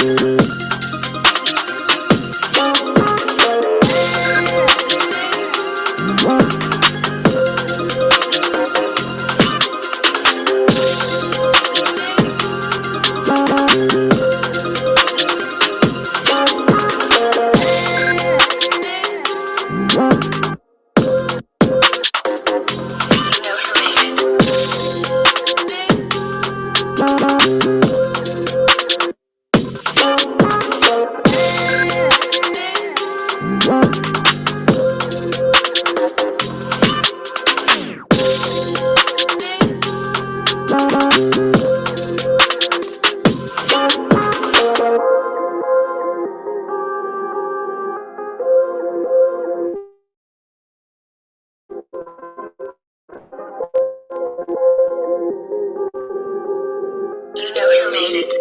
You know who made it.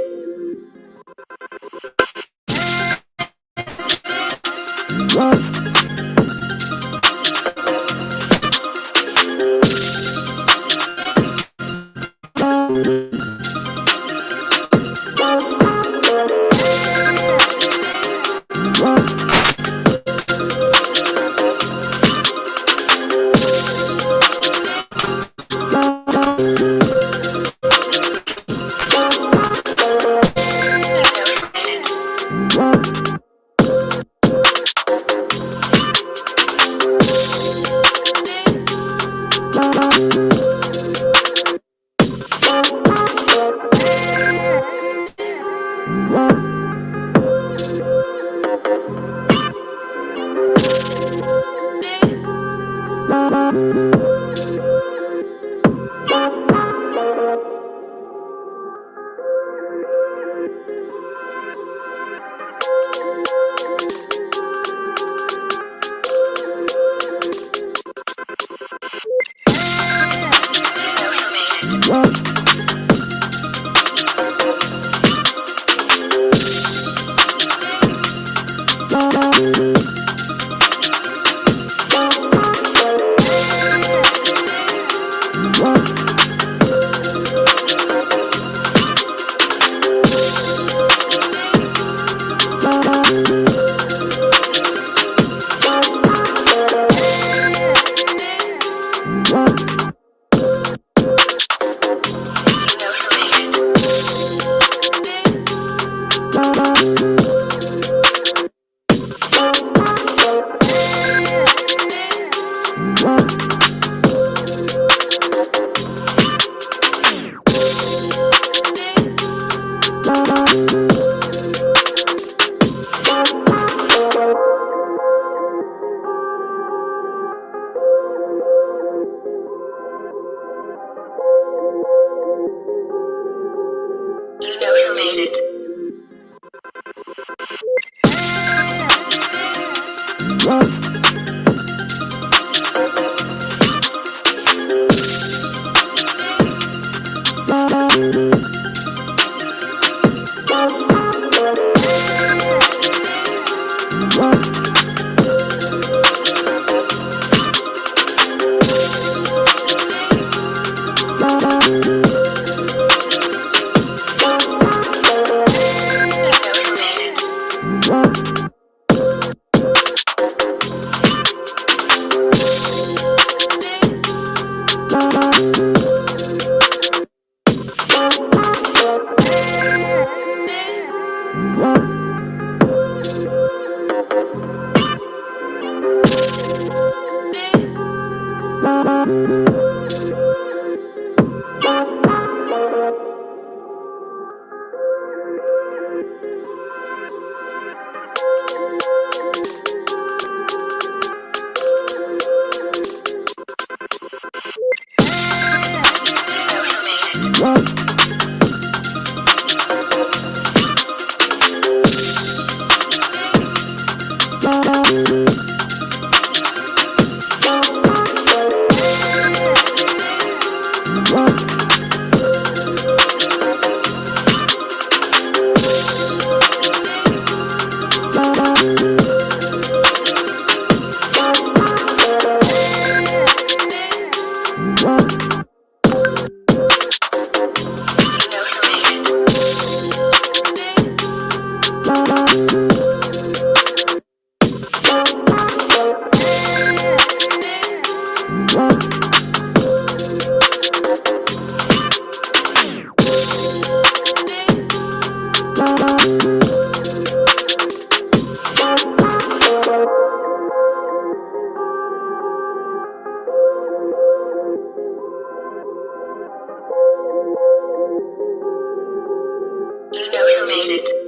You know who made it. made it.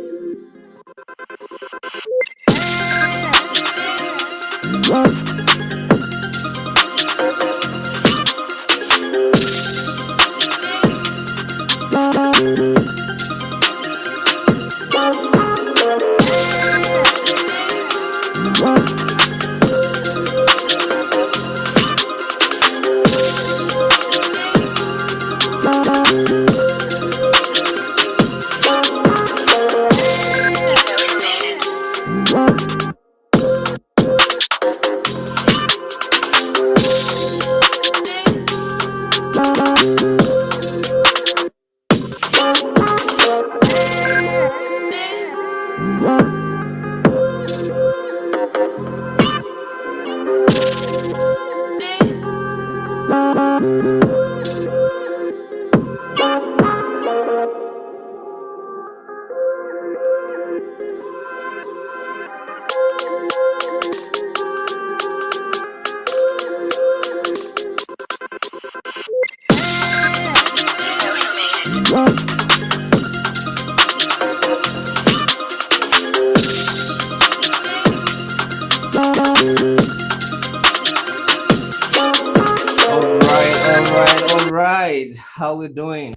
How we doing?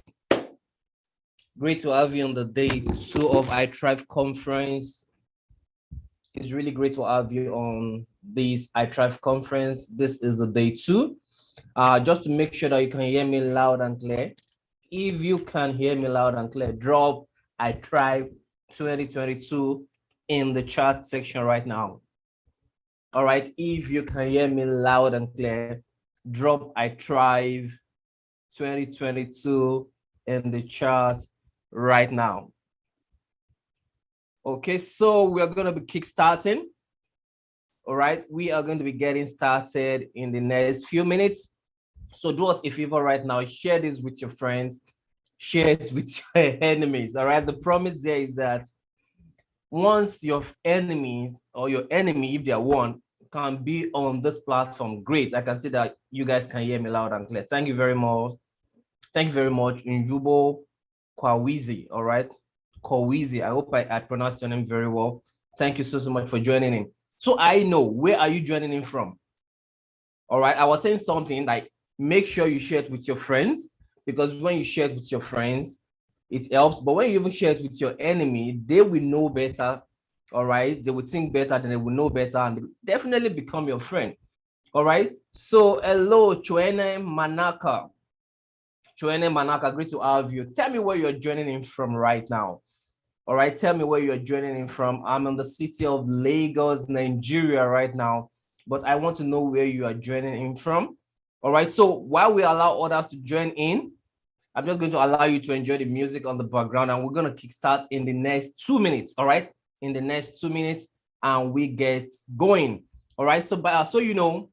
Great to have you on the day 2 of I Thrive conference. It's really great to have you on this I Thrive conference. This is the day 2. Just to make sure that you can hear me loud and clear. If you can hear me loud and clear, drop I Thrive 2022 in the chat section right now. All right, if you can hear me loud and clear, drop I Thrive 2022 in the chat right now. Okay, so we're going to be kickstarting. All right, we are going to be getting started in the next few minutes. So do us a favor right now, share this with your friends, share it with your enemies. All right, the promise there is that once your enemies or your enemy, if they are one, can be on this platform, great. I can see that you guys can hear me loud and clear. Thank you very much. Thank you very much, Njubo Kwawizi. All right, Kwawizi. I hope I pronounced your name very well. Thank you so much for joining in. So I know, where are you joining in from? All right, I was saying something like, make sure you share it with your friends, because when you share it with your friends, it helps. But when you even share it with your enemy, they will know better. All right, they will think better, then they will know better, and they will definitely become your friend. All right, so hello, Chuene Manaka. Chuene Manaka, great to have you. Tell me where you're joining in from right now. All right, tell me where you're joining in from. I'm in the city of Lagos, Nigeria right now, but I want to know where you are joining in from. All right, so while we allow others to join in, I'm just going to allow you to enjoy the music on the background, and we're going to kickstart in the next 2 minutes. All right, in the next 2 minutes, and we get going. All right, so you know,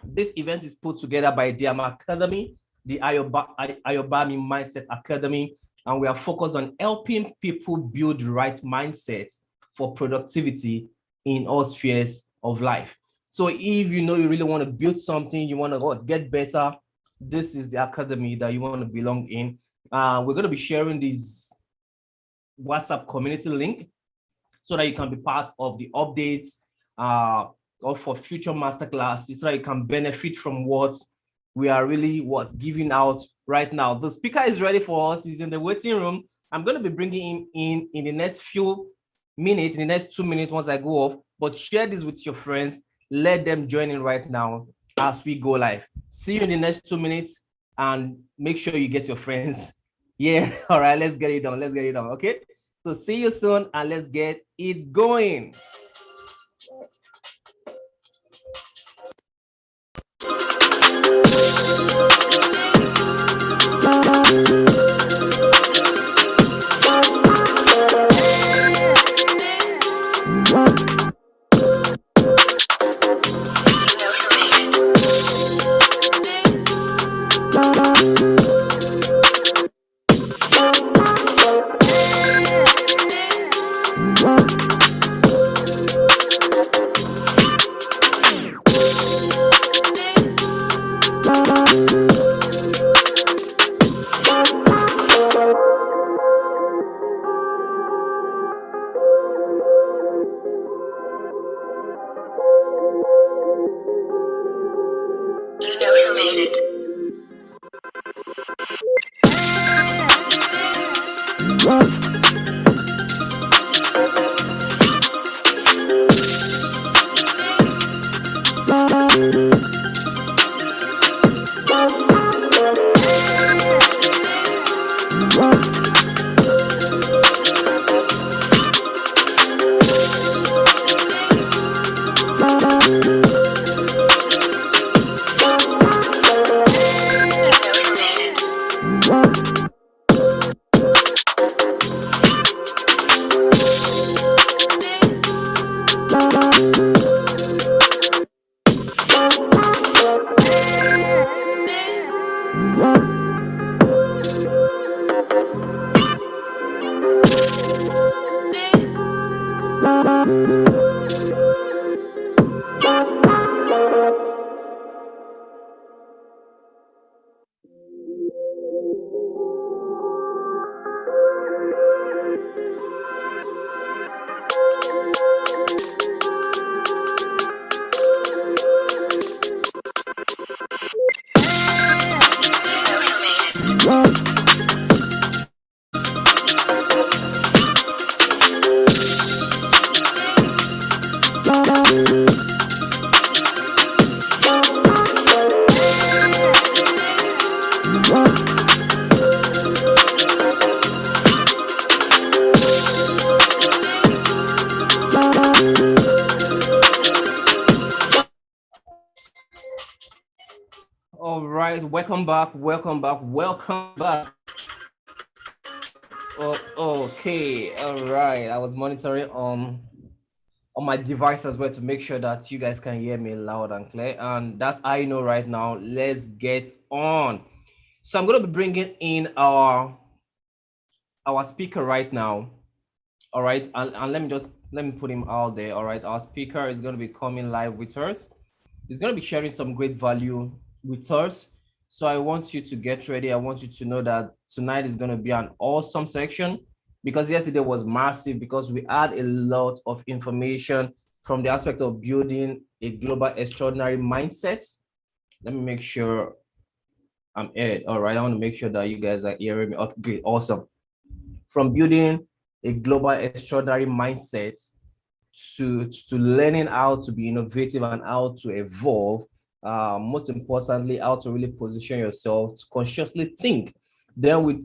this event is put together by Diama Academy, the Ayobami Mindset Academy, and we are focused on helping people build the right mindset for productivity in all spheres of life. So if you know you really want to build something, you want to get better, this is the academy that you want to belong in. We're going to be sharing this WhatsApp community link so that you can be part of the updates or for future masterclasses, so that you can benefit from what we are really giving out right now. The speaker is ready for us. He's in the waiting room. I'm going to be bringing him in the next few minutes, in the next 2 minutes once I go off. But share this with your friends. Let them join in right now as we go live. See you in the next 2 minutes, and make sure you get your friends. Yeah, all right, let's get it done. Let's get it done, okay? So see you soon, and let's get it going. All right, welcome back, welcome back, welcome back. Oh, okay, all right. I was monitoring on my device as well to make sure that you guys can hear me loud and clear, and that I know right now. Let's get on. So I'm going to be bringing in our speaker right now. All right, and let me put him out there. All right, our speaker is going to be coming live with us. He's going to be sharing some great value with us. So I want you to get ready. I want you to know that tonight is going to be an awesome section, because yesterday was massive, because we had a lot of information from the aspect of building a global extraordinary mindset. Let me make sure I'm in. All right, I want to make sure that you guys are hearing me. Okay, great, awesome. From building a global extraordinary mindset to learning how to be innovative and how to evolve, most importantly, how to really position yourself to consciously think. Then we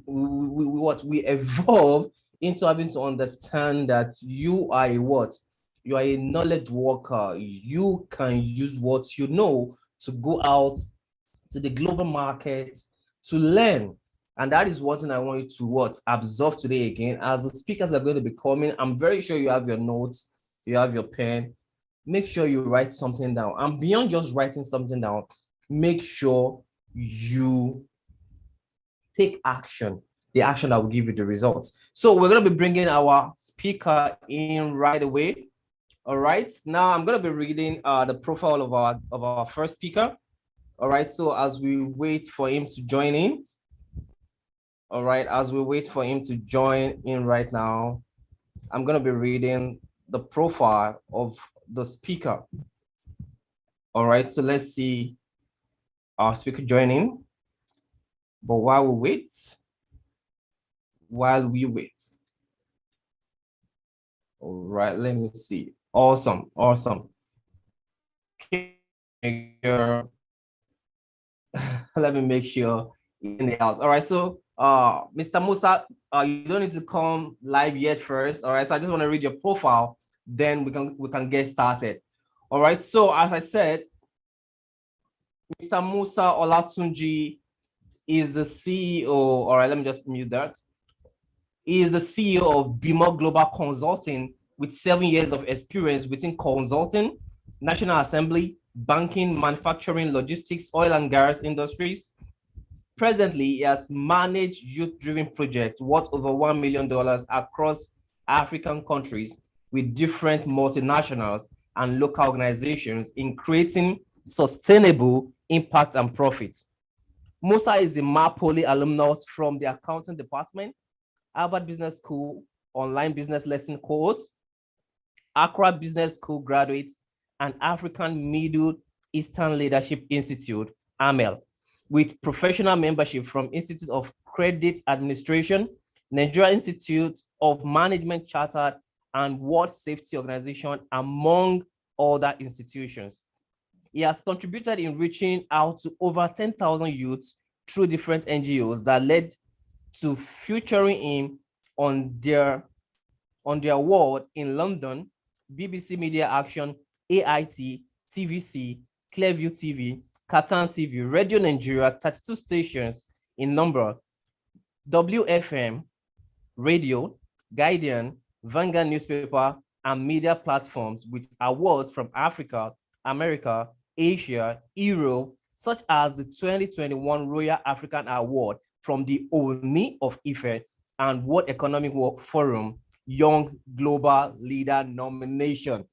evolve into having to understand that you are a what? You are a knowledge worker. You can use what you know to go out to the global market to learn. And that is one thing I want you to what? Absorb today again. As the speakers are going to be coming, I'm very sure you have your notes, you have your pen. Make sure you write something down. And beyond just writing something down, make sure you take action, the action that will give you the results. So we're going to be bringing our speaker in right away. All right. Now I'm going to be reading the profile of our first speaker. All right. So as we wait for him to join in, all right, as we wait for him to join in right now, I'm going to be reading the profile of the speaker. All right, so let's see our speaker joining. But while we wait, all right, let me see. Awesome. Okay. Let me make sure in the house. All right, so Mr. Musa, you don't need to come live yet first. All right, so I just want to read your profile, then we can get started. All right, so as I said, Mr. Musa Olatunji is the CEO. All right, let me just mute that. He is the CEO of Bimo Global Consulting with 7 years of experience within consulting, National Assembly, banking, manufacturing, logistics, oil and gas industries. Presently, he has managed youth-driven projects worth over $1 million across African countries with different multinationals and local organizations in creating sustainable impact and profit. Musa is a MAPOLI alumnus from the accounting department, Harvard Business School, online business lesson cohort, Accra Business School graduates, and African Middle Eastern Leadership Institute, AMEL, with professional membership from Institute of Credit Administration, Nigeria Institute of Management Chartered, and World Safety Organization, among other institutions. He has contributed in reaching out to over 10,000 youths through different NGOs that led to featuring him on their award in London, BBC Media Action, AIT, TVC, Clearview TV, Katan TV, Radio Nigeria, 32 stations in number, WFM, radio, Guardian, Vanguard newspaper, and media platforms with awards from Africa, America, Asia, Europe, such as the 2021 Royal African Award from the Oni of Ife and World Economic Forum Young Global Leader nomination.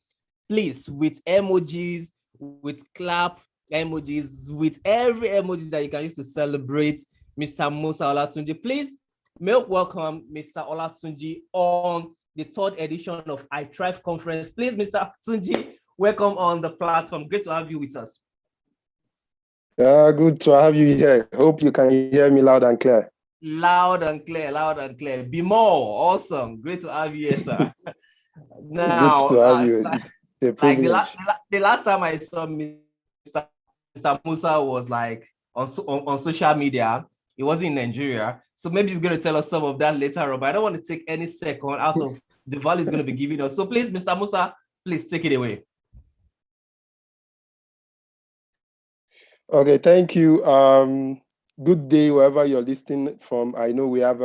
Please, with emojis, with clap emojis, with every emoji that you can use to celebrate Mr. Musa Olatunji. Please make welcome Mr. Olatunji on the third edition of I Thrive Conference. Please, Mr. Olatunji, welcome on the platform. Great to have you with us. Good to have you here. Hope you can hear me loud and clear. Loud and clear, loud and clear. Be more awesome. Great to have you here, sir. Now, good to have you. It's a privilege. Like the last time I saw Mr. Musa was like on social media. He wasn't in Nigeria. So maybe he's going to tell us some of that later on. But I don't want to take any second out of the value he's going to be giving us. So please, Mr. Musa, please take it away. Okay, thank you. Good day wherever you're listening from. I know we have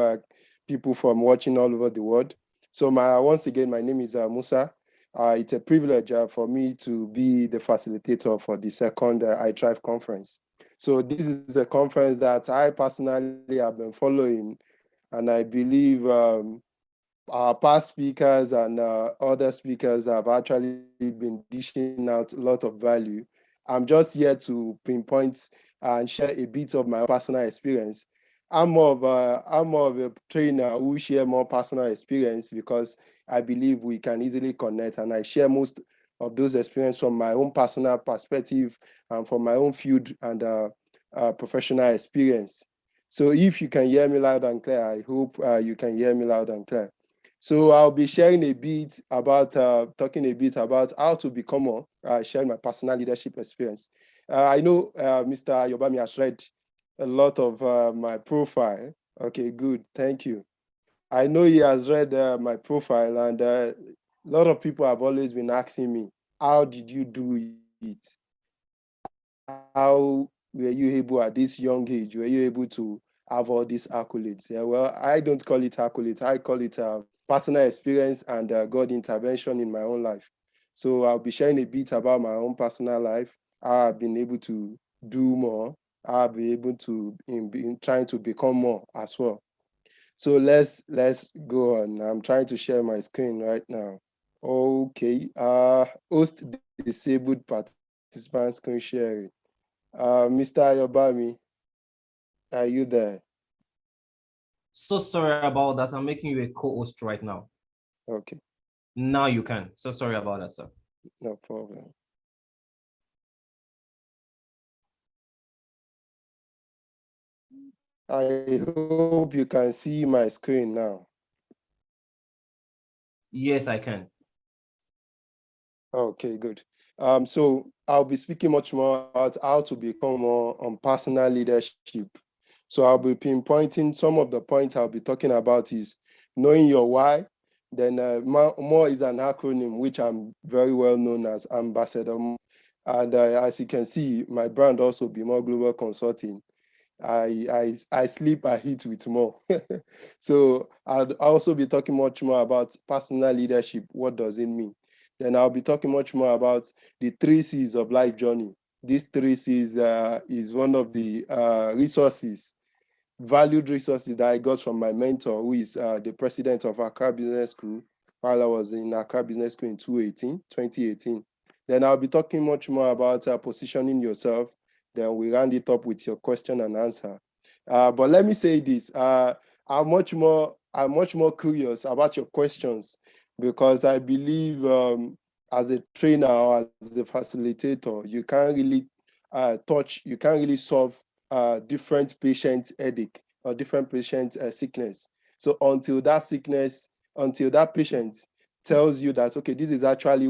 people from watching all over the world. So once again, my name is Musa. It's a privilege for me to be the facilitator for the second I Thrive conference. So this is a conference that I personally have been following, and I believe our past speakers and other speakers have actually been dishing out a lot of value. I'm just here to pinpoint and share a bit of my personal experience. I'm more of a trainer who share more personal experience because I believe we can easily connect, and I share most of those experiences from my own personal perspective and from my own field and professional experience. So if you can hear me loud and clear, I hope you can hear me loud and clear. So I'll be sharing a bit about, talking a bit about how to become more, sharing my personal leadership experience. I know Mr. Yobami has read a lot of my profile. Okay, good, thank you. I know he has read my profile, and a lot of people have always been asking me, how did you do it? How were you able at this young age, were you able to have all these accolades? Yeah, well, I don't call it accolades, I call it personal experience and God intervention in my own life. So I'll be sharing a bit about my own personal life, how I've been able to do more, how I've been able to in trying to become more as well. So let's go on. I'm trying to share my screen right now. Okay, host disabled participant screen sharing. Mr. Ayobami, are you there? So sorry about that. I'm making you a co-host right now. Okay. Now you can. So sorry about that, sir. No problem. I hope you can see my screen now. Yes, I can. Okay, good. So I'll be speaking much more about how to become more on personal leadership. So I'll be pinpointing some of the points I'll be talking about is knowing your why. Then more is an acronym, which I'm very well known as Ambassador. And as you can see, my brand also Be More Global Consulting. I sleep, I eat with more. So I'll also be talking much more about personal leadership. What does it mean? Then I'll be talking much more about the 3 C's of life journey. These 3 C's is one of the valued resources that I got from my mentor, who is the president of Accra Business School, while I was in Accra Business School in 2018. Then I'll be talking much more about positioning yourself. Then we round it up with your question and answer. But let me say this: I'm much more curious about your questions, because I believe as a trainer or as a facilitator, you can't really you can't really solve different patient headache or different patient sickness. So until that patient tells you that, okay, this is actually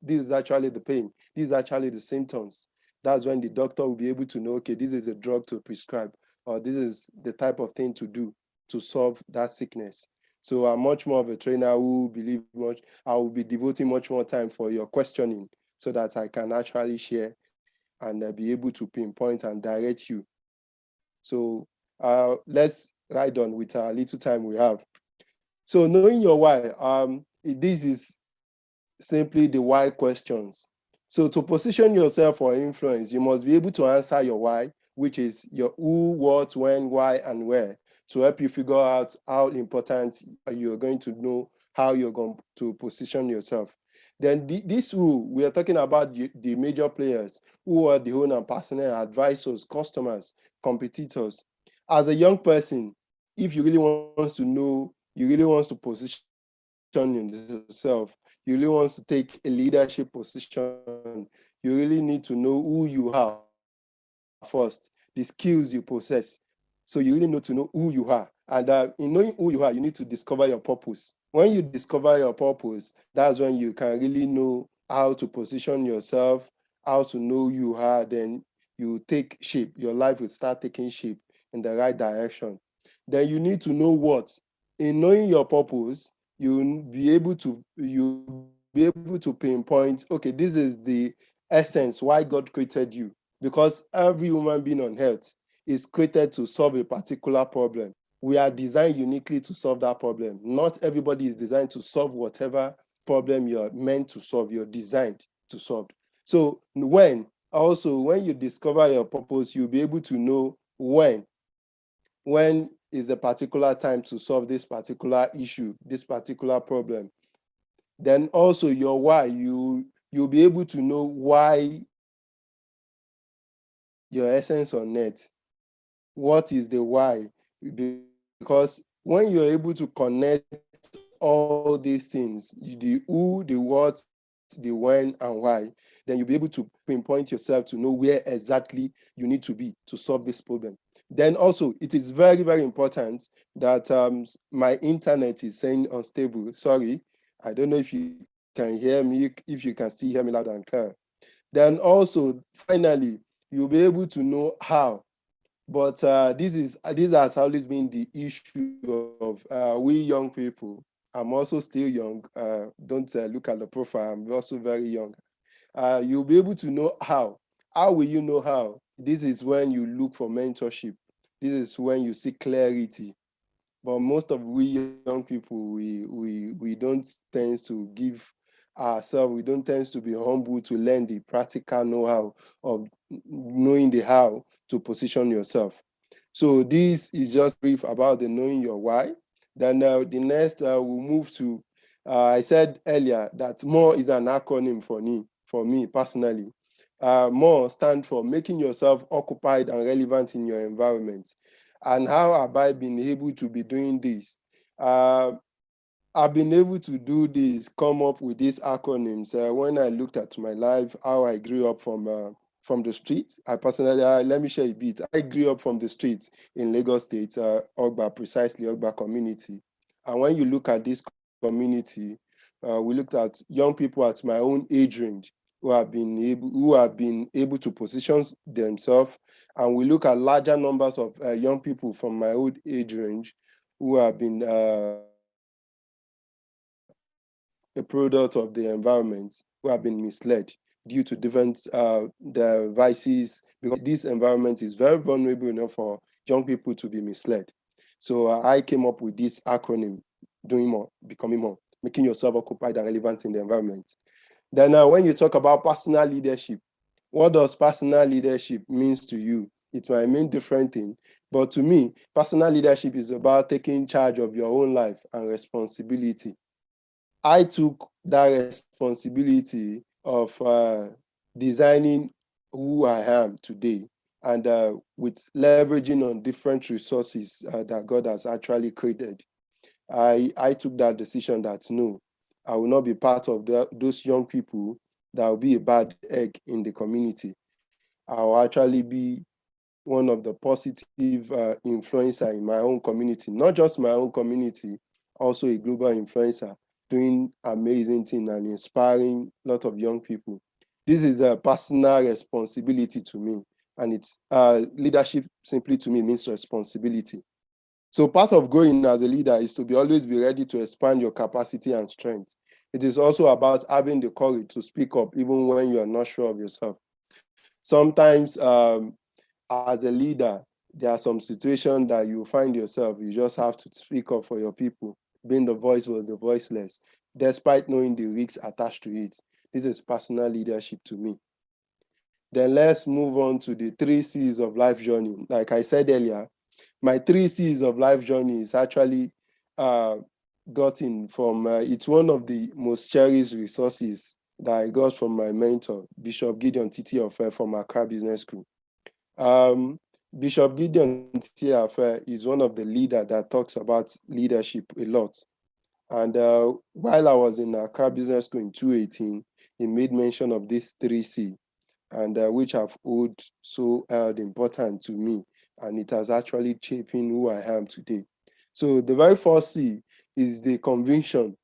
this is actually the pain, this is actually the symptoms, that's when the doctor will be able to know, okay, this is a drug to prescribe, or this is the type of thing to do to solve that sickness. So I'm much more of a trainer who believe I will be devoting much more time for your questioning so that I can actually share and be able to pinpoint and direct you. So let's ride on with our little time we have. So knowing your why, this is simply the why questions. So to position yourself for influence, you must be able to answer your why, which is your who, what, when, why, and where. to help you figure out how important you're going to know how you're going to position yourself. Then this rule, we are talking about the major players who are the owner, personnel, advisors, customers, competitors. As a young person, if you really want to know, you really want to position yourself, you really want to take a leadership position, you really need to know who you are first, the skills you possess. So you really need to know who you are. And in knowing who you are, you need to discover your purpose. When you discover your purpose, that's when you can really know how to position yourself, how to know who you are. Then you take shape. Your life will start taking shape in the right direction. Then you need to know what. In knowing your purpose, you'll be able to pinpoint, okay, this is the essence why God created you, because every human being on earth is created to solve a particular problem. We are designed uniquely to solve that problem. Not everybody is designed to solve whatever problem you're meant to solve, you're designed to solve. So when you discover your purpose, you'll be able to know when is the particular time to solve this particular issue, this particular problem. Then also your why, you'll be able to know why your essence on net. What is the why? Because when you're able to connect all these things, the who, the what, the when, and why, then you'll be able to pinpoint yourself to know where exactly you need to be to solve this problem. Then also, it is very, very important that my internet is saying unstable. Sorry, I don't know if you can hear me, if you can still hear me loud and clear. Then also, finally, you'll be able to know how. But this has always been the issue of we young people. I'm also still young. Don't look at the profile. I'm also very young. You'll be able to know how. How will you know how? This is when you look for mentorship. This is when you see clarity. But most of we young people, we don't tend to give ourselves, we don't tend to be humble to learn the practical know-how of knowing the how to position yourself. So this is just brief about the knowing your why. Then the next we'll move to, I said earlier that MORE is an acronym for me personally. MORE stands for making yourself occupied and relevant in your environment. And how have I been able to be doing this? I've been able to do this, come up with these acronyms when I looked at my life, how I grew up from the streets. I personally, let me share a bit. I grew up from the streets in Lagos State, Ogba, precisely Ogba community. And when you look at this community, we looked at young people at my own age range who have been able to position themselves, and we look at larger numbers of young people from my old age range who have been a product of the environment, who have been misled due to different devices, because this environment is very vulnerable enough for young people to be misled. So I came up with this acronym, doing more, becoming more, making yourself occupied and relevant in the environment. Then when you talk about personal leadership, what does personal leadership means to you? It might mean different thing, but to me, personal leadership is about taking charge of your own life and responsibility. I took that responsibility of designing who I am today, and with leveraging on different resources that God has actually created. I took that decision that no, I will not be part of those young people that will be a bad egg in the community. I will actually be one of the positive influencer in my own community, not just my own community, also a global influencer, doing amazing things and inspiring a lot of young people. This is a personal responsibility to me, and it's leadership simply to me means responsibility. So part of growing as a leader is to always be ready to expand your capacity and strength. It is also about having the courage to speak up even when you are not sure of yourself. Sometimes as a leader, there are some situations that you find yourself, you just have to speak up for your people, being the voice for the voiceless, despite knowing the risks attached to it. This is personal leadership to me. Then let's move on to the 3 C's of life journey. Like I said earlier, My 3 C's of life journey is actually gotten from, it's one of the most cherished resources that I got from my mentor, Bishop Gideon Titi Ofe from Accra Business School. Bishop Gideon Titi Ofe is one of the leaders that talks about leadership a lot. And while I was in Accra Business School in 2018, he made mention of this 3C, and which have hold so important to me, and it has actually shaping who I am today. So the very first C is the conviction.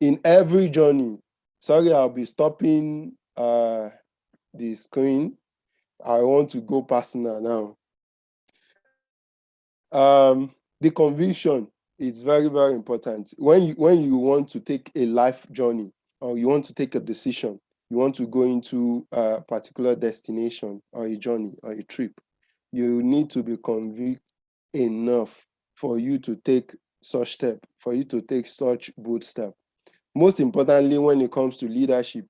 In every journey, sorry, I'll be stopping the screen. I want to go personal now. The conviction is very, very important. When you want to take a life journey, or you want to take a decision, you want to go into a particular destination or a journey or a trip, you need to be convinced enough for you to take such step, for you to take such bold step. Most importantly, when it comes to leadership,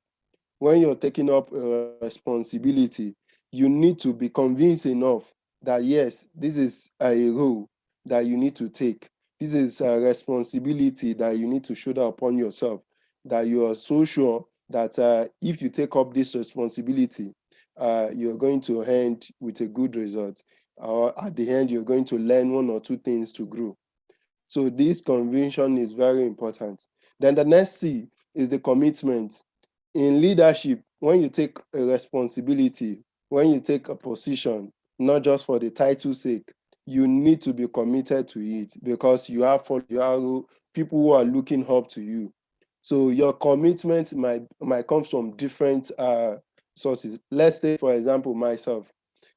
when you're taking up a responsibility, you need to be convinced enough that yes, this is a role that you need to take. This is a responsibility that you need to shoulder upon yourself, that you are so sure that if you take up this responsibility, you're going to end with a good result. Or at the end, you're going to learn one or two things to grow. So this conviction is very important. Then the next C is the commitment. In leadership, when you take a responsibility, when you take a position, not just for the title's sake, you need to be committed to it, because you have people who are looking up to you. So your commitment might come from different sources. Let's take, for example, myself.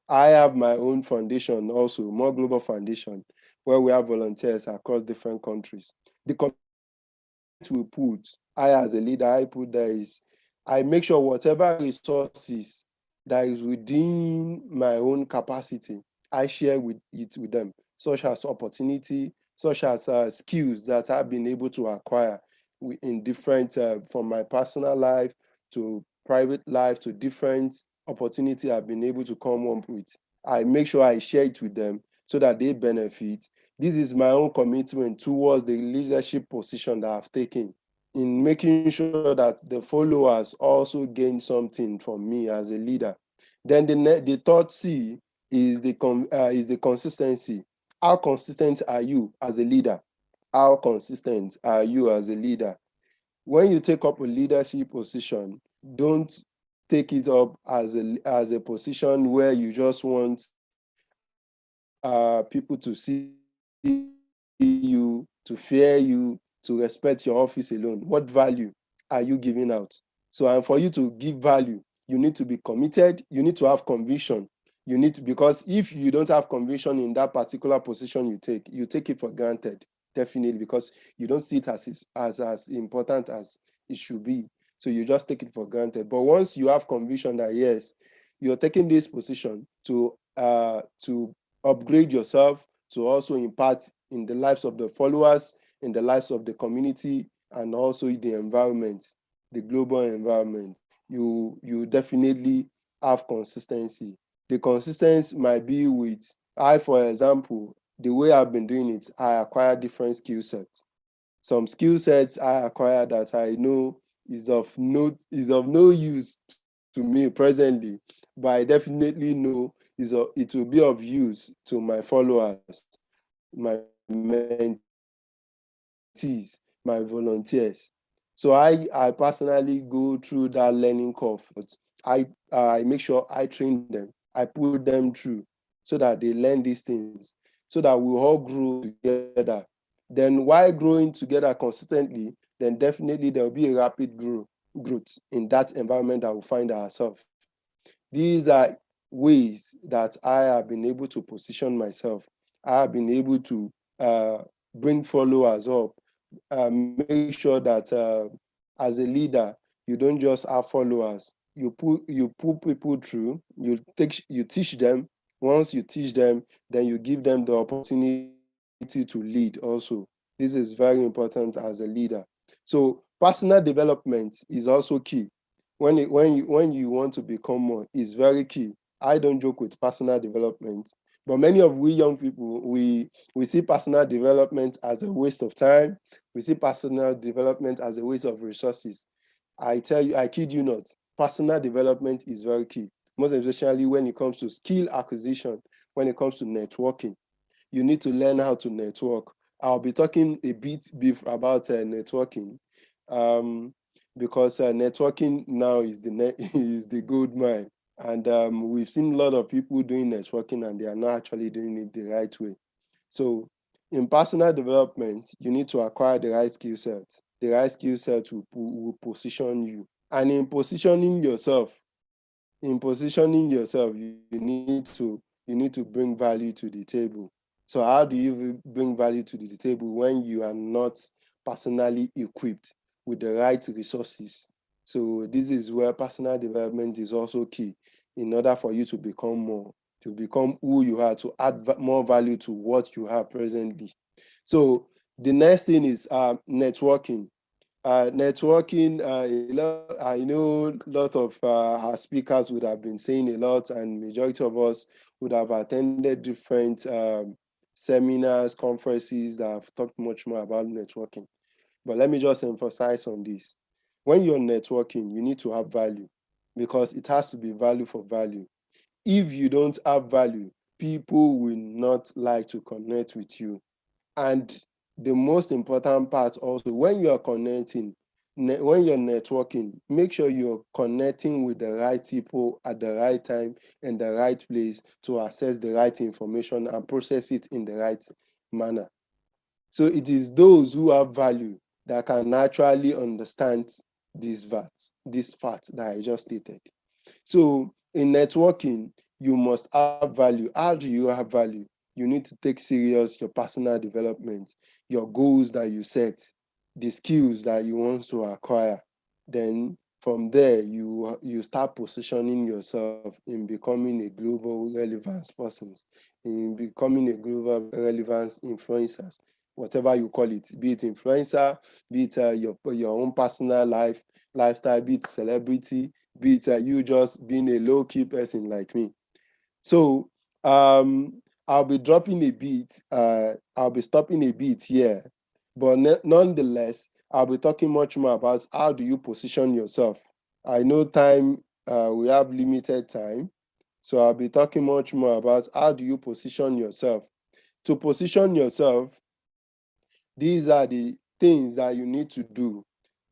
I have my own foundation also, More Global Foundation, where we have volunteers across different countries. The commitment we put, I as a leader, I put there is, I make sure whatever resources that is within my own capacity, I share with them, such as opportunity, such as skills that I've been able to acquire in different, from my personal life to private life to different opportunity I've been able to come up with. I make sure I share it with them so that they benefit. This is my own commitment towards the leadership position that I've taken, in making sure that the followers also gain something from me as a leader. Then the third C is the consistency. How consistent are you as a leader? How consistent are you as a leader? When you take up a leadership position, don't take it up as a position where you just want people to see you, to fear you, to respect your office alone. What value are you giving out? So, and for you to give value, you need to be committed. You need to have conviction. You need to, because if you don't have conviction in that particular position you take it for granted, definitely, because you don't see it as important as it should be. So you just take it for granted. But once you have conviction that yes, you're taking this position to upgrade yourself, to also impart in the lives of the followers, in the lives of the community, and also the environment, the global environment, you definitely have consistency. The consistency might be with, for example, the way I've been doing it, I acquire different skill sets. Some skill sets I acquire that I know is of no use to me presently, but I definitely know it will be of use to my followers, my mentees, my volunteers. So I personally go through that learning curve. I make sure I train them, I put them through so that they learn these things, so that we all grow together. Then while growing together consistently, then definitely there will be a rapid growth in that environment that we find ourselves. These are ways that I have been able to position myself. I have been able to bring followers up, make sure that as a leader, you don't just have followers. You put people through. You teach them. Once you teach them, then you give them the opportunity to lead. Also, this is very important as a leader. So personal development is also key. When you want to become more, is very key. I don't joke with personal development, But many of we young people, we see personal development as a waste of time. We see personal development as a waste of resources. I tell you, I kid you not, personal development is very key, most especially when it comes to skill acquisition, when it comes to networking. You need to learn how to network. I'll be talking a bit about networking, um, because networking now is is the gold mine. And we've seen a lot of people doing networking and they are not actually doing it the right way. So in personal development, you need to acquire the right skill sets. The right skill set will position you. And in positioning yourself, you need to bring value to the table. So how do you bring value to the table when you are not personally equipped with the right resources? So this is where personal development is also key in order for you to become more, to become who you are, to add more value to what you have presently. So the next thing is networking. Networking, I know a lot of our speakers would have been saying a lot, and majority of us would have attended different seminars, conferences that have talked much more about networking. But let me just emphasize on this. When you're networking, you need to have value, because it has to be value for value. If you don't have value, people will not like to connect with you. And the most important part also, when you are connecting, when you're networking, make sure you're connecting with the right people at the right time in the right place to access the right information and process it in the right manner. So it is those who have value that can naturally understand this fact that I just stated. So in networking, you must have value. How do you have value? You need to take serious your personal development, your goals that you set, the skills that you want to acquire. Then from there, you start positioning yourself in becoming a global relevance person, in becoming a global relevance influencer, whatever you call it, be it influencer, be it your own personal lifestyle, be it celebrity, be it you just being a low-key person like me. So I'll be dropping a bit, I'll be stopping a bit here, but nonetheless, I'll be talking much more about how do you position yourself. I know we have limited time, so I'll be talking much more about how do you position yourself. To position yourself, these are the things that you need to do.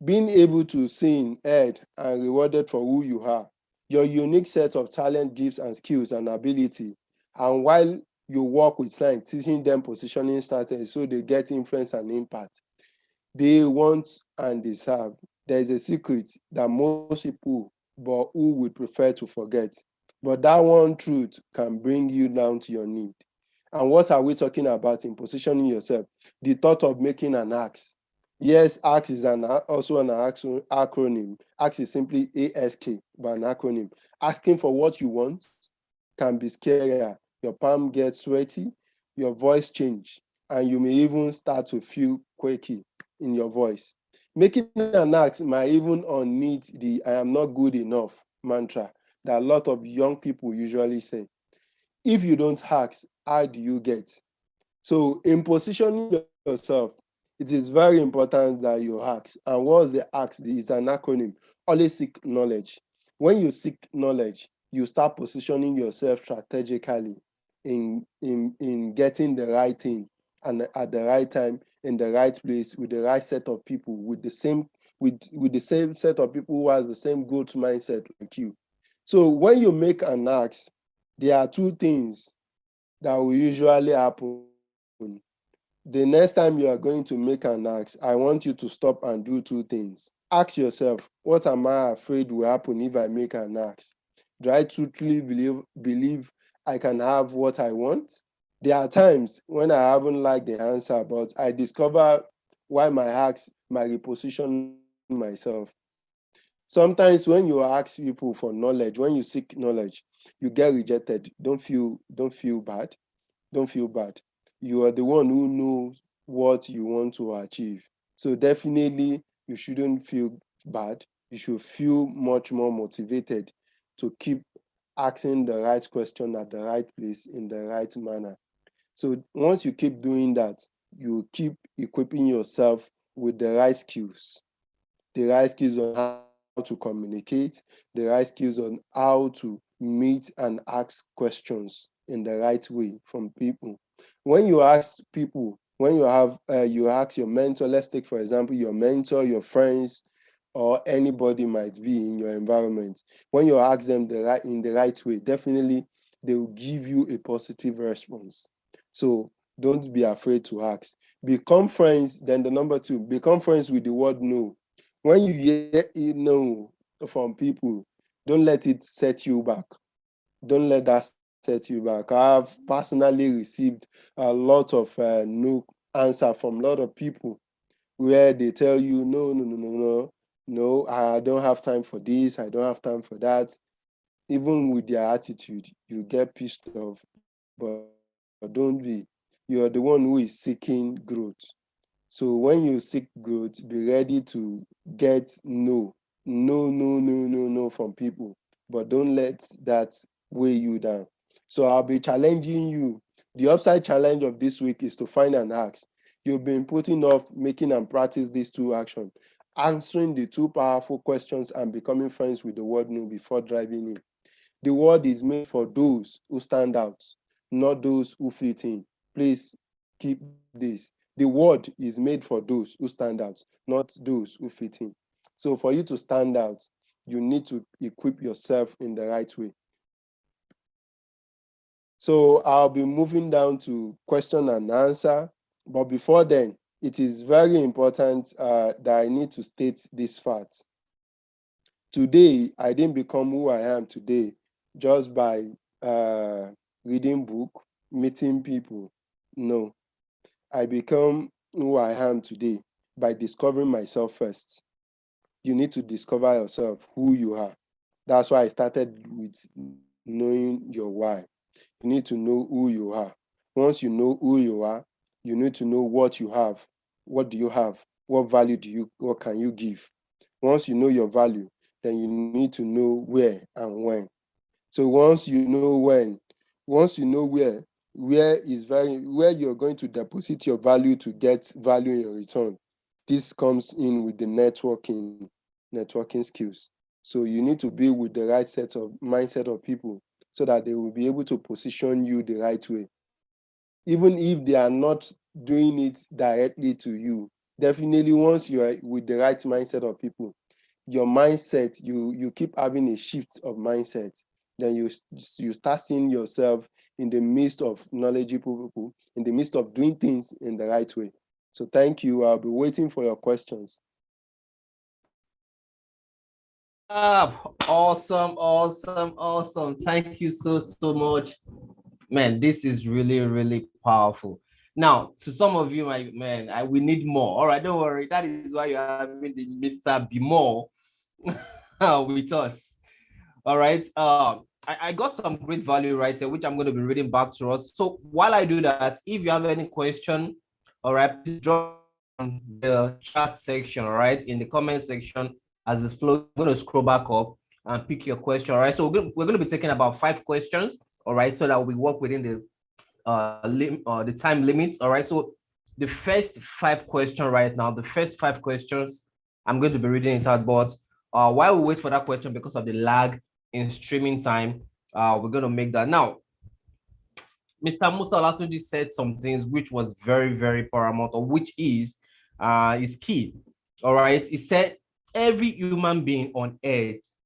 Being able to sing, heard, and rewarded for who you are, your unique set of talent, gifts, and skills and ability. And while you work with clients, teaching them positioning strategies so they get influence and impact, they want and deserve. There is a secret that most people, but who would prefer to forget. But that one truth can bring you down to your need. And what are we talking about in positioning yourself? The thought of making an ask. Yes, ask is also an acronym. Ask is simply ASK, but an acronym. Asking for what you want can be scarier. Your palm gets sweaty, your voice change, and you may even start to feel quaky in your voice. Making an ask might even unneed the "I am not good enough" mantra that a lot of young people usually say. If you don't ask, how do you get? So in positioning yourself, it is very important that you ask. And what's the ask? It's an acronym. Always seek knowledge. When you seek knowledge, you start positioning yourself strategically in getting the right thing and at the right time in the right place with the right set of people with the same set of people who has the same growth mindset like you. So when you make an ask, there are two things that will usually happen. The next time you are going to make an ask, I want you to stop and do two things. Ask yourself, what am I afraid will happen if I make an ask? Do I truly believe I can have what I want? There are times when I haven't liked the answer, but I discover why my ask might reposition myself. Sometimes when you ask people for knowledge, when you seek knowledge, you get rejected. Don't feel bad. Don't feel bad. You are the one who knows what you want to achieve. So definitely you shouldn't feel bad. You should feel much more motivated to keep asking the right question at the right place in the right manner. So once you keep doing that, you keep equipping yourself with the right skills on how to communicate, the right skills on how to meet and ask questions in the right way from people. When you ask people, when you ask your mentor, let's take for example your mentor, your friends, or anybody might be in your environment. When you ask them in the right way, definitely they will give you a positive response. So don't be afraid to ask. Become friends. Then the number two, become friends with the word no. When you hear no from people, don't let it set you back. Don't let that set you back. I've personally received a lot of no answer from a lot of people where they tell you, no, no, no, no, no, no, I don't have time for this, I don't have time for that. Even with their attitude, you get pissed off, but don't be. You're the one who is seeking growth. So when you seek growth, be ready to get no from people, but don't let that weigh you down. So I'll be challenging you. The upside challenge of this week is to find an ask. You've been putting off making and practice these two actions, answering the two powerful questions and becoming friends with the word no before driving in. The word is made for those who stand out, not those who fit in. Please keep this. The word is made for those who stand out, not those who fit in. So for you to stand out, you need to equip yourself in the right way. So I'll be moving down to question and answer. But before then, it is very important that I need to state this fact. Today, I didn't become who I am today just by reading book, meeting people. No, I become who I am today by discovering myself first. You need to discover yourself, who you are. That's why I started with knowing your why. You need to know who you are. Once you know who you are, you need to know what you have. What do you have? What can you give? Once you know your value, then you need to know where and when. So once you know where you're going to deposit your value to get value in return. This comes in with the networking skills. So you need to be with the right mindset of people so that they will be able to position you the right way. Even if they are not doing it directly to you, definitely once you are with the right mindset of people, your mindset, you keep having a shift of mindset. Then you start seeing yourself in the midst of knowledgeable people, in the midst of doing things in the right way. So thank you. I'll be waiting for your questions. Awesome. Thank you so much. Man, this is really powerful. Now, to some of you, my man, we need more. All right, don't worry. That is why you're having the Mr. Be More with us. All right. I got some great value right here, which I'm going to be reading back to us. So while I do that, if you have any question, all right, please drop on the chat section, all right, in the comment section as it's flowing. I'm going to scroll back up and pick your question, all right? So we're going to be taking about 5 questions, all right, so that we work within the time limits, all right? So the first 5 questions right now, I'm going to be reading it out, but while we wait for that question, because of the lag in streaming time, we're going to make that. Now, Mr. Musa Olatunji said some things which was very paramount, or which is key. All right. He said every human being on earth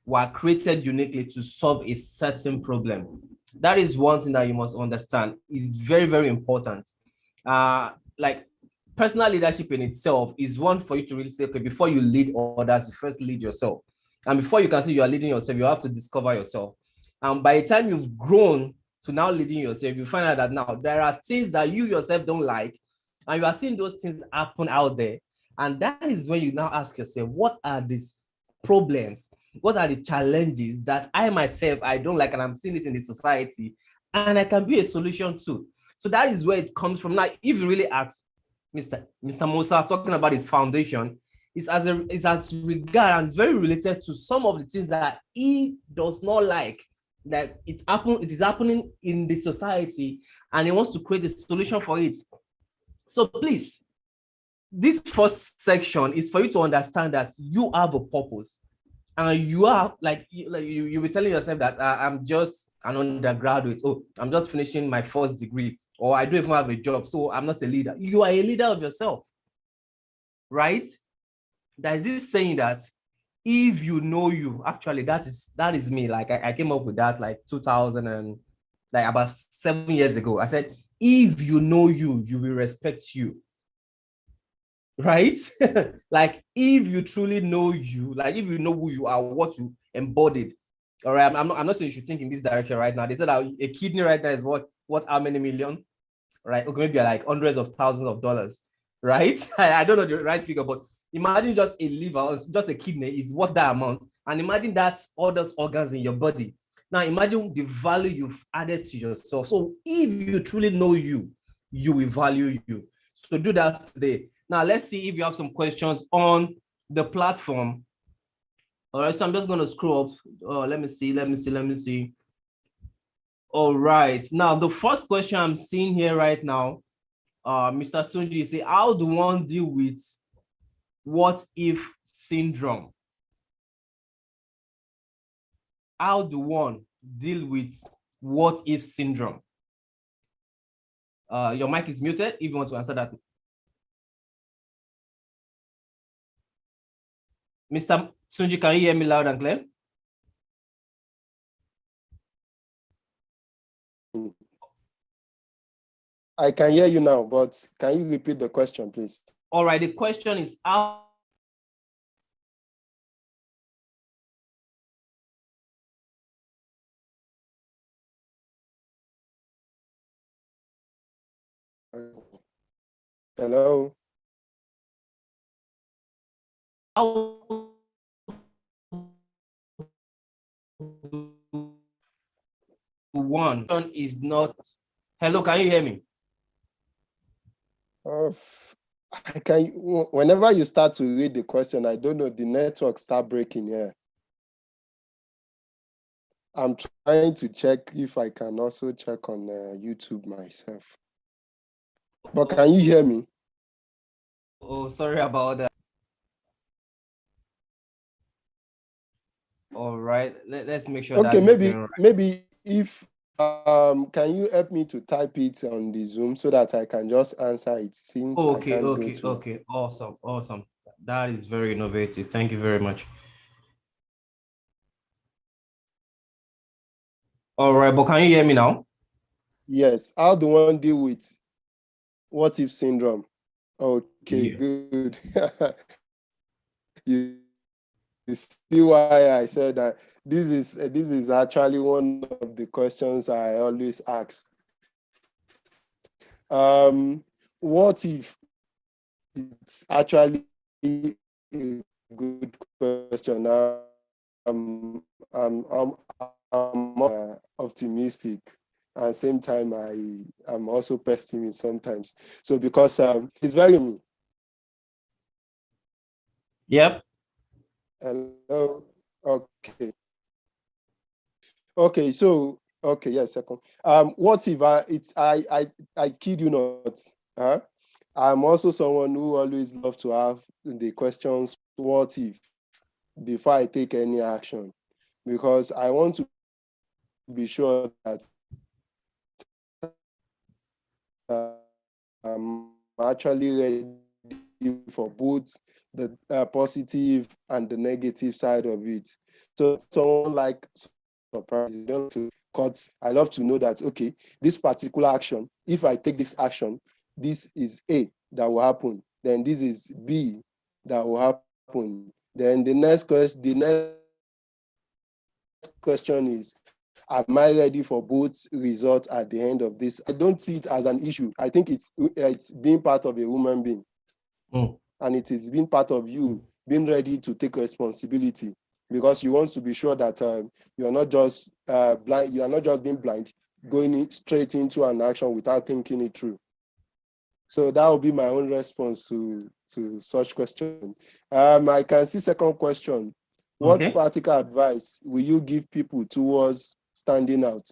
were created uniquely to solve a certain problem. That is one thing that you must understand. It's very important. Like personal leadership in itself is one for you to really say, okay, before you lead others, you first lead yourself. And before you can say you are leading yourself, you have to discover yourself. And by the time you've grown to now leading yourself, you find out that now there are things that you yourself don't like, and you are seeing those things happen out there. And that is when you now ask yourself, what are these problems? What are the challenges that I myself, I don't like, and I'm seeing it in the society, and I can be a solution to. So that is where it comes from. Now, if you really ask Mr. Musa, talking about his foundation, it's as regard, and it's very related to some of the things that he does not like that it is happening in the society, and he wants to create a solution for it. So please, this first section is for you to understand that you have a purpose, and you are like you be telling yourself that I'm just an undergraduate. Oh, I'm just finishing my first degree, or I don't even have a job, so I'm not a leader. You are a leader of yourself, right? There's this saying that if you know you, actually that is me. Like I came up with that like 2000 and like about 7 years ago. I said, if you know you, you will respect you, right? Like if you truly know you, like if you know who you are, what you embodied. All right, I'm not saying you should think in this direction right now. They said that a kidney right now is what how many million, right? Okay, maybe like hundreds of thousands of dollars, right? I don't know the right figure, but imagine just a liver, just a kidney is what that amount, and imagine that's all those organs in your body. Now imagine the value you've added to yourself. So if you truly know you, you will value you. So do that today. Now let's see if you have some questions on the platform. All right, so I'm just going to scroll up. Oh, let me see. All right, now the first question I'm seeing here right now, Mr. Tunji say, how do one deal with what if syndrome? How do one deal with what if syndrome? Your mic is muted if you want to answer that. Mr. Tunji, can you hear me loud and clear? I can hear you now, but can you repeat the question, please? All right, the question is how Hello? one is not. Hello, can you hear me? I can. Whenever you start to read the question, I don't know, the network start breaking here. I'm trying to check if I can also check on YouTube myself. But can you hear me? Oh, sorry about that. All right, let's make sure. Okay, that maybe if can you help me to type it on the Zoom so that I can just answer it since I can't go to... Okay, awesome. That is very innovative. Thank you very much. All right, but can you hear me now? Yes. How do one deal with what if syndrome? Okay, good. you see why I said that this is actually one of the questions I always ask. What if it's actually a good question? I'm optimistic, and same time I'm also pessimist sometimes. So because it's very... Yep. Hello. Okay. Okay. So yes, second. What if I kid you not? Huh? I'm also someone who always love to have the questions, what if, before I take any action, because I want to be sure that I'm actually ready for both the positive and the negative side of it. So someone like surprises, don't to cut. I love to know that, okay, this particular action, if I take this action, this is A that will happen. Then this is B that will happen. Then the next question is, am I ready for both results at the end of this? I don't see it as an issue. I think it's being part of a human being. And it is being part of you being ready to take responsibility, because you want to be sure that you're not just blind. You are not just being blind, going straight into an action without thinking it through. So that will be my own response to such question. I can see second question. What practical advice will you give people towards standing out.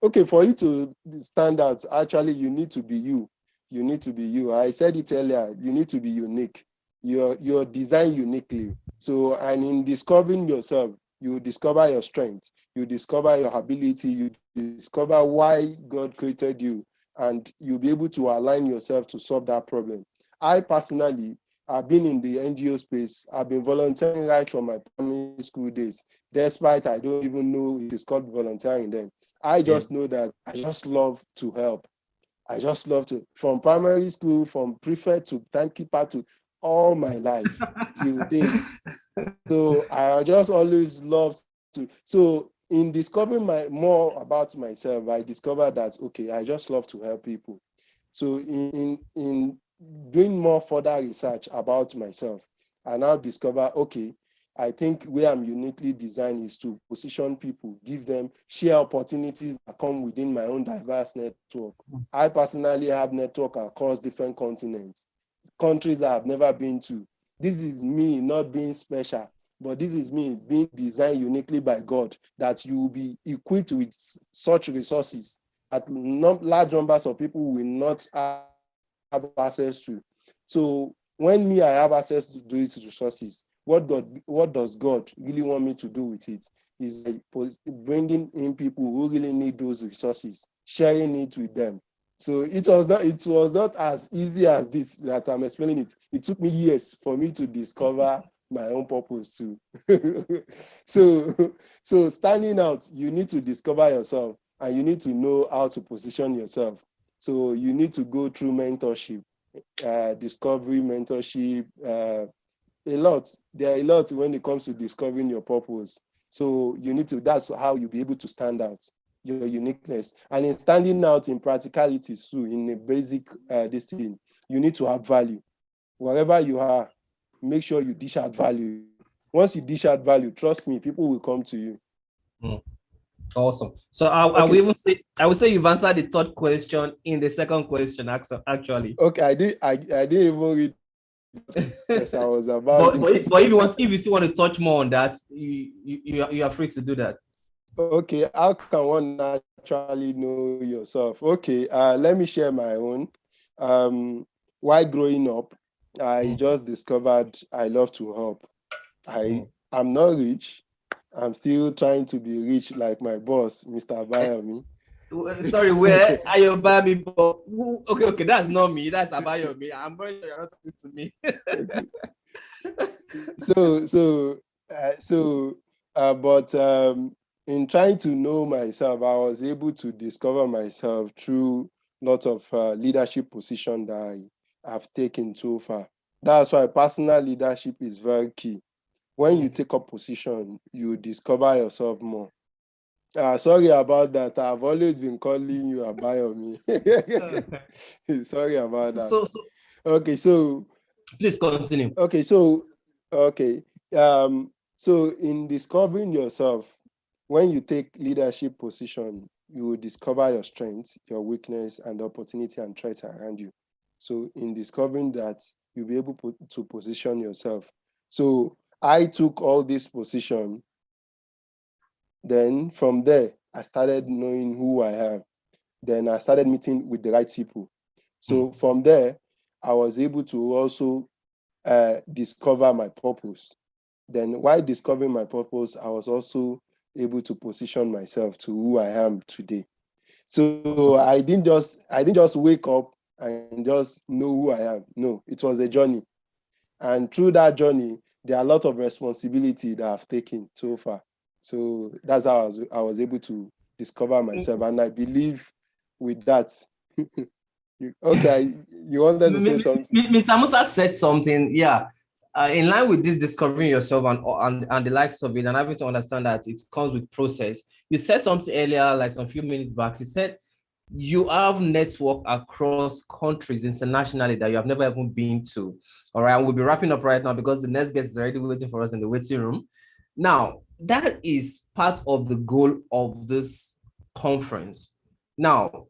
Okay, for you to stand out, actually, you need to be you. You need to be you. I said it earlier, you need to be unique. You're designed uniquely. So, and in discovering yourself, you discover your strength, you discover your ability, you discover why God created you, and you'll be able to align yourself to solve that problem. I personally, I've been in the NGO space. I've been volunteering right from my primary school days, despite I don't even know it is called volunteering then. I just know that I just love to help. I just love to, from primary school, from prefect to timekeeper to all my life till date. So I just always love to. So in discovering more about myself, I discovered that, okay, I just love to help people. So in doing more further research about myself, I now discover, okay, I think where I'm uniquely designed is to position people, give them share opportunities that come within my own diverse network. I personally have network across different continents, countries that I've never been to. This is me not being special, but this is me being designed uniquely by God, that you will be equipped with such resources that large numbers of people will not have access to. So when I have access to these resources, what does God really want me to do with it? Is bringing in people who really need those resources, sharing it with them. So it was not as easy as this that I'm explaining it. It took me years for me to discover my own purpose too. So standing out, you need to discover yourself and you need to know how to position yourself. So you need to go through mentorship, discovery, mentorship, a lot. There are a lot when it comes to discovering your purpose. So you need to, that's how you'll be able to stand out, your uniqueness. And in standing out in practicalities too, in a basic discipline, you need to have value. Wherever you are, make sure you dish out value. Once you dish out value, trust me, people will come to you. Awesome. So I would say you've answered the third question in the second question, actually. Okay, I didn't even read. Yes, I was about. But if you still want to touch more on that, you are free to do that. Okay, how can one actually know yourself? Okay, let me share my own. While growing up, I just discovered I love to help. I'm not rich. I'm still trying to be rich like my boss, Mr. Abayomi. Sorry, where are you Abayomi? Okay, that's not me. That's Abayomi. I'm very sure you're not talking to me. But in trying to know myself, I was able to discover myself through lots of leadership position that I have taken so far. That's why personal leadership is very key. When you take up position, you discover yourself more. Sorry about that. I've always been calling you Abayomi. Sorry about that. Okay, so please continue. Okay, so in discovering yourself, when you take leadership position, you will discover your strengths, your weakness, and opportunity and threats around you. So in discovering that, you'll be able to position yourself. So I took all this position. Then from there, I started knowing who I am. Then I started meeting with the right people. So from there, I was able to also discover my purpose. Then while discovering my purpose, I was also able to position myself to who I am today. So I didn't just wake up and just know who I am. No, it was a journey. And through that journey, there are a lot of responsibility that I've taken so far. So that's how I was able to discover myself. And I believe with that, okay, you wanted to say something? Mr. Musa said something, yeah. In line with this discovering yourself and the likes of it, and having to understand that it comes with process. You said something earlier, like some few minutes back. You said you have network across countries internationally that you have never even been to. All right, we'll be wrapping up right now because the next guest is already waiting for us in the waiting room. Now, that is part of the goal of this conference. Now,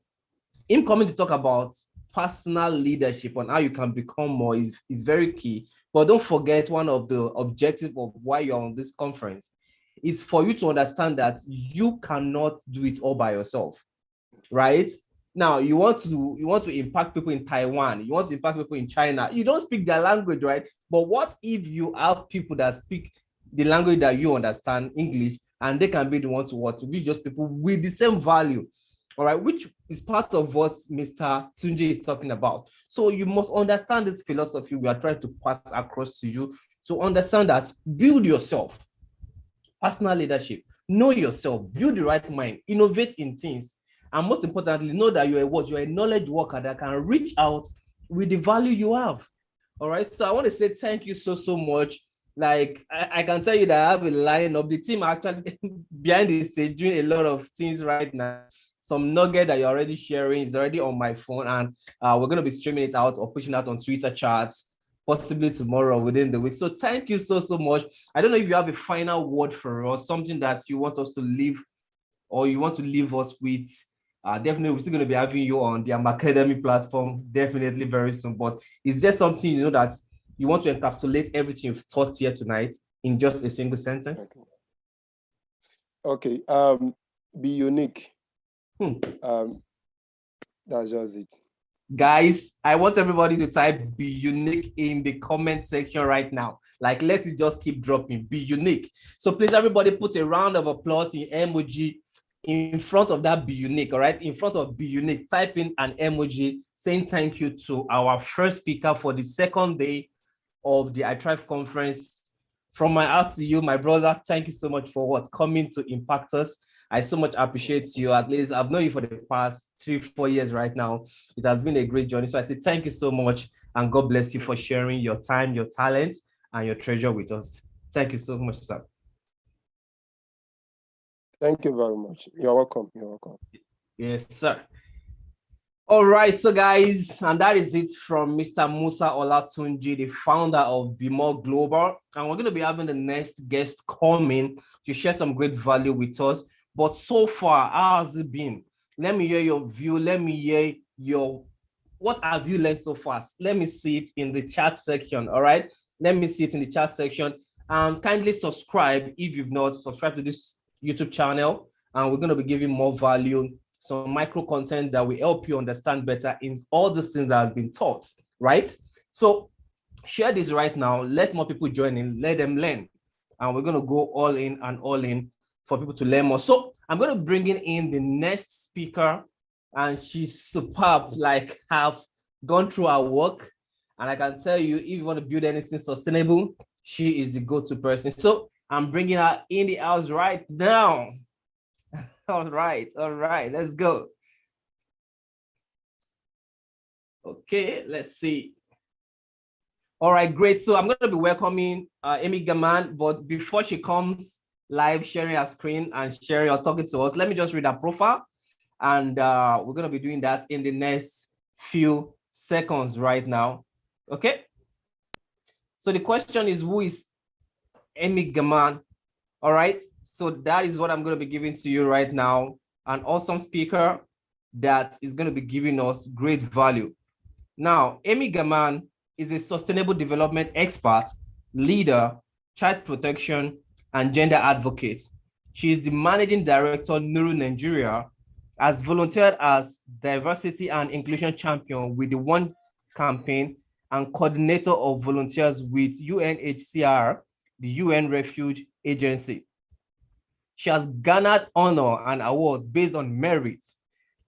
him coming to talk about personal leadership and how you can become more is very key. But don't forget one of the objectives of why you're on this conference is for you to understand that you cannot do it all by yourself, right? Now you want to impact people in Taiwan, you want to impact people in China. You don't speak their language, right? But what if you have people that speak the language that you understand, English, and they can be the one to be just people with the same value, all right, which is part of what Mr. Tunji is talking about. So you must understand this philosophy we are trying to pass across to you, to understand that build yourself, personal leadership, know yourself, build the right mind, innovate in things, and most importantly, know that you're a knowledge worker that can reach out with the value you have. All right. So I want to say thank you so much. Like I can tell you that I have a line of the team actually behind the stage doing a lot of things right now. Some nugget that you're already sharing is already on my phone, and we're going to be streaming it out or pushing out on Twitter chats, possibly tomorrow within the week. So thank you so much. I don't know if you have a final word for us, something that you want us to leave or you want to leave us with. Definitely, we're still going to be having you on the Academy platform, definitely very soon. But is there something, you know, that you want to encapsulate everything you've taught here tonight in just a single sentence? Okay. Be unique. That's just it. Guys, I want everybody to type "be unique" in the comment section right now. Like, let it just keep dropping. Be unique. So please, everybody, put a round of applause in emoji in front of that "be unique." All right, in front of "be unique," type in an emoji saying thank you to our first speaker for the second day of the iThrive conference. From my heart to you, my brother, thank you so much for coming to impact us. I so much appreciate you. At least I've known you for the past 3-4 years right now. It has been a great journey. So I say thank you so much, and God bless you for sharing your time, your talents, and your treasure with us. Thank you so much, sir. Thank you very much. You're welcome. You're welcome. Yes, sir. All right, so guys, and that is it from Mr. Musa Olatunji, the founder of Be More Global. And we're going to be having the next guest coming to share some great value with us. But so far, how has it been? Let me hear your view. Let me hear what have you learned so far? Let me see it in the chat section. All right. Let me see it in the chat section. And kindly subscribe if you've not subscribed to this YouTube channel. And we're going to be giving more value, some micro content that will help you understand better in all these things that have been taught, right? So share this right now. Let more people join in. Let them learn. And we're going to go all in and all in for people to learn more. So I'm going to bring in the next speaker, and she's superb. Like, have gone through her work, and I can tell you, if you want to build anything sustainable, she is the go-to person. So I'm bringing her in the house right now. All right, let's go. Okay, let's see. All right, great. So I'm going to be welcoming Amy Gaman, but before she comes live sharing her screen and sharing or talking to us, let me just read her profile, and we're going to be doing that in the next few seconds right now. Okay. So the question is, who is Amy Gaman? All right. So that is what I'm going to be giving to you right now. An awesome speaker that is going to be giving us great value. Now, Amy Gaman is a sustainable development expert, leader, child protection, and gender advocate. She is the managing director, Nuru Nigeria, has volunteered as diversity and inclusion champion with the One campaign and coordinator of volunteers with UNHCR, the UN Refuge Agency. She has garnered honor and awards based on merit,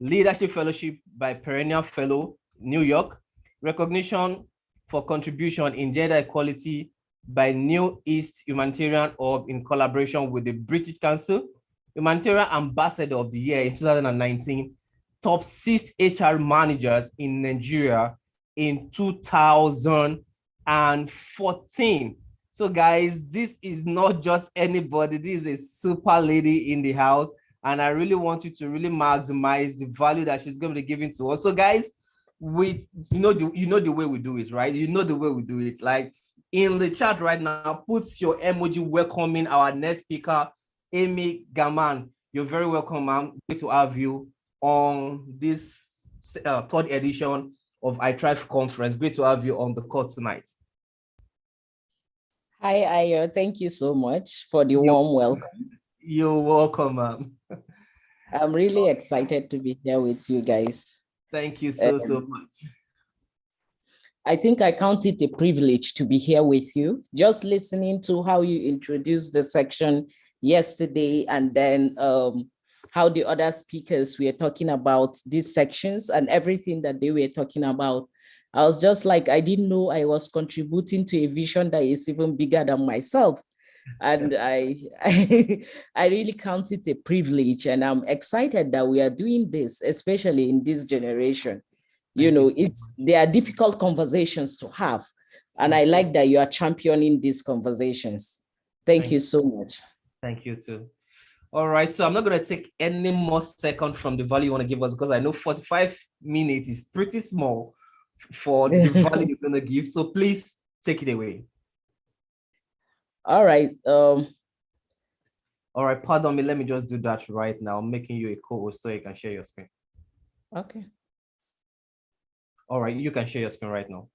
leadership fellowship by Perennial Fellow, New York, recognition for contribution in gender equality by New East Humanitarian Hub in collaboration with the British Council, Humanitarian Ambassador of the Year in 2019, top 6 HR managers in Nigeria in 2014. So guys, this is not just anybody. This is a super lady in the house. And I really want you to really maximize the value that she's going to be giving to us. So guys, with you know the way we do it, right? You know the way we do it. Like in the chat right now, put your emoji welcoming our next speaker, Amy Gaman. You're very welcome, ma'am. Great to have you on this third edition of iThrive conference. Great to have you on the call tonight. Hi, Ayo. Thank you so much for the You're, warm welcome. you're welcome, ma'am. I'm really excited to be here with you guys. Thank you so much. I think I count it a privilege to be here with you, just listening to how you introduced the section yesterday and then how the other speakers were talking about these sections and everything that they were talking about. I was just like, I didn't know I was contributing to a vision that is even bigger than myself. And I really count it a privilege, and I'm excited that we are doing this, especially in this generation. Thank you so They are difficult conversations to have, and I like that you are championing these conversations. Thank you so much. Thank you too. All right, so I'm not going to take any more second from the value you want to give us, because I know 45 minutes is pretty small for the value you're going to give. So please take it away. All right. All right, pardon me. Let me just do that right now. I'm making you a co-host so you can share your screen. Okay. All right, you can share your screen right now.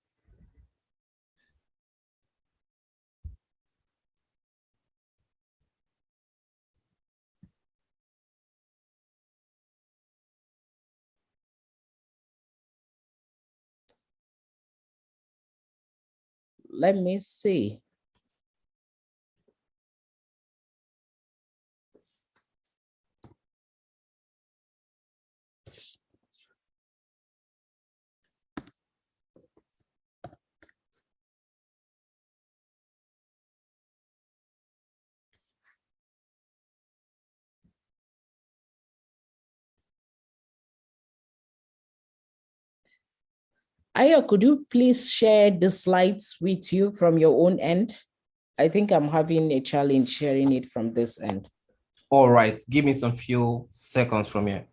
Let me see. Ayo, could you please share the slides with you from your own end? I think I'm having a challenge sharing it from this end. All right, give me some few seconds from here.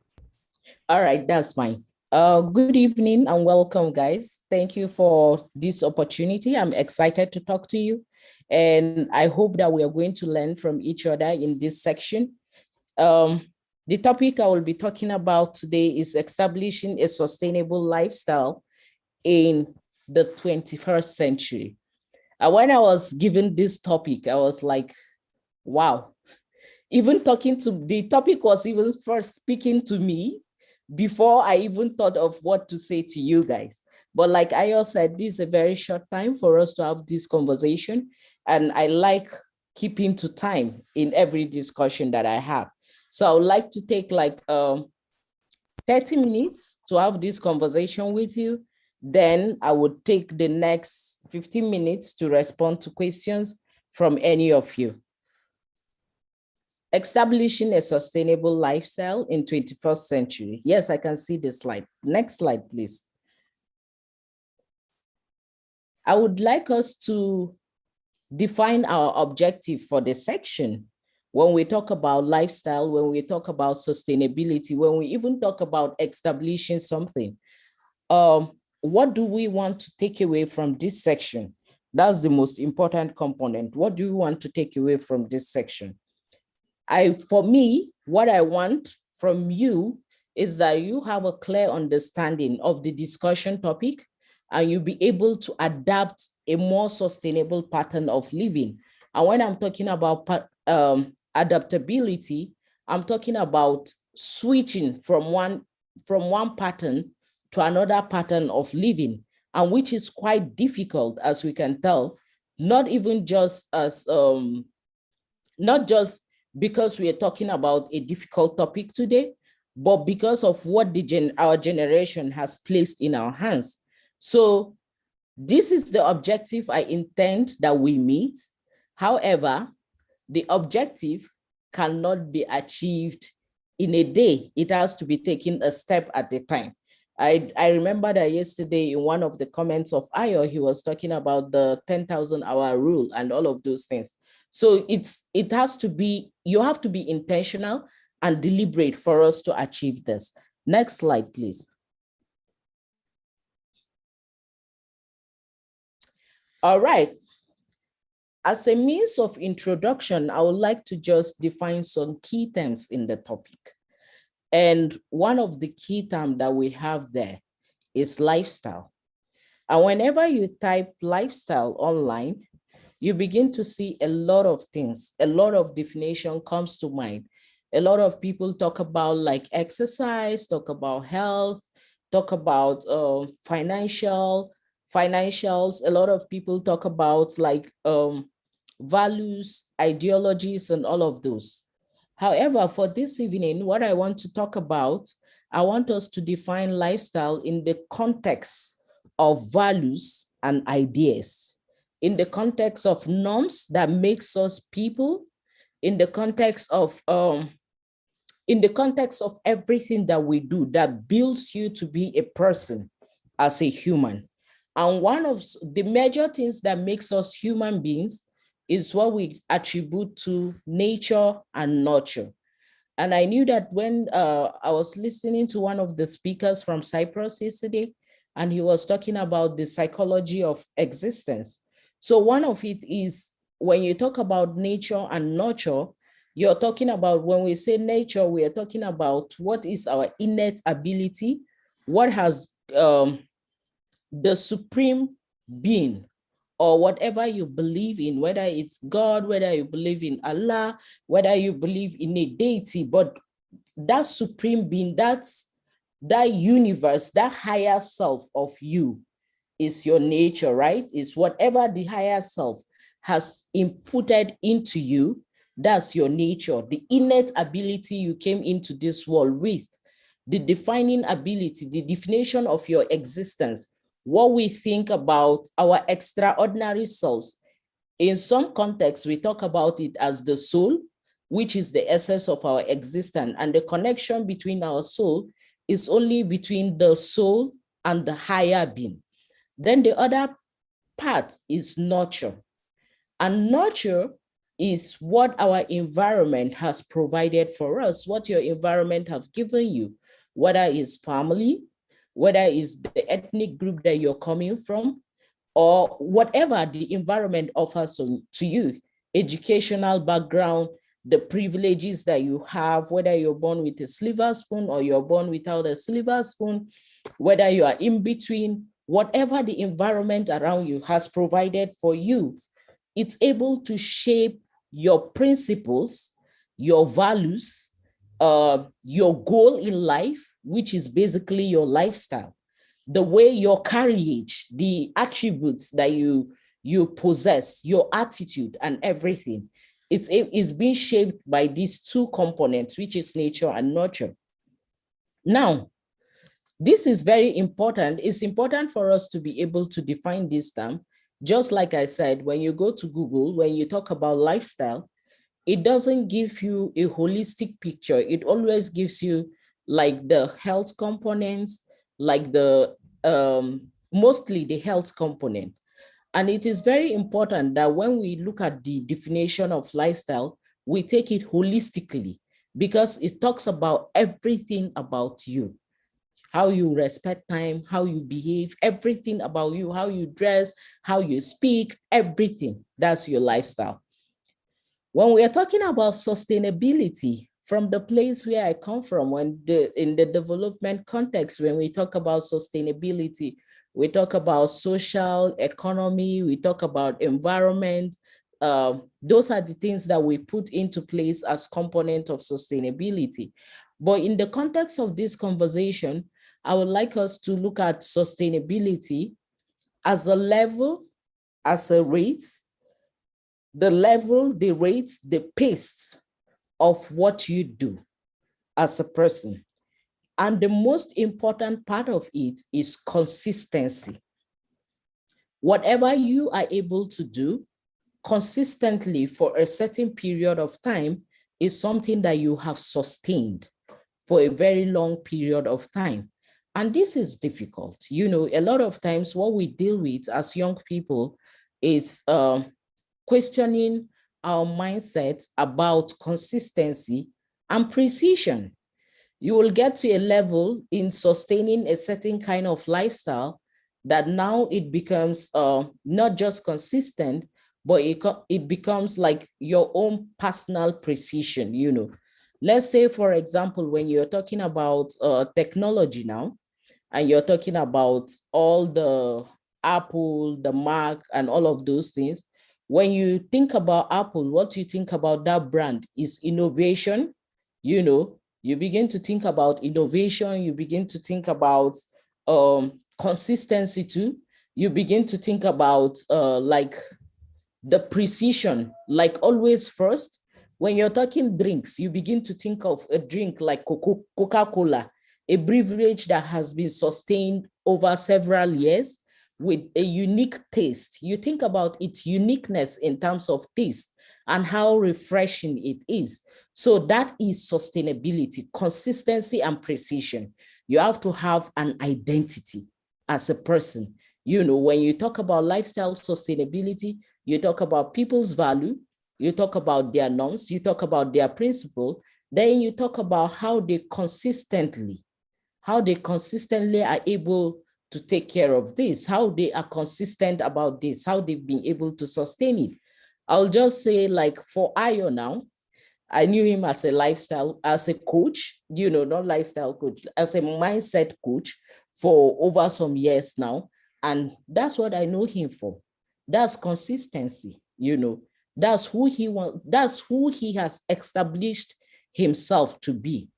All right, that's fine. Good evening and welcome, guys. Thank you for this opportunity. I'm excited to talk to you, and I hope that we are going to learn from each other in this section. The topic I will be talking about today is establishing a sustainable lifestyle in the 21st century. When I was given this topic, I was like, wow. Even the topic was even first speaking to me before I even thought of what to say to you guys. But like Ayo said, this is a very short time for us to have this conversation. And I like keeping to time in every discussion that I have. So I would like to take like 30 minutes to have this conversation with you. Then I would take the next 15 minutes to respond to questions from any of you. Establishing a sustainable lifestyle in 21st century. Yes, I can see the slide. Next slide, please. I would like us to define our objective for the section. When we talk about lifestyle, when we talk about sustainability, when we even talk about establishing something, what do we want to take away from this section? That's the most important component. What do you want to take away from this section? For me, what I want from you is that you have a clear understanding of the discussion topic and you'll be able to adapt a more sustainable pattern of living. And when I'm talking about adaptability, I'm talking about switching from one pattern to another pattern of living, and which is quite difficult, as we can tell, not even just as not just because we are talking about a difficult topic today, but because of what our generation has placed in our hands. So this is the objective I intend that we meet. However, the objective cannot be achieved in a day. It has to be taken a step at a time. I remember that yesterday in one of the comments of Ayo, he was talking about the 10,000 hour rule and all of those things. So you have to be intentional and deliberate for us to achieve this. Next slide, please. All right. As a means of introduction, I would like to just define some key terms in the topic. And one of the key terms that we have there is lifestyle. And whenever you type lifestyle online, you begin to see a lot of things, a lot of definition comes to mind. A lot of people talk about like exercise, talk about health, talk about financials. A lot of people talk about like values, ideologies, and all of those. However, for this evening, what I want to talk about, I want us to define lifestyle in the context of values and ideas, in the context of norms that makes us people, in the context of everything that we do that builds you to be a person as a human. And one of the major things that makes us human beings is what we attribute to nature and nurture. And I knew that when I was listening to one of the speakers from Cyprus yesterday, and he was talking about the psychology of existence. So one of it is when you talk about nature and nurture, you're talking about, when we say nature, we are talking about what is our innate ability, what has the supreme being, or whatever you believe in, whether it's God, whether you believe in Allah, whether you believe in a deity, but that supreme being, that universe, that higher self of you is your nature, right? It's whatever the higher self has inputted into you, that's your nature, the innate ability you came into this world with, the defining ability, the definition of your existence, what we think about our extraordinary selves. In some contexts, we talk about it as the soul, which is the essence of our existence. And the connection between our soul is only between the soul and the higher being. Then the other part is nurture. And nurture is what our environment has provided for us, what your environment has given you, whether it's family, whether it's the ethnic group that you're coming from, or whatever the environment offers to you, educational background, the privileges that you have, whether you're born with a silver spoon or you're born without a silver spoon, whether you are in between, whatever the environment around you has provided for you, it's able to shape your principles, your values, your goal in life, which is basically your lifestyle, the way your carriage, the attributes that you possess, your attitude and everything. It's being shaped by these two components, which is nature and nurture. Now, this is very important. It's important for us to be able to define this term. Just like I said, when you go to Google, when you talk about lifestyle, it doesn't give you a holistic picture. It always gives you like the health components, like the mostly the health component. And it is very important that when we look at the definition of lifestyle, we take it holistically, because it talks about everything about you, how you respect time, how you behave, everything about you, how you dress, how you speak, everything. That's your lifestyle. When we are talking about sustainability, from the place where I come from, in the development context, when we talk about sustainability, we talk about social economy, we talk about environment. Those are the things that we put into place as component of sustainability. But in the context of this conversation, I would like us to look at sustainability as a level, as a rate, the level, the rate, the pace of what you do as a person. And the most important part of it is consistency. Whatever you are able to do consistently for a certain period of time is something that you have sustained for a very long period of time. And this is difficult. You know, a lot of times what we deal with as young people is questioning our mindset about consistency and precision. You will get to a level in sustaining a certain kind of lifestyle that now it becomes not just consistent, but it becomes like your own personal precision. You know, let's say, for example, when you're talking about technology now, and you're talking about all the Apple, the Mac, and all of those things, When you think about Apple, what you think about that brand is innovation. You begin to think about innovation, you begin to think about consistency too. You begin to think about like the precision, like always first. When you're talking drinks, you begin to think of a drink like Coca-Cola, a beverage that has been sustained over several years with a unique taste. You think about its uniqueness in terms of taste and how refreshing it is. So that is sustainability, consistency, and precision. You have to have an identity as a person. When you talk about lifestyle sustainability, you talk about people's value, you talk about their norms, you talk about their principle, then you talk about how they consistently are able to take care of this, how they are consistent about this, how they've been able to sustain it. I'll just say, like, for Ayo now, I knew him as a coach, not lifestyle coach, as a mindset coach for over some years now. And that's what I know him for. That's consistency, that's who he has established himself to be.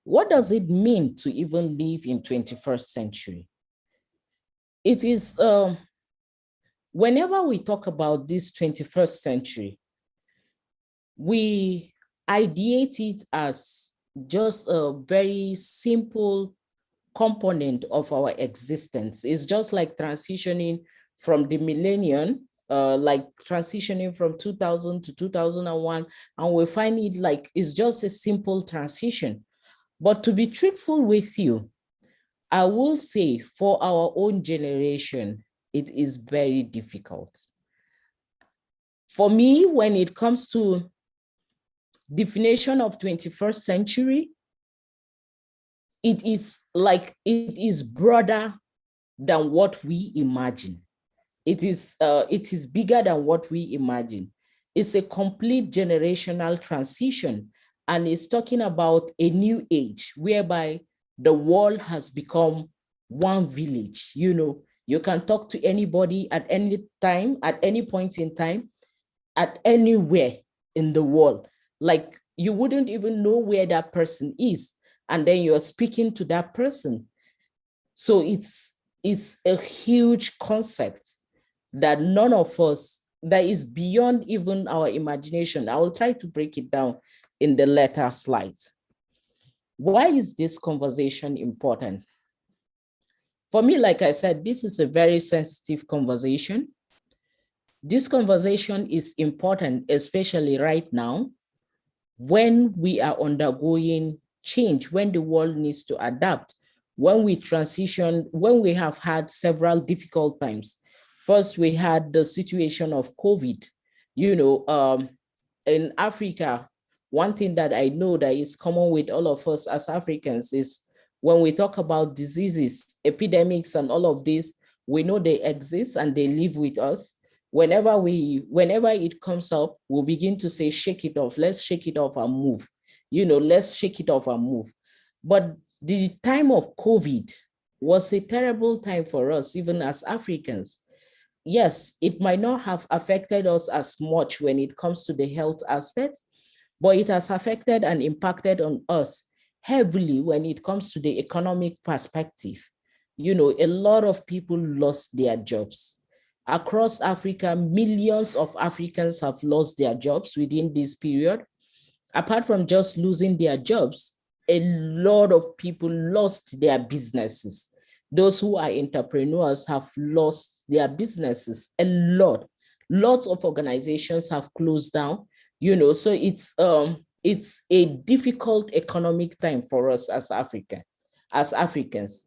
What does it mean to even live in 21st century? It is, whenever we talk about this 21st century, we ideate it as just a very simple component of our existence. It's just like transitioning from the millennium, like transitioning from 2000 to 2001, and we find it like it's just a simple transition. But to be truthful with you, I will say for our own generation, it is very difficult. For me, when it comes to definition of 21st century, it is broader than what we imagine. It is bigger than what we imagine. It's a complete generational transition, and it's talking about a new age whereby the world has become one village. You can talk to anybody at any time, at any point in time, at anywhere in the world. Like, you wouldn't even know where that person is, and then you're speaking to that person. So it's a huge concept that none of us, that is beyond even our imagination. I will try to break it down in the later slides. Why is this conversation important? For me, like I said, this is a very sensitive conversation. This conversation is important, especially right now, when we are undergoing change, when the world needs to adapt, when we transition, when we have had several difficult times. First, we had the situation of COVID. In Africa, one thing that I know that is common with all of us as Africans is when we talk about diseases, epidemics, and all of this, we know they exist and they live with us. Whenever it comes up, we'll begin to say, shake it off. Let's shake it off and move. Let's shake it off and move. But the time of COVID was a terrible time for us, even as Africans. Yes, it might not have affected us as much when it comes to the health aspect, but it has affected and impacted on us heavily when it comes to the economic perspective. A lot of people lost their jobs. Across Africa, millions of Africans have lost their jobs within this period. Apart from just losing their jobs, a lot of people lost their businesses. Those who are entrepreneurs have lost their businesses a lot. Lots of organizations have closed down, so it's a difficult economic time for us as Africans.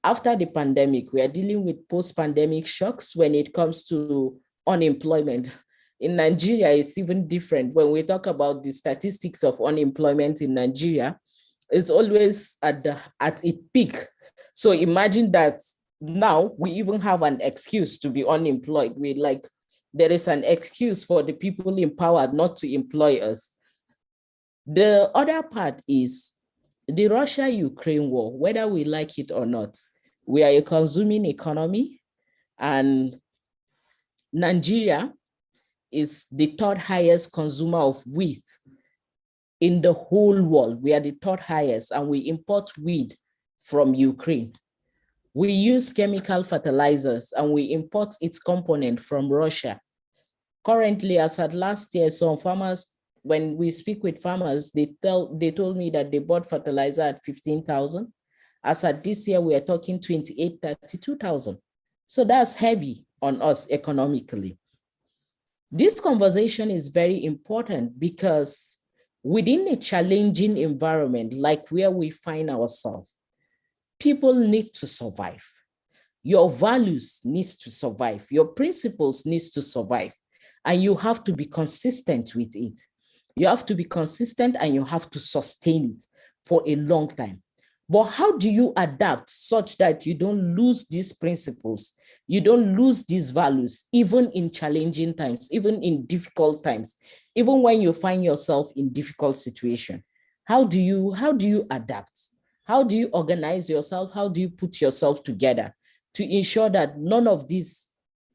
After the pandemic, we are dealing with post-pandemic shocks when it comes to unemployment. In Nigeria, it's even different. When we talk about the statistics of unemployment in Nigeria, it's always at its peak. So imagine that now we even have an excuse to be unemployed. There is an excuse for the people in power not to employ us. The other part is the Russia-Ukraine war, whether we like it or not. We are a consuming economy, and Nigeria is the third highest consumer of wheat in the whole world. We are the third highest, and we import wheat from Ukraine. We use chemical fertilizers, and we import its component from Russia. Currently, as at last year, some farmers, when we speak with farmers, they told me that they bought fertilizer at 15,000. As at this year, we are talking 28, 32,000. So that's heavy on us economically. This conversation is very important because within a challenging environment like where we find ourselves, people need to survive. Your values needs to survive. Your principles needs to survive. And you have to be consistent with it. You have to be consistent and you have to sustain it for a long time. But how do you adapt such that you don't lose these principles? You don't lose these values, even in challenging times, even in difficult times, even when you find yourself in difficult situation? How do you adapt? How do you organize yourself? How do you put yourself together to ensure that none of these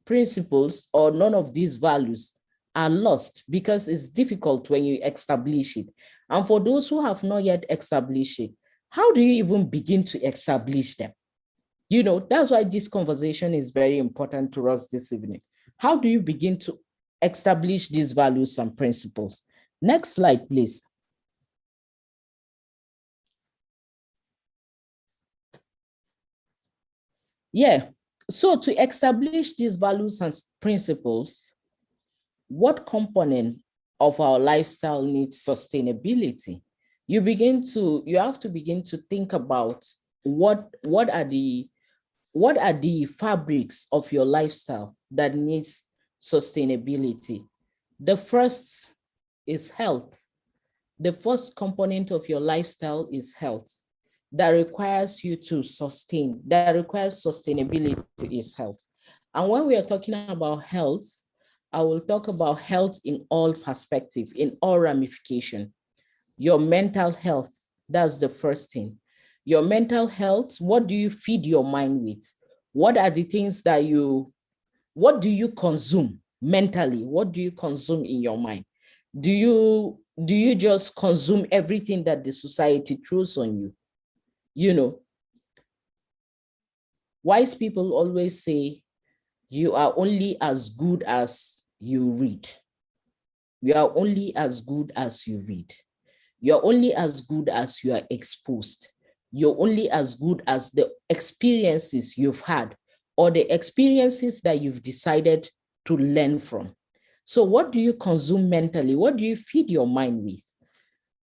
principles or none of these values are lost? Because it's difficult when you establish it. And for those who have not yet established it, how do you even begin to establish them? You know, that's why this conversation is very important to us this evening. How do you begin to establish these values and principles? Next slide, please. Yeah, so to establish these values and principles, what component of our lifestyle needs sustainability? You have to begin to think about what are the fabrics of your lifestyle that needs sustainability. The first is health. The first component of your lifestyle is health. That requires you to sustain, that requires sustainability is health. And when we are talking about health, I will talk about health in all perspectives, in all ramifications. Your mental health, that's the first thing. Your mental health, what do you feed your mind with? What are the things that what do you consume mentally? What do you consume in your mind? Do you just consume everything that the society throws on you? You know, wise people always say, you are only as good as you read. You are only as good as you read. You're only as good as you are exposed. You're only as good as the experiences you've had or the experiences that you've decided to learn from. So what do you consume mentally? What do you feed your mind with?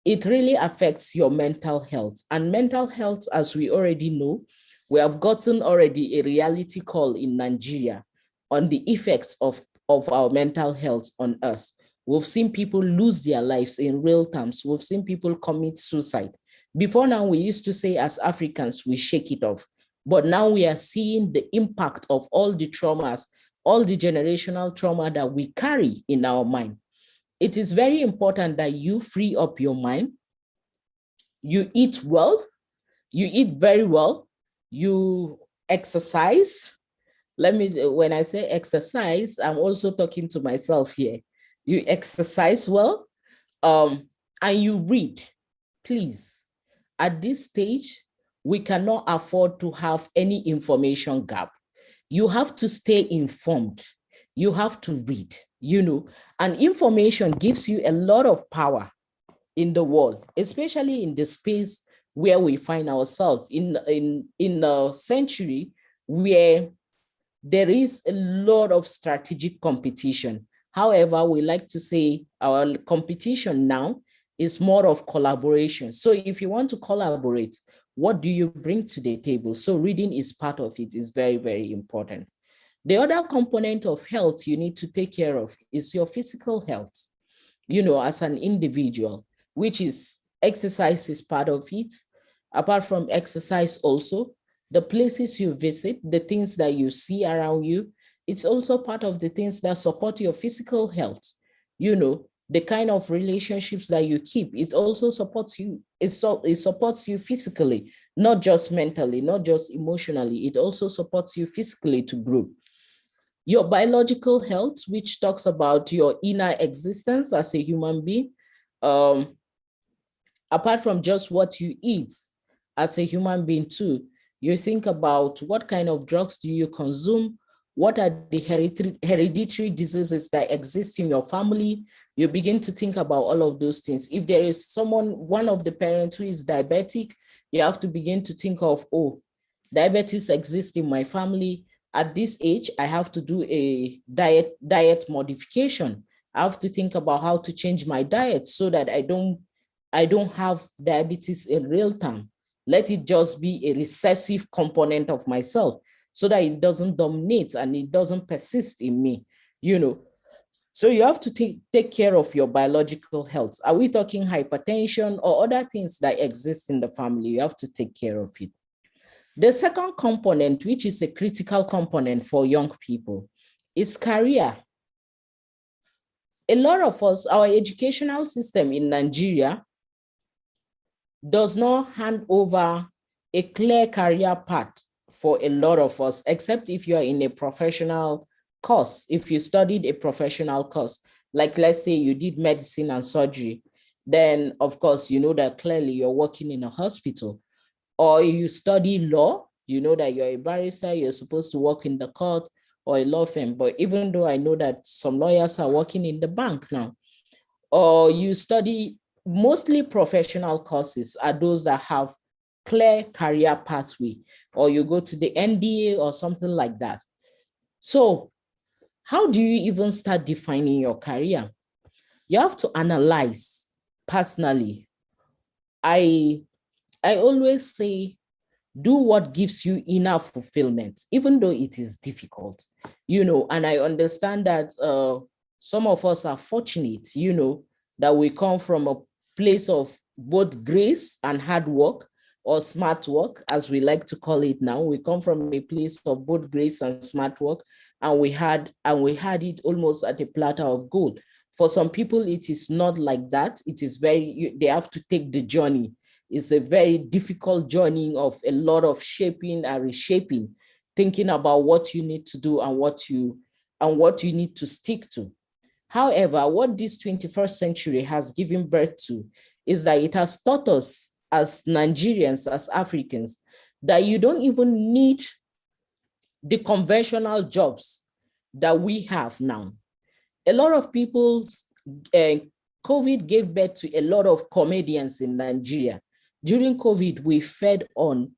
It really affects your mental health. And mental health, as we already know, we have gotten already a reality call in Nigeria on the effects of our mental health on us. We've seen people lose their lives in real terms. We've seen people commit suicide. Before now, we used to say as Africans, we shake it off. But now we are seeing the impact of all the traumas, all the generational trauma that we carry in our mind. It is very important that you free up your mind. You eat well, you eat very well, you exercise. When I say exercise, I'm also talking to myself here. You exercise well, and you read. Please, at this stage, we cannot afford to have any information gap. You have to stay informed. You have to read, and information gives you a lot of power in the world, especially in the space where we find ourselves in a century where there is a lot of strategic competition. However, we like to say our competition now is more of collaboration. So if you want to collaborate, what do you bring to the table? So reading is part of it, is very, very important. The other component of health you need to take care of is your physical health, as an individual, which is exercise is part of it. Apart from exercise also, the places you visit, the things that you see around you, it's also part of the things that support your physical health. The kind of relationships that you keep, it also supports you. It supports you physically, not just mentally, not just emotionally. It also supports you physically to grow. Your biological health, which talks about your inner existence as a human being, apart from just what you eat as a human being too, you think about what kind of drugs do you consume, what are the hereditary diseases that exist in your family. You begin to think about all of those things. If there is one of the parents who is diabetic, you have to begin to think of, oh, diabetes exists in my family. At this age, I have to do a diet modification. I have to think about how to change my diet so that I don't have diabetes in real time. Let it just be a recessive component of myself so that it doesn't dominate and it doesn't persist in me, So you have to take care of your biological health. Are we talking hypertension or other things that exist in the family? You have to take care of it. The second component, which is a critical component for young people, is career. A lot of us, our educational system in Nigeria does not hand over a clear career path for a lot of us, except if you are in a professional course. If you studied a professional course, like let's say you did medicine and surgery, then of course, you know that clearly you're working in a hospital. Or you study law, you know that you're a barrister, you're supposed to work in the court or a law firm. But even though I know that some lawyers are working in the bank now, or you study mostly professional courses are those that have clear career pathway, or you go to the NDA or something like that. So how do you even start defining your career? You have to analyze personally. I always say, do what gives you enough fulfillment, even though it is difficult, and I understand that some of us are fortunate, that we come from a place of both grace and hard work, or smart work, as we like to call it now. We come from a place of both grace and smart work, and we had it almost at a platter of gold. For some people, it is not like that. It is they have to take the journey. It's a very difficult journey of a lot of shaping and reshaping, thinking about what you need to do and what you need to stick to. However, what this 21st century has given birth to is that it has taught us as Nigerians, as Africans, that you don't even need the conventional jobs that we have now. A lot of people, COVID gave birth to a lot of comedians in Nigeria. During COVID, we fed on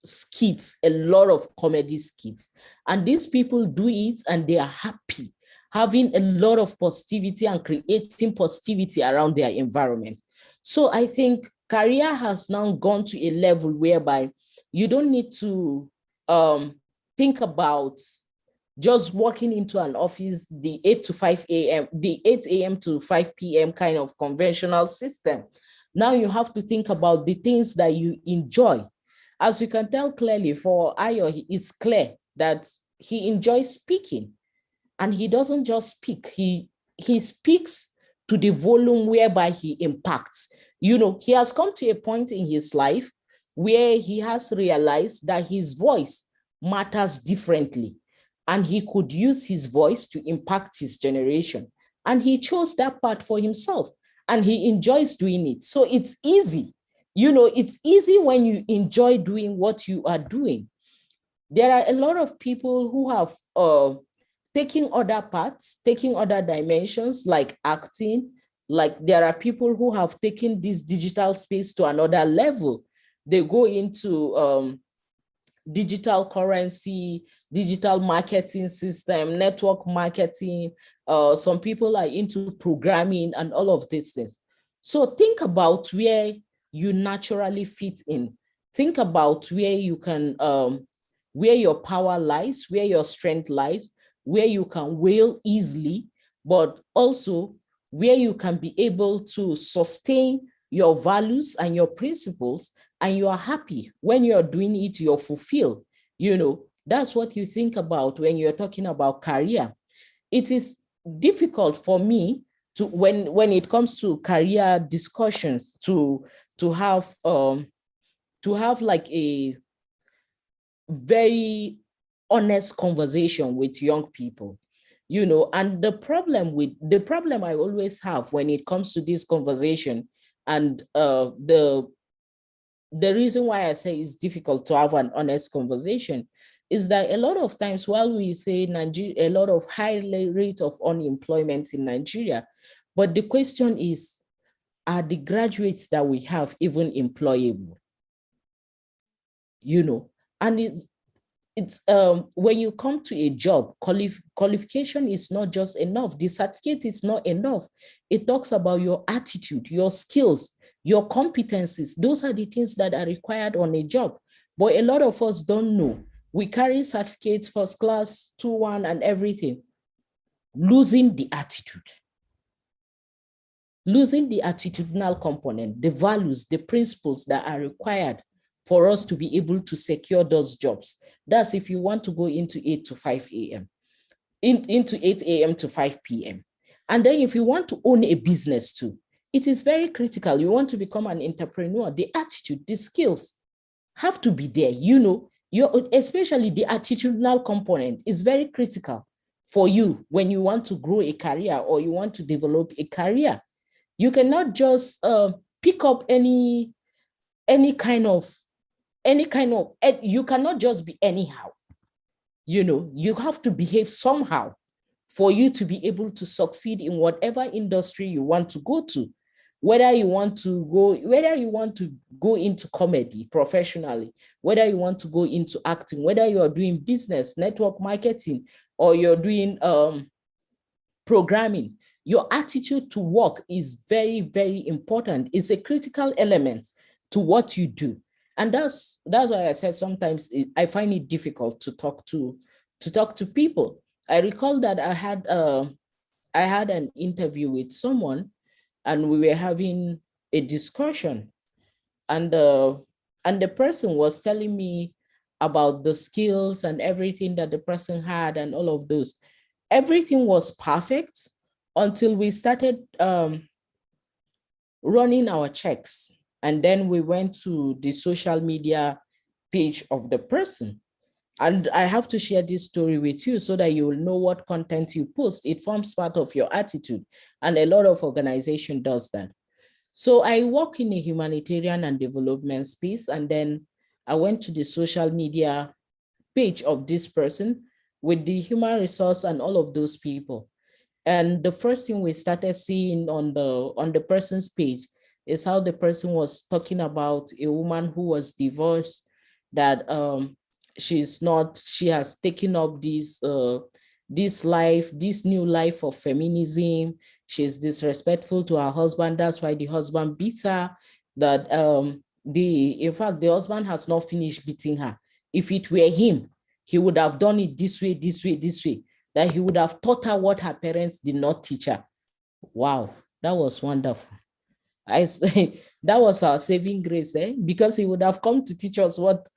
skits, a lot of comedy skits. And these people do it and they are happy, having a lot of positivity and creating positivity around their environment. So I think career has now gone to a level whereby you don't need to think about just walking into an office, the 8 to 5 a.m., the 8 a.m. to 5 p.m. kind of conventional system. Now you have to think about the things that you enjoy. As you can tell clearly for Ayo, it's clear that he enjoys speaking, and he doesn't just speak, he speaks to the volume whereby he impacts. He has come to a point in his life where he has realized that his voice matters differently, and he could use his voice to impact his generation. And he chose that path for himself, and he enjoys doing it. So it's easy. It's easy when you enjoy doing what you are doing. There are a lot of people who have taken other paths, taking other dimensions like acting. Like there are people who have taken this digital space to another level. They go into digital currency, digital marketing system, network marketing. Some people are into programming and all of these things. So think about where you naturally fit in. Think about where you can, where your power lies, where your strength lies, where you can wail easily, but also where you can be able to sustain your values and your principles, and you are happy. When you're doing it, you're fulfilled. That's what you think about when you're talking about career. It is difficult for me to, when it comes to career discussions, to have like a very honest conversation with young people, and the problem I always have when it comes to this conversation, and the reason why I say it's difficult to have an honest conversation is that a lot of times while we say Nigeria, a lot of high rate of unemployment in Nigeria, but the question is, are the graduates that we have even employable? And it's when you come to a job, qualification is not just enough. The certificate is not enough. It talks about your attitude, your skills, your competencies. Those are the things that are required on a job. But a lot of us don't know. We carry certificates, first class, 2-1 and everything, losing the attitude. Losing the attitudinal component, the values, the principles that are required for us to be able to secure those jobs. That's if you want to go into 8 to 5 a.m., into 8 a.m. to 5 p.m. And then if you want to own a business too, it is very critical. You want to become an entrepreneur, the attitude, the skills have to be there. Especially the attitudinal component is very critical for you when you want to grow a career or you want to develop a career. You cannot just pick up any kind of, you cannot just be anyhow. You have to behave somehow for you to be able to succeed in whatever industry you want to go to, whether you want to go into comedy professionally, whether you want to go into acting, whether you are doing business, network marketing, or you're doing programming. Your attitude to work is very, very important. It's a critical element to what you do. And that's why I said sometimes I find it difficult to talk to people. I recall that I had an interview with someone and we were having a discussion, and the person was telling me about the skills and everything that the person had and all of those. Everything was perfect until we started running our checks. And then we went to the social media page of the person. And I have to share this story with you so that you will know what content you post. It forms part of your attitude. And a lot of organization does that. So I work in a humanitarian and development space. And then I went to the social media page of this person with the human resource and all of those people. And the first thing we started seeing on the person's page is how the person was talking about a woman who was divorced, that she has taken up this new life of feminism. She's disrespectful to her husband. That's why the husband beats her. That in fact, the husband has not finished beating her. If it were him, he would have done it this way, that he would have taught her what her parents did not teach her. Wow, that was wonderful. I say that was our saving grace, because he would have come to teach us what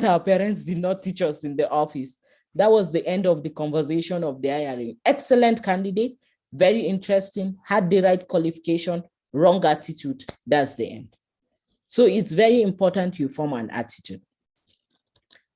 our parents did not teach us in the office. That was the end of the conversation of the hiring. Excellent candidate, very interesting, had the right qualification, wrong attitude. That's the end. So it's very important you form an attitude.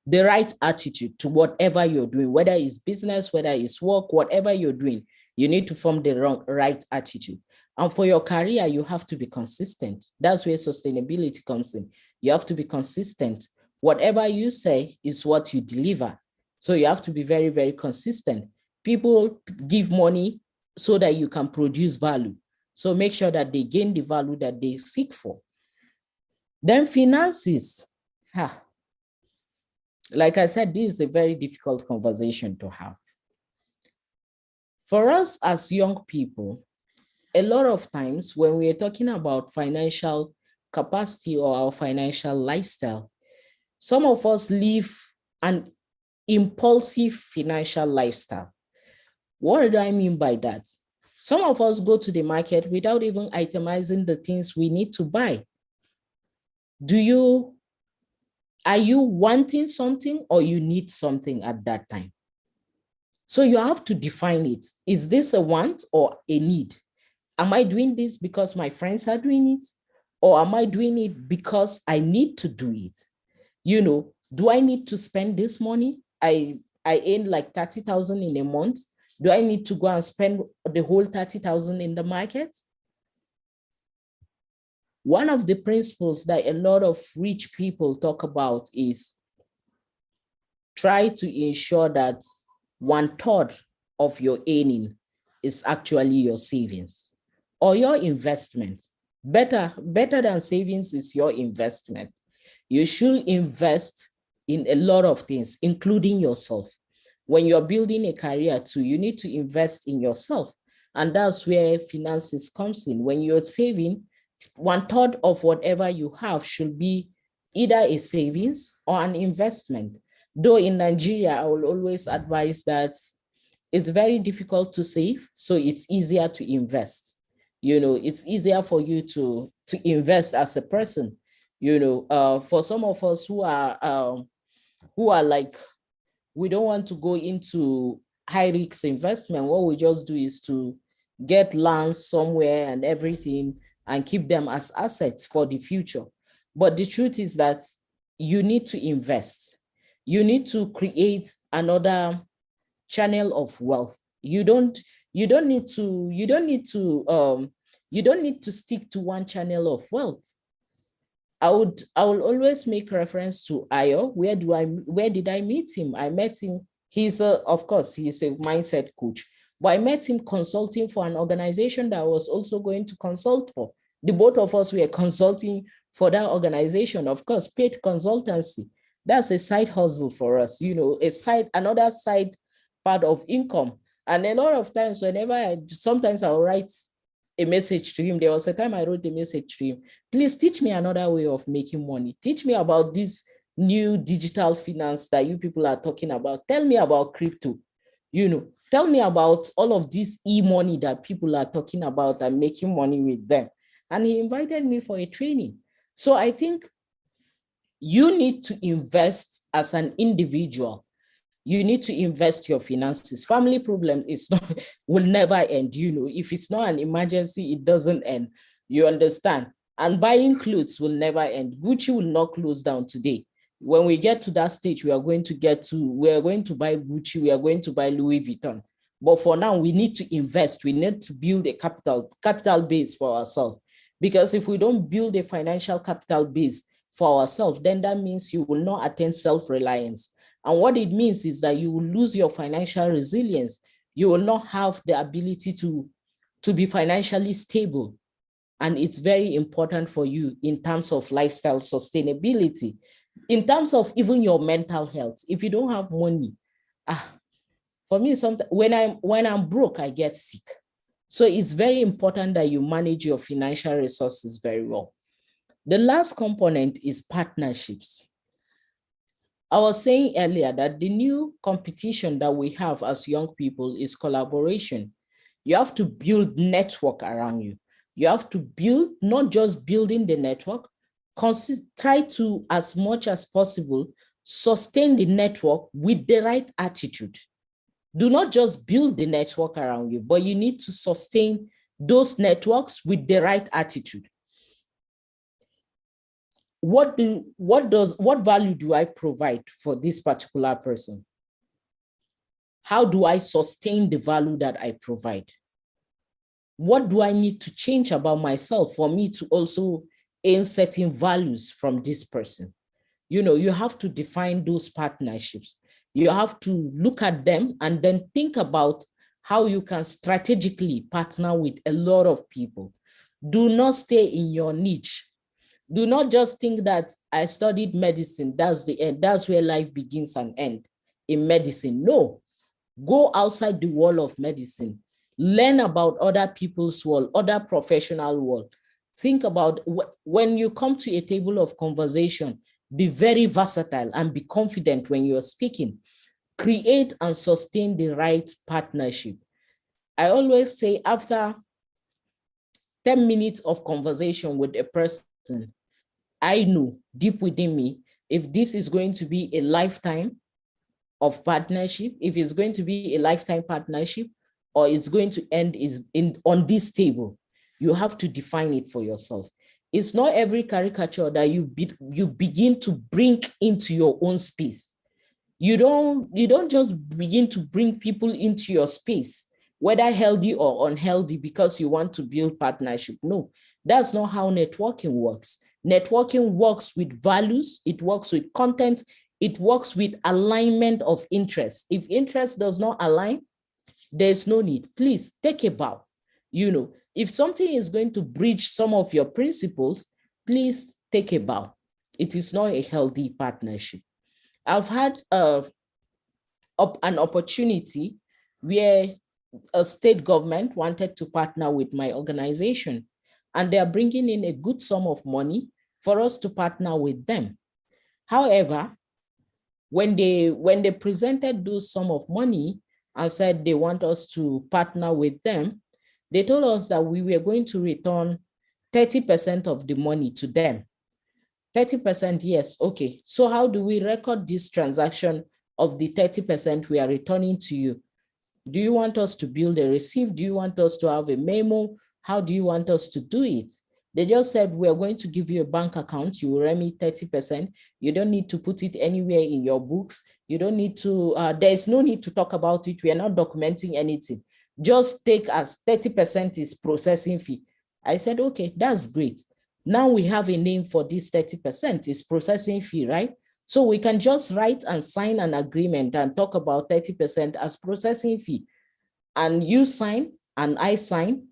The right attitude to whatever you're doing, whether it's business, whether it's work, whatever you're doing, you need to form the right attitude. And for your career, you have to be consistent. That's where sustainability comes in. You have to be consistent. Whatever you say is what you deliver. So you have to be very, very consistent. People give money so that you can produce value. So make sure that they gain the value that they seek for. Then finances. Like I said, this is a very difficult conversation to have. For us as young people, a lot of times when we are talking about financial capacity or our financial lifestyle, some of us live an impulsive financial lifestyle. What do I mean by that? Some of us go to the market without even itemizing the things we need to buy. Are you wanting something or you need something at that time? So you have to define it. Is this a want or a need? Am I doing this because my friends are doing it? Or am I doing it because I need to do it? Do I need to spend this money? I earn like 30,000 in a month. Do I need to go and spend the whole 30,000 in the market? One of the principles that a lot of rich people talk about is try to ensure that 1/3 of your earning is actually your savings or your investment. Better than savings is your investment. You should invest in a lot of things, including yourself. When you're building a career too, you need to invest in yourself. And that's where finances comes in. When you're saving, 1/3 of whatever you have should be either a savings or an investment. Though in Nigeria, I will always advise that it's very difficult to save, so it's easier to invest. It's easier for you to invest as a person. For some of us who are like, we don't want to go into high risk investment. What we just do is to get lands somewhere and everything and keep them as assets for the future. But the truth is that you need to invest. You need to create another channel of wealth. You don't need to stick to one channel of wealth. I will always make reference to Ayo. Where did I meet him? I met him. Of course, he's a mindset coach, but I met him consulting for an organization that I was also going to consult for. The both of us were consulting for that organization, of course, paid consultancy. That's a side hustle for us, another side part of income. And a lot of times, sometimes I'll write a message to him. There was a time I wrote a message to him, please teach me another way of making money. Teach me about this new digital finance that you people are talking about. Tell me about crypto. Tell me about all of this e-money that people are talking about and making money with them. And he invited me for a training. So I think you need to invest as an individual. You need to invest your finances. Family problem will never end. If it's not an emergency, it doesn't end. You understand? And buying clothes will never end. Gucci will not close down today. When we get to that stage, we are going to buy Gucci, we are going to buy Louis Vuitton. But for now, we need to invest. We need to build a capital base for ourselves. Because if we don't build a financial capital base for ourselves, then that means you will not attain self-reliance. And what it means is that you will lose your financial resilience. You will not have the ability to be financially stable. And it's very important for you in terms of lifestyle sustainability, in terms of even your mental health. If you don't have money, for me, sometimes when I'm broke, I get sick. So it's very important that you manage your financial resources very well. The last component is partnerships. I was saying earlier that the new competition that we have as young people is collaboration. You have to build network around you. You have to build, not just building the network, try to, as much as possible, sustain the network with the right attitude. Do not just build the network around you, but you need to sustain those networks with the right attitude. What value do I provide for this particular person? How do I sustain the value that I provide? What do I need to change about myself for me to also earn certain values from this person? You have to define those partnerships. You have to look at them and then think about how you can strategically partner with a lot of people. Do not stay in your niche. Do not just think that I studied medicine, that's the end, that's where life begins and ends in medicine. No, go outside the wall of medicine. Learn about other people's world, other professional world. Think about when you come to a table of conversation, be very versatile and be confident when you're speaking. Create and sustain the right partnership. I always say after 10 minutes of conversation with a person, I know deep within me if this is going to be a lifetime of partnership, if it's going to be a lifetime partnership, or it's going to end on this table. You have to define it for yourself. It's not every caricature that you begin to bring into your own space. You don't just begin to bring people into your space, whether healthy or unhealthy, because you want to build partnership. No, that's not how networking works. Networking works with values, it works with content, it works with alignment of interest. If interest does not align, there's no need. Please take a bow. If something is going to breach some of your principles, please take a bow. It is not a healthy partnership. I've had an opportunity where a state government wanted to partner with my organization, and they're bringing in a good sum of money for us to partner with them. However, when they presented those sum of money and said they want us to partner with them, they told us that we were going to return 30% of the money to them. 30%, yes, okay. So how do we record this transaction of the 30% we are returning to you? Do you want us to build a receipt? Do you want us to have a memo? How do you want us to do it? They just said, we're going to give you a bank account. You will remit 30%. You don't need to put it anywhere in your books. You don't need to, there's no need to talk about it. We are not documenting anything. Just take as 30% is processing fee. I said, okay, that's great. Now we have a name for this 30%, is processing fee, right? So we can just write and sign an agreement and talk about 30% as processing fee. And you sign and I sign.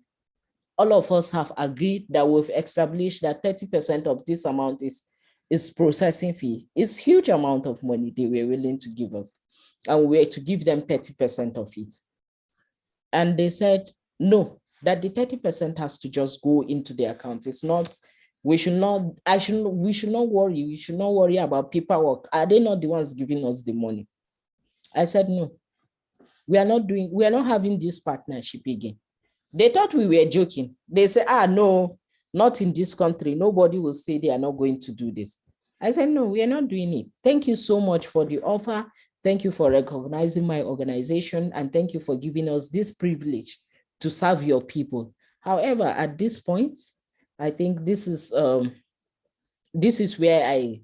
All of us have agreed that we've established that 30% of this amount is processing fee. It's a huge amount of money they were willing to give us. And we were to give them 30% of it. And they said, no, that the 30% has to just go into the account. It's not, we should not worry about paperwork. Are they not the ones giving us the money? I said, no, we are not having this partnership again. They thought we were joking. They said, no, not in this country. Nobody will say they are not going to do this. I said, no, we are not doing it. Thank you so much for the offer. Thank you for recognizing my organization. And thank you for giving us this privilege to serve your people. However, at this point, I think this is where I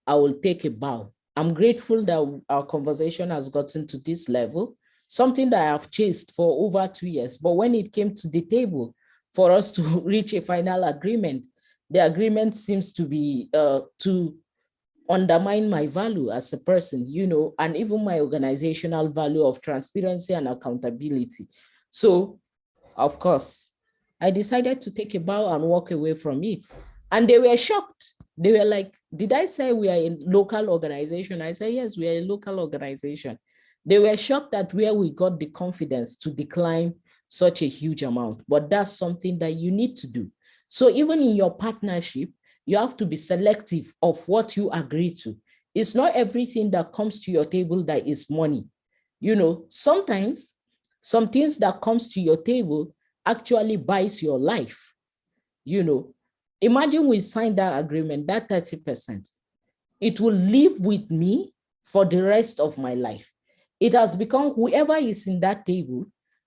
will take a bow. I'm grateful that our conversation has gotten to this level, something that I have chased for over 2 years. But when it came to the table for us to reach a final agreement, the agreement seems to be to undermine my value as a person, and even my organizational value of transparency and accountability. So, of course, I decided to take a bow and walk away from it. And they were shocked. They were like, did I say we are a local organization? I said, yes, we are a local organization. They were shocked at where we got the confidence to decline such a huge amount, but that's something that you need to do. So even in your partnership, you have to be selective of what you agree to. It's not everything that comes to your table that is money. Sometimes some things that comes to your table actually buys your life. Imagine we signed that agreement, that 30%. It will live with me for the rest of my life. It has become whoever is in that table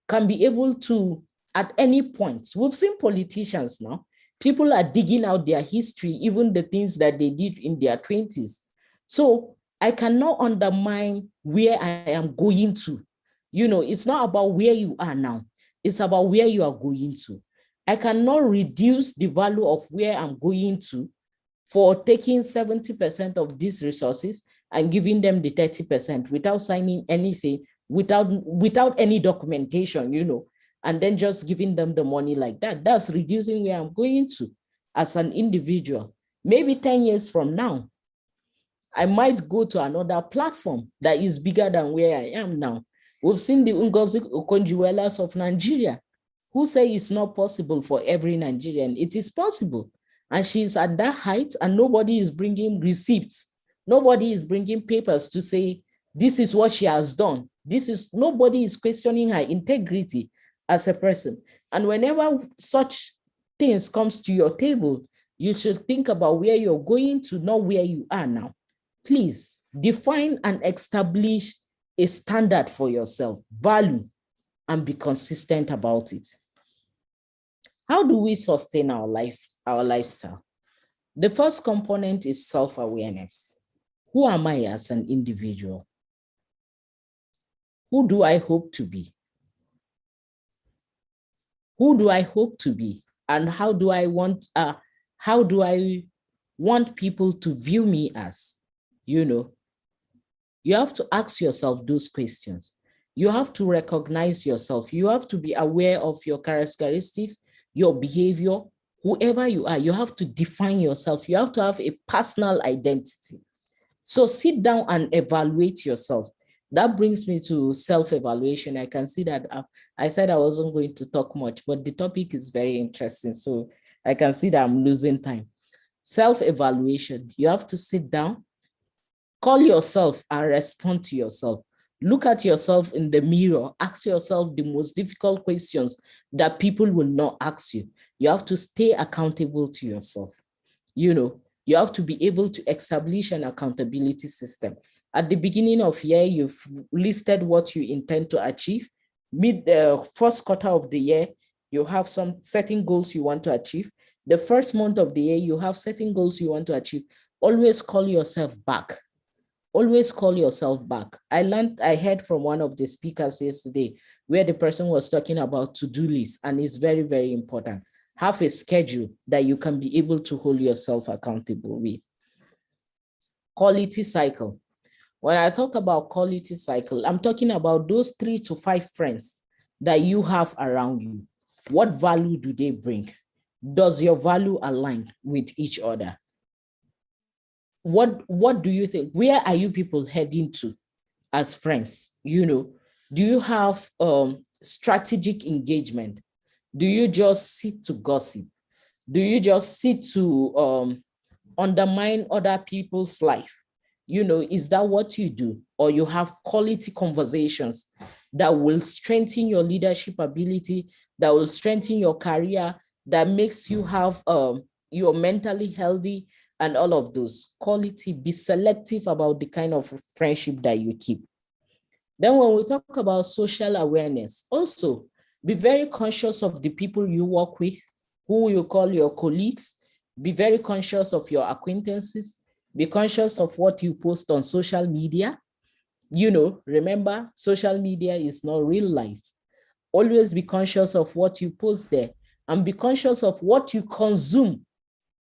can be able to, at any point, we've seen politicians now, people are digging out their history, even the things that they did in their 20s. So I cannot undermine where I am going to. It's not about where you are now. It's about where you are going to. I cannot reduce the value of where I'm going to for taking 70% of these resources and giving them the 30% without signing anything, without any documentation, and then just giving them the money like that. That's reducing where I'm going to as an individual. Maybe 10 years from now, I might go to another platform that is bigger than where I am now. We've seen the Ngozi Okonjo-Iwealas of Nigeria, who say it's not possible for every Nigerian. It is possible. And she's at that height and nobody is bringing receipts. Nobody is bringing papers to say, this is what she has done. Nobody is questioning her integrity as a person. And whenever such things comes to your table, you should think about where you're going to, not where you are now. Please define and establish a standard for yourself, value, and be consistent about it. How do we sustain our lifestyle? The first component is self-awareness. Who am I as an individual? Who do I hope to be? Who do I hope to be? And how do I want people to view me as? You have to ask yourself those questions. You have to recognize yourself. You have to be aware of your characteristics, your behavior, whoever you are. You have to define yourself. You have to have a personal identity. So sit down and evaluate yourself. That brings me to self-evaluation. I can see that I said I wasn't going to talk much, but the topic is very interesting. So I can see that I'm losing time. Self-evaluation, you have to sit down, call yourself and respond to yourself. Look at yourself in the mirror, ask yourself the most difficult questions that people will not ask you. You have to stay accountable to yourself. You have to be able to establish an accountability system. At the beginning of year, you've listed what you intend to achieve. Mid the first quarter of the year, you have some certain goals you want to achieve. The first month of the year, you have certain goals you want to achieve. Always call yourself back. Always call yourself back. I heard from one of the speakers yesterday where the person was talking about to-do lists, and it's very, very important. Have a schedule that you can be able to hold yourself accountable with. Quality cycle. When I talk about quality cycle, I'm talking about those 3 to 5 friends that you have around you. What value do they bring? Does your value align with each other? What do you think? Where are you people heading to as friends? Do you have strategic engagement? Do you just sit to gossip? Do you just sit to undermine other people's life? Is that what you do? Or you have quality conversations that will strengthen your leadership ability, that will strengthen your career, that makes you have, you're mentally healthy and all of those. Quality, be selective about the kind of friendship that you keep. Then when we talk about social awareness, also be very conscious of the people you work with, who you call your colleagues. Be very conscious of your acquaintances. Be conscious of what you post on social media. Remember, social media is not real life. Always be conscious of what you post there, and be conscious of what you consume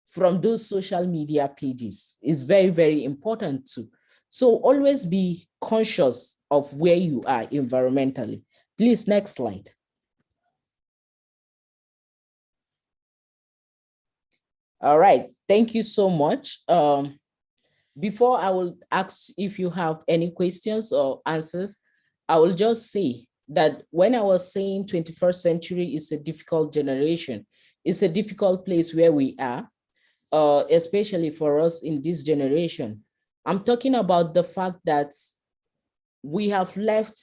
from those social media pages. It's very, very important too. So always be conscious of where you are environmentally. Please, next slide. All right, thank you so much. Before I will ask if you have any questions or answers, I will just say that when I was saying 21st century is a difficult generation, it's a difficult place where we are, especially for us in this generation. I'm talking about the fact that we have left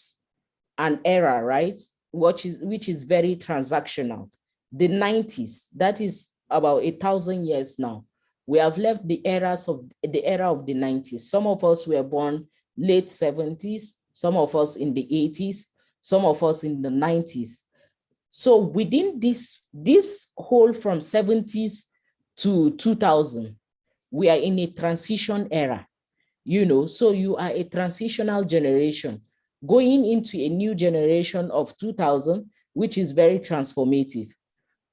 an era, right, which is very transactional. The 90s, that is about 1,000 years now. We have left the era of the 90s. Some of us were born late 70s, some of us in the 80s, some of us in the 90s. So within this whole from 70s to 2000, we are in a transition era, so you are a transitional generation going into a new generation of 2000, which is very transformative.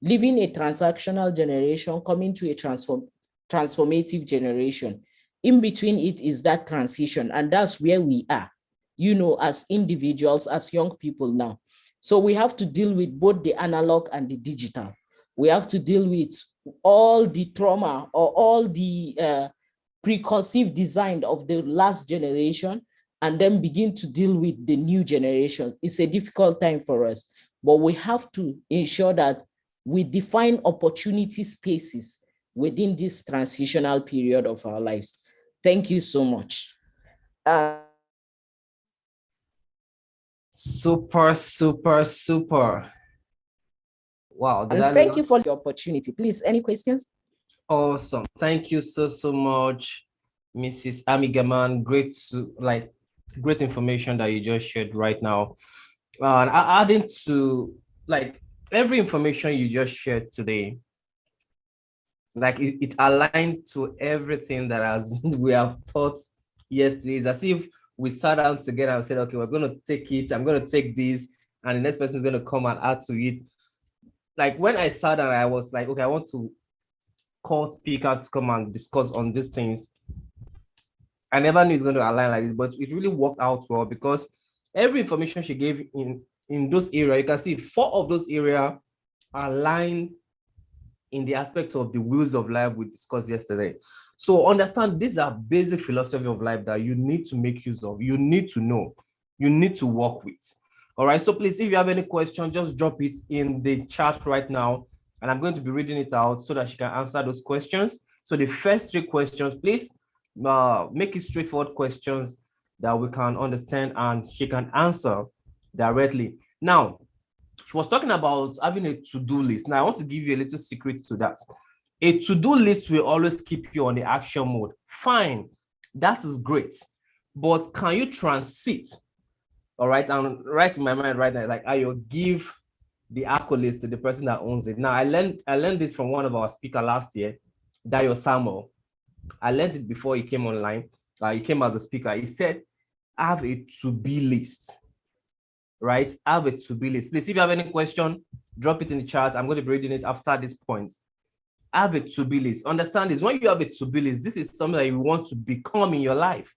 Leaving a transactional generation, coming to a transformative generation. In between it is that transition, and that's where we are, as individuals, as young people now. So we have to deal with both the analog and the digital. We have to deal with all the trauma or all the preconceived design of the last generation, and then begin to deal with the new generation. It's a difficult time for us, but we have to ensure that we define opportunity spaces within this transitional period of our lives. Thank you so much. Super, super, super. Wow. And thank you for the opportunity. Please, any questions? Awesome. Thank you so much, Mrs. Amigaman. Great information that you just shared right now. And adding to every information you just shared today, it aligned to everything that we have taught yesterday. It's as if we sat down together and said, okay, we're going to take it. I'm going to take this, and the next person is going to come and add to it. Like when I sat down, I was like, okay, I want to call speakers to come and discuss on these things. I never knew it's going to align like this, but it really worked out well because every information she gave in those areas, you can see 4 of those areas are aligned in the aspect of the wheels of life we discussed yesterday. So understand these are basic philosophy of life that you need to make use of, you need to know, you need to work with. All right, so please, if you have any question, just drop it in the chat right now, and I'm going to be reading it out so that she can answer those questions. So the first 3 questions, please make it straightforward questions that we can understand and she can answer directly. Now, she was talking about having a to-do list. Now, I want to give you a little secret to that. A to-do list will always keep you on the action mode. Fine, that is great. But can you transit? All right, and right in my mind right now, like I will give the accolades to the person that owns it. Now, I learned this from one of our speakers last year, Dayo Samuel. I learned it before he came online. He came as a speaker. He said, have a to-be list. Right? Have a to-be list. Please, if you have any question, drop it in the chat. I'm going to be reading it after this point. Have a to-be list. Understand this. When you have a to-be list, this is something that you want to become in your life.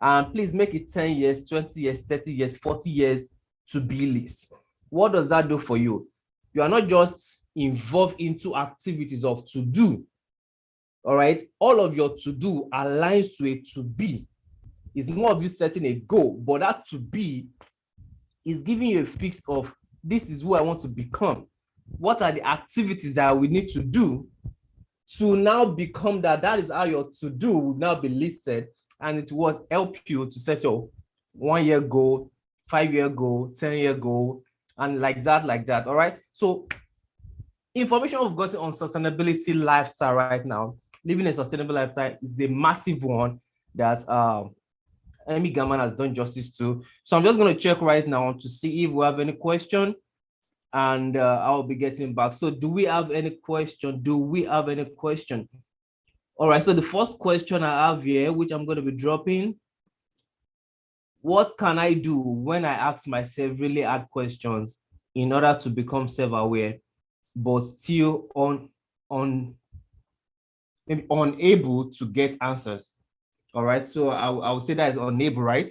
And please make it 10 years, 20 years, 30 years, 40 years to-be list. What does that do for you? You are not just involved into activities of to-do. All right? All of your to-do aligns to a to-be. It's more of you setting a goal, but that to-be is giving you a fix of this is who I want to become. What are the activities that we need to do to now become that? That is how your to-do will now be listed, and it will help you to set your 1-year goal, 5-year goal, 10-year goal, and like that. All right. So information we've gotten on sustainability lifestyle right now, living a sustainable lifestyle, is a massive one that Amy Gaman has done justice to. So I'm just going to check right now to see if we have any question, and I'll be getting back. So do we have any question? All right, so the first question I have here, which I'm going to be dropping: what can I do when I ask myself really hard questions in order to become self-aware, but still maybe unable to get answers? All right, so I would say that is unable, right?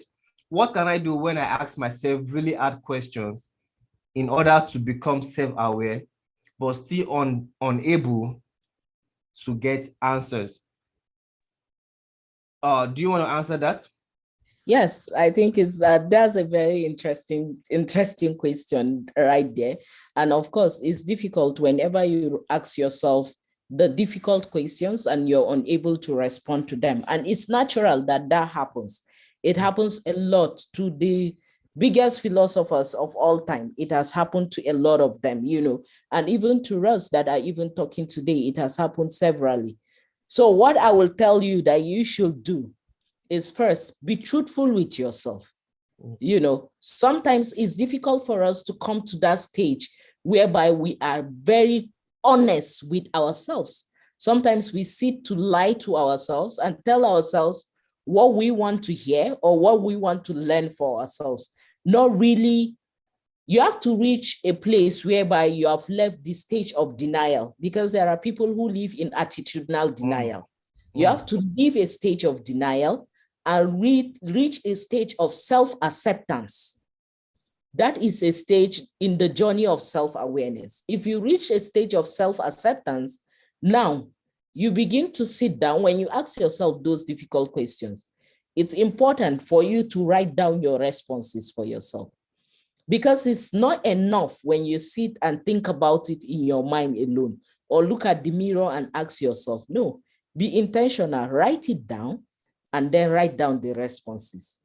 What can I do when I ask myself really hard questions in order to become self-aware, but still unable to get answers? Do you want to answer that? Yes, I think that's a very interesting question right there. And of course, it's difficult whenever you ask yourself the difficult questions and you're unable to respond to them. And it's natural that happens. It happens a lot to the biggest philosophers of all time. It has happened to a lot of them, and even to us that are even talking today, it has happened severally. So what I will tell you that you should do is, first, be truthful with yourself. Sometimes it's difficult for us to come to that stage whereby we are very honest with ourselves. Sometimes we sit to lie to ourselves and tell ourselves what we want to hear or what we want to learn for ourselves. Not really. You have to reach a place whereby you have left the stage of denial, because there are people who live in attitudinal denial. You have to leave a stage of denial and reach a stage of self-acceptance. That is a stage in the journey of self-awareness. If you reach a stage of self-acceptance, now you begin to sit down. When you ask yourself those difficult questions, it's important for you to write down your responses for yourself. Because it's not enough when you sit and think about it in your mind alone, or look at the mirror and ask yourself. No, be intentional, write it down, and then write down the responses.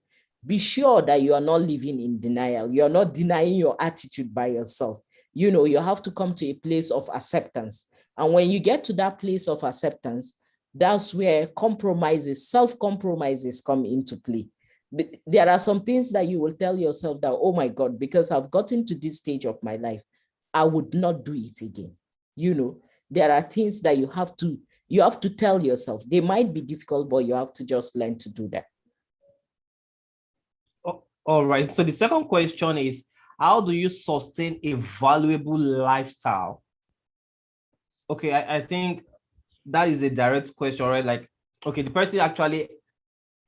Be sure that you are not living in denial. You're not denying your attitude by yourself. You have to come to a place of acceptance. And when you get to that place of acceptance, that's where self-compromises come into play. There are some things that you will tell yourself that, oh my God, because I've gotten to this stage of my life, I would not do it again. There are things that you have to tell yourself. They might be difficult, but you have to just learn to do that. All right. So the second question is, how do you sustain a valuable lifestyle? Okay, I think that is a direct question, right? Like, okay, the person actually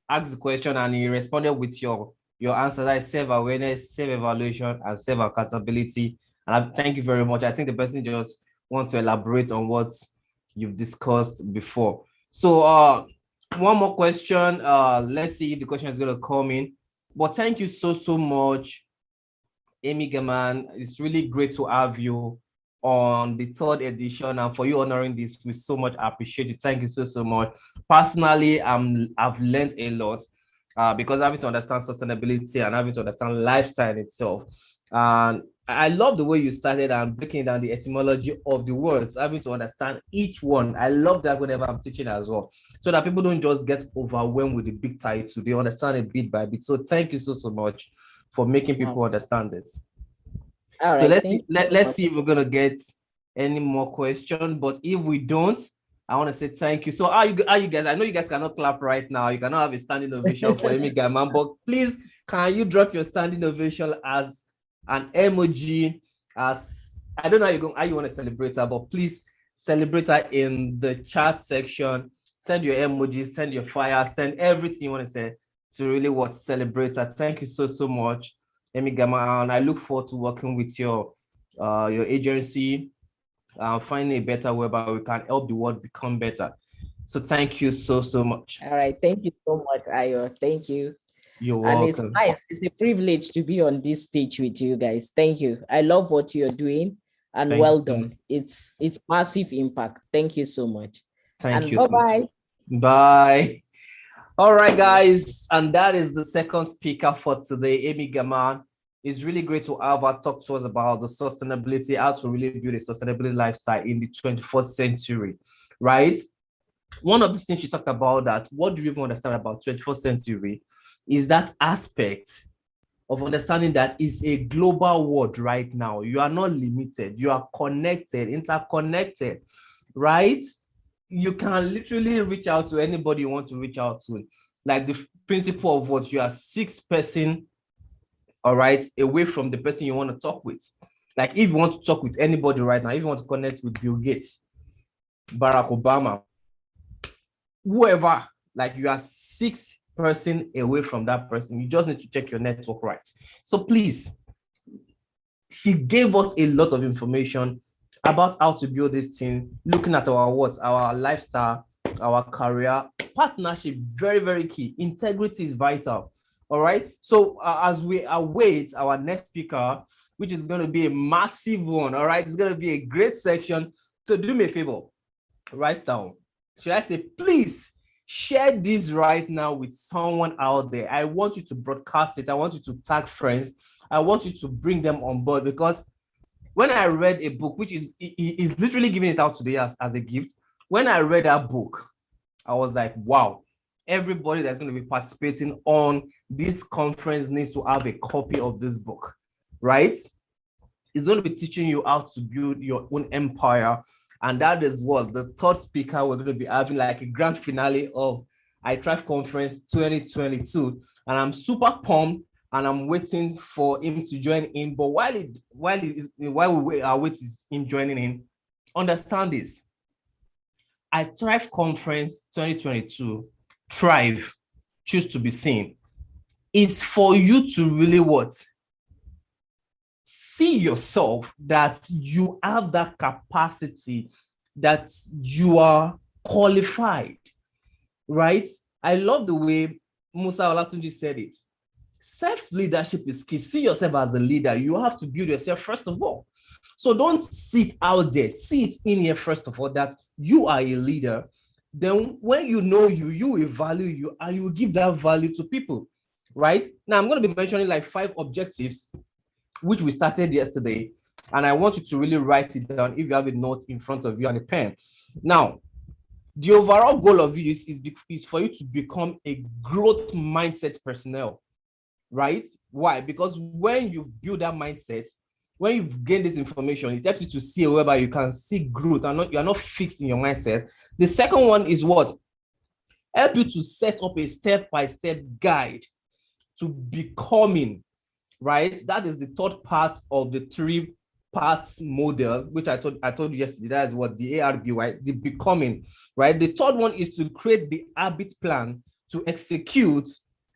asked the question and he responded with your answer, that is self-awareness, self-evaluation, and self-accountability. And I thank you very much. I think the person just wants to elaborate on what you've discussed before. So one more question. Let's see if the question is going to come in. But thank you so much, Amy Gaman. It's really great to have you on the third edition, and for you honoring this, we so much appreciate it. Thank you so much. Personally, I've learned a lot because having to understand sustainability and having to understand lifestyle itself. And I love the way you started and breaking down the etymology of the words, having to understand each one. I love that whenever I'm teaching as well, so that people don't just get overwhelmed with the big title. They understand it bit by bit. So thank you so much for making people understand this. All so right, let's see if we're gonna get any more questions. But if we don't, I want to say thank you. So are you guys? I know you guys cannot clap right now. You cannot have a standing ovation for Amy Gaman, but please, can you drop your standing ovation as an emoji? As I don't know how you want to celebrate her, but please celebrate her in the chat section. Send your emojis, send your fire, send everything you want to say to really celebrate her. Thank you so much, Amy Gaman, and I look forward to working with your agency, finding a better way whereby we can help the world become better. So thank you so much. All right, thank you so much, Ayo. Thank you. You're welcome. And it's nice. It's a privilege to be on this stage with you guys. Thank you. I love what you're doing, and well done. It's massive impact. Thank you so much. Thank you. Bye-bye. Bye. All right, guys. And that is the second speaker for today, Amy Gaman. It's really great to have her talk to us about the sustainability, how to really build a sustainability lifestyle in the 21st century, right? One of the things she talked about, that what do you even understand about 21st century, is that aspect of understanding that it's a global world right now. You are not limited. You are connected, interconnected, right? You can literally reach out to anybody you want to reach out to. Like the principle of what you are 6 person, all right, away from the person you want to talk with. Like if you want to talk with anybody right now, if you want to connect with Bill Gates, Barack Obama, whoever, like you are 6 person away from that person. You just need to check your network right. So please, she gave us a lot of information about how to build this thing, looking at our lifestyle, our career, partnership, very key. Integrity is vital. All right. So as we await our next speaker, which is going to be a massive one. All right. It's going to be a great section. So do me a favor, write down. Should I say, please share this right now with someone out there. I want you to broadcast it. I want you to tag friends. I want you to bring them on board, because when I read a book, which is literally giving it out today as a gift, when I read that book, I was like, wow, everybody that's going to be participating on this conference needs to have a copy of this book, right? It's going to be teaching you how to build your own empire. And that is what the third speaker we're going to be having, like a grand finale of I Thrive Conference 2022. And I'm super pumped, and I'm waiting for him to join in. But while we are waiting him joining in, understand this. I Thrive Conference 2022, Thrive, choose to be seen, is for you to really see yourself that you have that capacity, that you are qualified, right? I love the way Musa Olatunji said it. Self-leadership is key. See yourself as a leader. You have to build yourself first of all. So don't sit out there. See it in here first of all, that you are a leader. Then when you know you will value you, and you will give that value to people, right? Now I'm going to be mentioning like 5 objectives, which we started yesterday, and I want you to really write it down if you have a note in front of you and a pen. Now, the overall goal of you is for you to become a growth mindset personnel, right? Why? Because when you build that mindset, when you've gained this information, it helps you to see whereby you can see growth and you're not fixed in your mindset. The second one is what? Help you to set up a step-by-step guide to becoming, right? That is the third part of the 3-part model, which I told you yesterday. That is what the ARB, right? The becoming, right? The third one is to create the habit plan to execute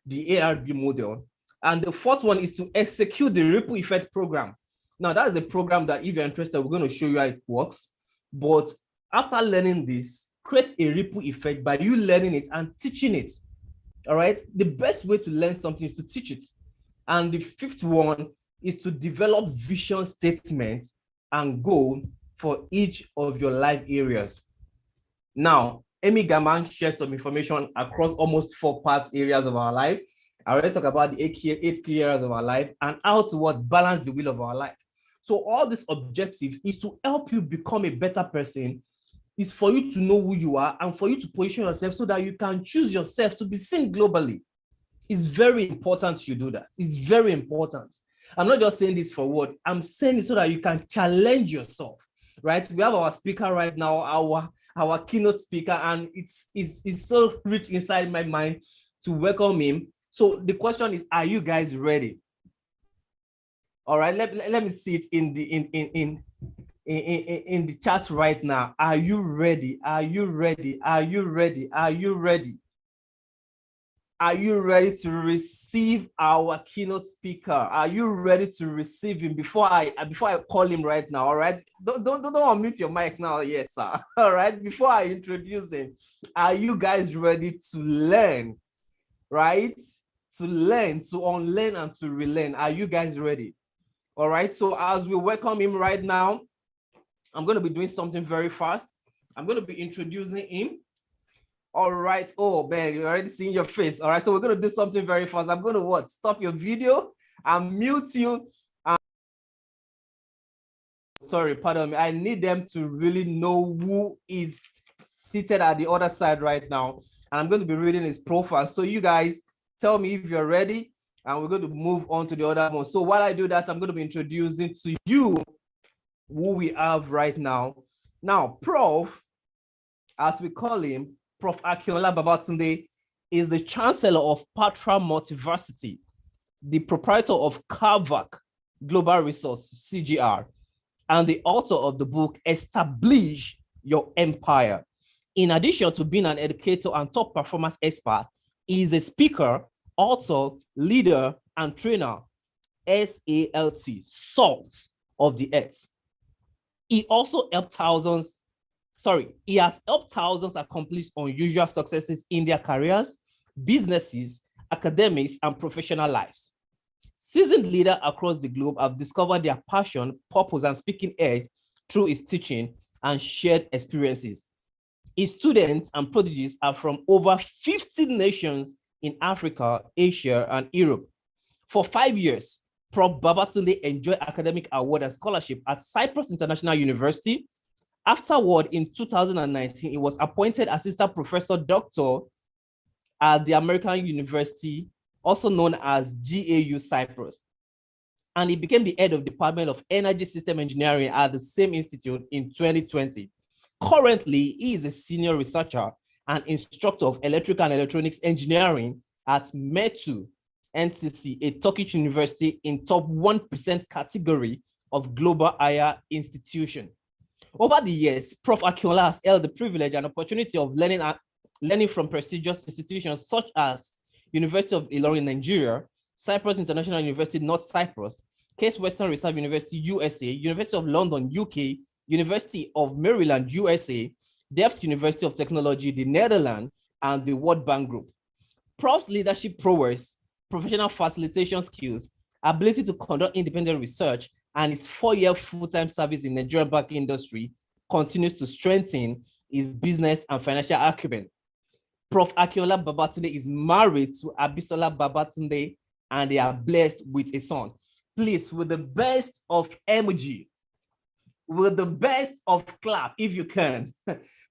the ARB model. And the fourth one is to execute the ripple effect program. Now, that is a program that if you're interested, we're going to show you how it works. But after learning this, create a ripple effect by you learning it and teaching it. All right. The best way to learn something is to teach it. And the fifth one is to develop vision statements and goal for each of your life areas. Now, Amy Gaman shared some information across almost 4 areas of our life. I already talked about the 8 key areas of our life and how to balance the wheel of our life. So all this objective is to help you become a better person, is for you to know who you are and for you to position yourself so that you can choose yourself to be seen globally. It's very important you do that. It's very important. I'm not just saying this for what, I'm saying it so that you can challenge yourself, right? We have our speaker right now, our keynote speaker, and it's so rich inside my mind to welcome him. So the question is, are you guys ready? All right, let me see it in the chat right now. Are you ready? Are you ready? Are you ready? Are you ready? Are you ready to receive our keynote speaker? Are you ready to receive him before I call him right now? All right, don't unmute your mic now yet, sir. All right, before I introduce him, are you guys ready to learn? Right, to learn, to unlearn, and to relearn. Are you guys ready? All right, so as we welcome him right now, I'm going to be doing something very fast. I'm going to be introducing him. All right. Oh, man, you're already seeing your face. All right, so we're going to do something very fast. I'm going to stop your video and mute you. Sorry, pardon me. I need them to really know who is seated at the other side right now. And I'm going to be reading his profile. So you guys tell me if you're ready. And we're going to move on to the other one. So while I do that, I'm going to be introducing to you who we have right now. Now, Prof, as we call him, Prof. Akinola Babatunde, is the Chancellor of Patra Multiversity, the proprietor of Kavak Global Resource, CGR, and the author of the book, Establish Your Empire. In addition to being an educator and top performance expert, he is a speaker, author, leader, and trainer, SALT, Salt of the Earth. He also helped he has helped thousands accomplish unusual successes in their careers, businesses, academics, and professional lives. Seasoned leaders across the globe have discovered their passion, purpose, and speaking edge through his teaching and shared experiences. His students and prodigies are from over 50 nations in Africa, Asia, and Europe. For 5 years, Prof. Babatunde enjoyed academic award and scholarship at Cyprus International University. Afterward, in 2019, he was appointed assistant professor doctor at the American University, also known as GAU Cyprus. And he became the head of the Department of Energy System Engineering at the same institute in 2020. Currently, he is a senior researcher and instructor of electrical and electronics engineering at METU NCC, a Turkish university in top 1% category of global higher institution. Over the years, Prof. Akinola has held the privilege and opportunity of learning from prestigious institutions such as University of Ilorin, Nigeria, Cyprus International University, North Cyprus, Case Western Reserve University, USA, University of London, UK, University of Maryland, USA, Delft University of Technology, the Netherlands, and the World Bank Group. Prof's leadership prowess, professional facilitation skills, ability to conduct independent research, and his 4-year full-time service in the Nigerian banking industry continues to strengthen his business and financial acumen. Prof. Akinola Babatunde is married to Abisola Babatunde, and they are blessed with a son. Please, with the best of emoji, with the best of clap, if you can,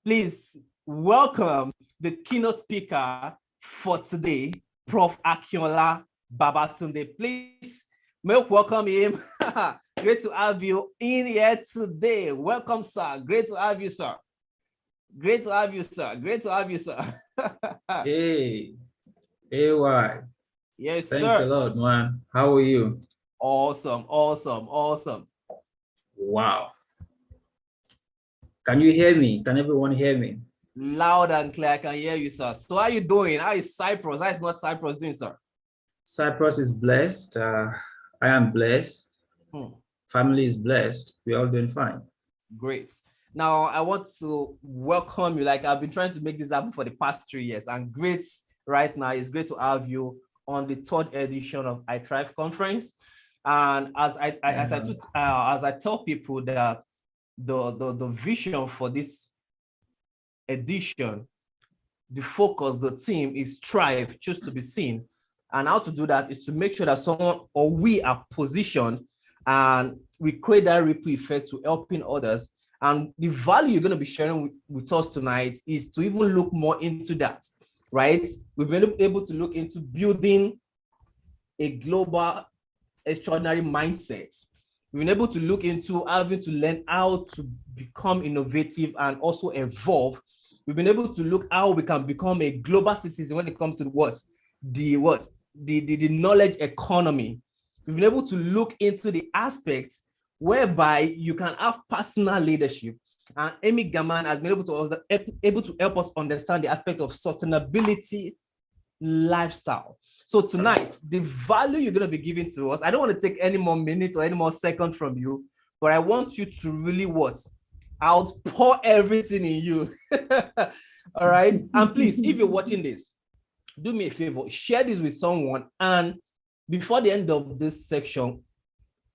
please welcome the keynote speaker for today, Prof. Akinola Babatunde. Please, may we welcome him. Great to have you in here today. Welcome, sir. Great to have you, sir. Great to have you, sir. Great to have you, sir. Hey, AY. Yes, Thanks a sir. lot, man. How are you? Awesome, awesome, awesome. Wow. Can you hear me? Can everyone hear me? Loud and clear, I can hear you, sir. So how are you doing? How is Cyprus? How is not Cyprus doing, sir? Cyprus is blessed. I am blessed. Family is blessed. We're all doing fine. Great. Now, I want to welcome you. Like I've been trying to make this happen for the past 3 years, and great right now. It's great to have you on the 3rd edition of I Thrive conference. And as I tell people that the vision for this edition, the focus, the theme is Thrive, choose to be seen. And how to do that is to make sure that someone or we are positioned and we create that ripple effect to helping others. And the value you're going to be sharing with us tonight is to even look more into that, right? We've been able to look into building a global extraordinary mindset. We've been able to look into having to learn how to become innovative and also evolve. We've been able to look how we can become a global citizen when it comes to the knowledge economy. We've been able to look into the aspects whereby you can have personal leadership. And Amy Gaman has been able to help us understand the aspect of sustainability lifestyle. So tonight, the value you're going to be giving to us, I don't want to take any more minutes or any more seconds from you, but I want you to really outpour everything in you. All right. And please, if you're watching this, do me a favor, share this with someone. And before the end of this section,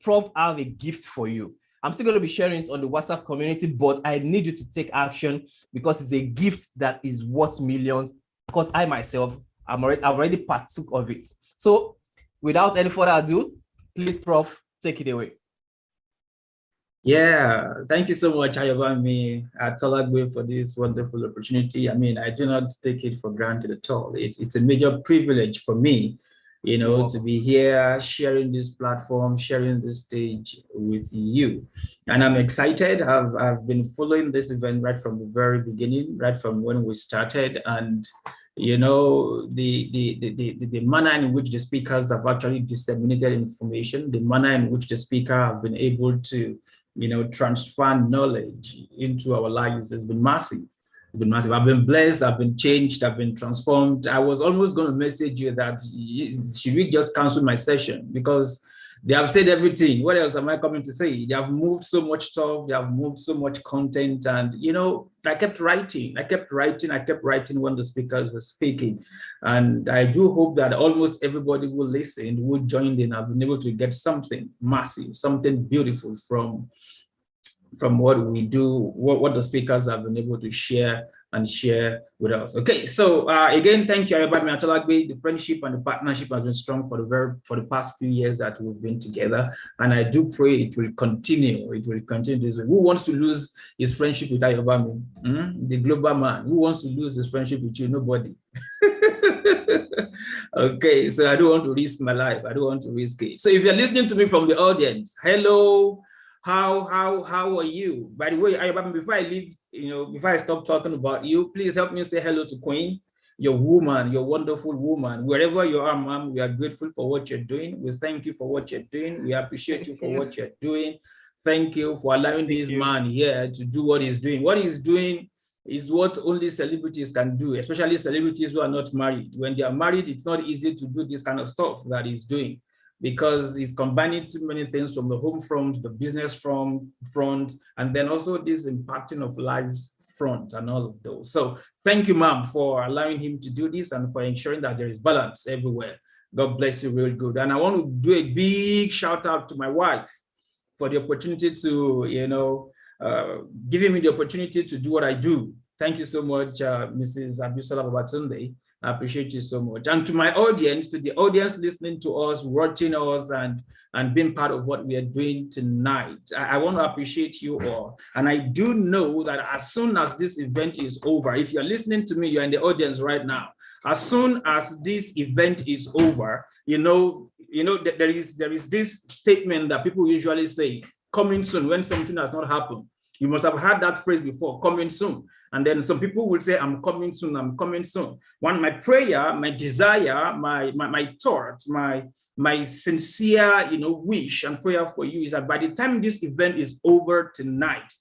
Prof, I have a gift for you. I'm still going to be sharing it on the WhatsApp community, but I need you to take action because it's a gift that is worth millions. Because I myself, I've already partook of it. So without any further ado, please, Prof, take it away. Yeah, thank you so much, Ayobami Atolagwe, for this wonderful opportunity. I mean, I do not take it for granted at all. It's a major privilege for me, you know, to be here sharing this platform, sharing this stage with you. And I'm excited. I've been following this event right from the very beginning, right from when we started. And you know, the manner in which the speakers have actually disseminated information, the manner in which the speaker have been able to, you know, transfer knowledge into our lives has been massive. It's been massive. I've been blessed, I've been changed, I've been transformed. I was almost going to message you that should we just cancel my session because they have said everything. What else am I coming to say? They have moved so much stuff, they have moved so much content. And, you know, I kept writing when the speakers were speaking. And I do hope that almost everybody who listened, who joined in, have been able to get something massive, something beautiful from what we do, what the speakers have been able to share with us. Okay, so again, thank you, everybody. The friendship and the partnership has been strong for the past few years that we've been together, and I do pray it will continue. It will continue this way. Who wants to lose his friendship with Ayobami? The global man. Who wants to lose his friendship with you? Nobody. Okay, so I don't want to risk my life. I don't want to risk it. So if you're listening to me from the audience, hello. How are you? By the way, Ayobami, before I leave, you know, before I stop talking about you, please help me say hello to Queen, your woman, your wonderful woman. Wherever you are, ma'am, we are grateful for what you're doing. We thank you for what you're doing. We appreciate you for what you're doing. Thank you for allowing this man here to do what he's doing. What he's doing is what only celebrities can do, especially celebrities who are not married. When they are married, it's not easy to do this kind of stuff that he's doing, because he's combining too many things from the home front, the business front, and then also this impacting of lives front and all of those. So thank you, ma'am, for allowing him to do this and for ensuring that there is balance everywhere. God bless you real good. And I want to do a big shout out to my wife for the opportunity to, you know, giving me the opportunity to do what I do. Thank you so much, Mrs. Abisola Babatunde. I appreciate you so much. And to my audience, to the audience listening to us, watching us, and being part of what we are doing tonight, I want to appreciate you all. And I do know that as soon as this event is over, if you're listening to me, you're in the audience right now, as soon as this event is over, you know, there is this statement that people usually say, coming soon, when something has not happened. You must have heard that phrase before, coming soon. And then some people will say, I'm coming soon, I'm coming soon. My prayer, my desire, my thought, my sincere, wish and prayer for you is that by the time this event is over tonight,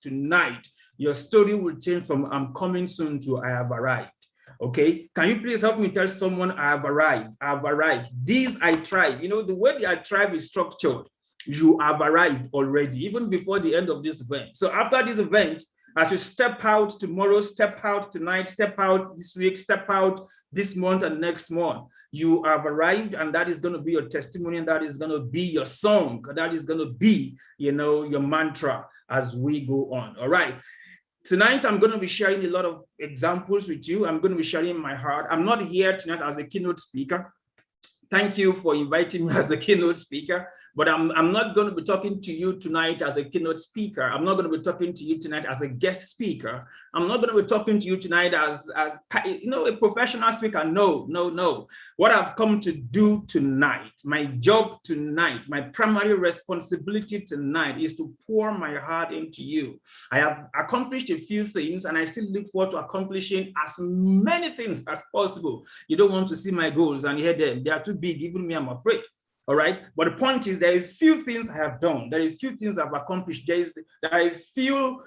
your story will change from I'm coming soon to I have arrived. Okay, can you please help me tell someone I have arrived? I have arrived. These I tried. The way the I tribe is structured, you have arrived already, even before the end of this event. So after this event, as you step out tomorrow, step out tonight, step out this week, step out this month and next month, you have arrived, and that is going to be your testimony, and that is going to be your song, that is going to be, your mantra as we go on. All right. Tonight, I'm going to be sharing a lot of examples with you. I'm going to be sharing my heart. I'm not here tonight as a keynote speaker. Thank you for inviting me as a keynote speaker. But I'm not going to be talking to you tonight as a keynote speaker. I'm not going to be talking to you tonight as a guest speaker. I'm not going to be talking to you tonight as a professional speaker. No. What I've come to do tonight, my job tonight, my primary responsibility tonight is to pour my heart into you. I have accomplished a few things, and I still look forward to accomplishing as many things as possible. You don't want to see my goals and hear them. They are too big. Even me, I'm afraid. All right. But the point is, there are a few things I have done. There are a few things I've accomplished. There are a few,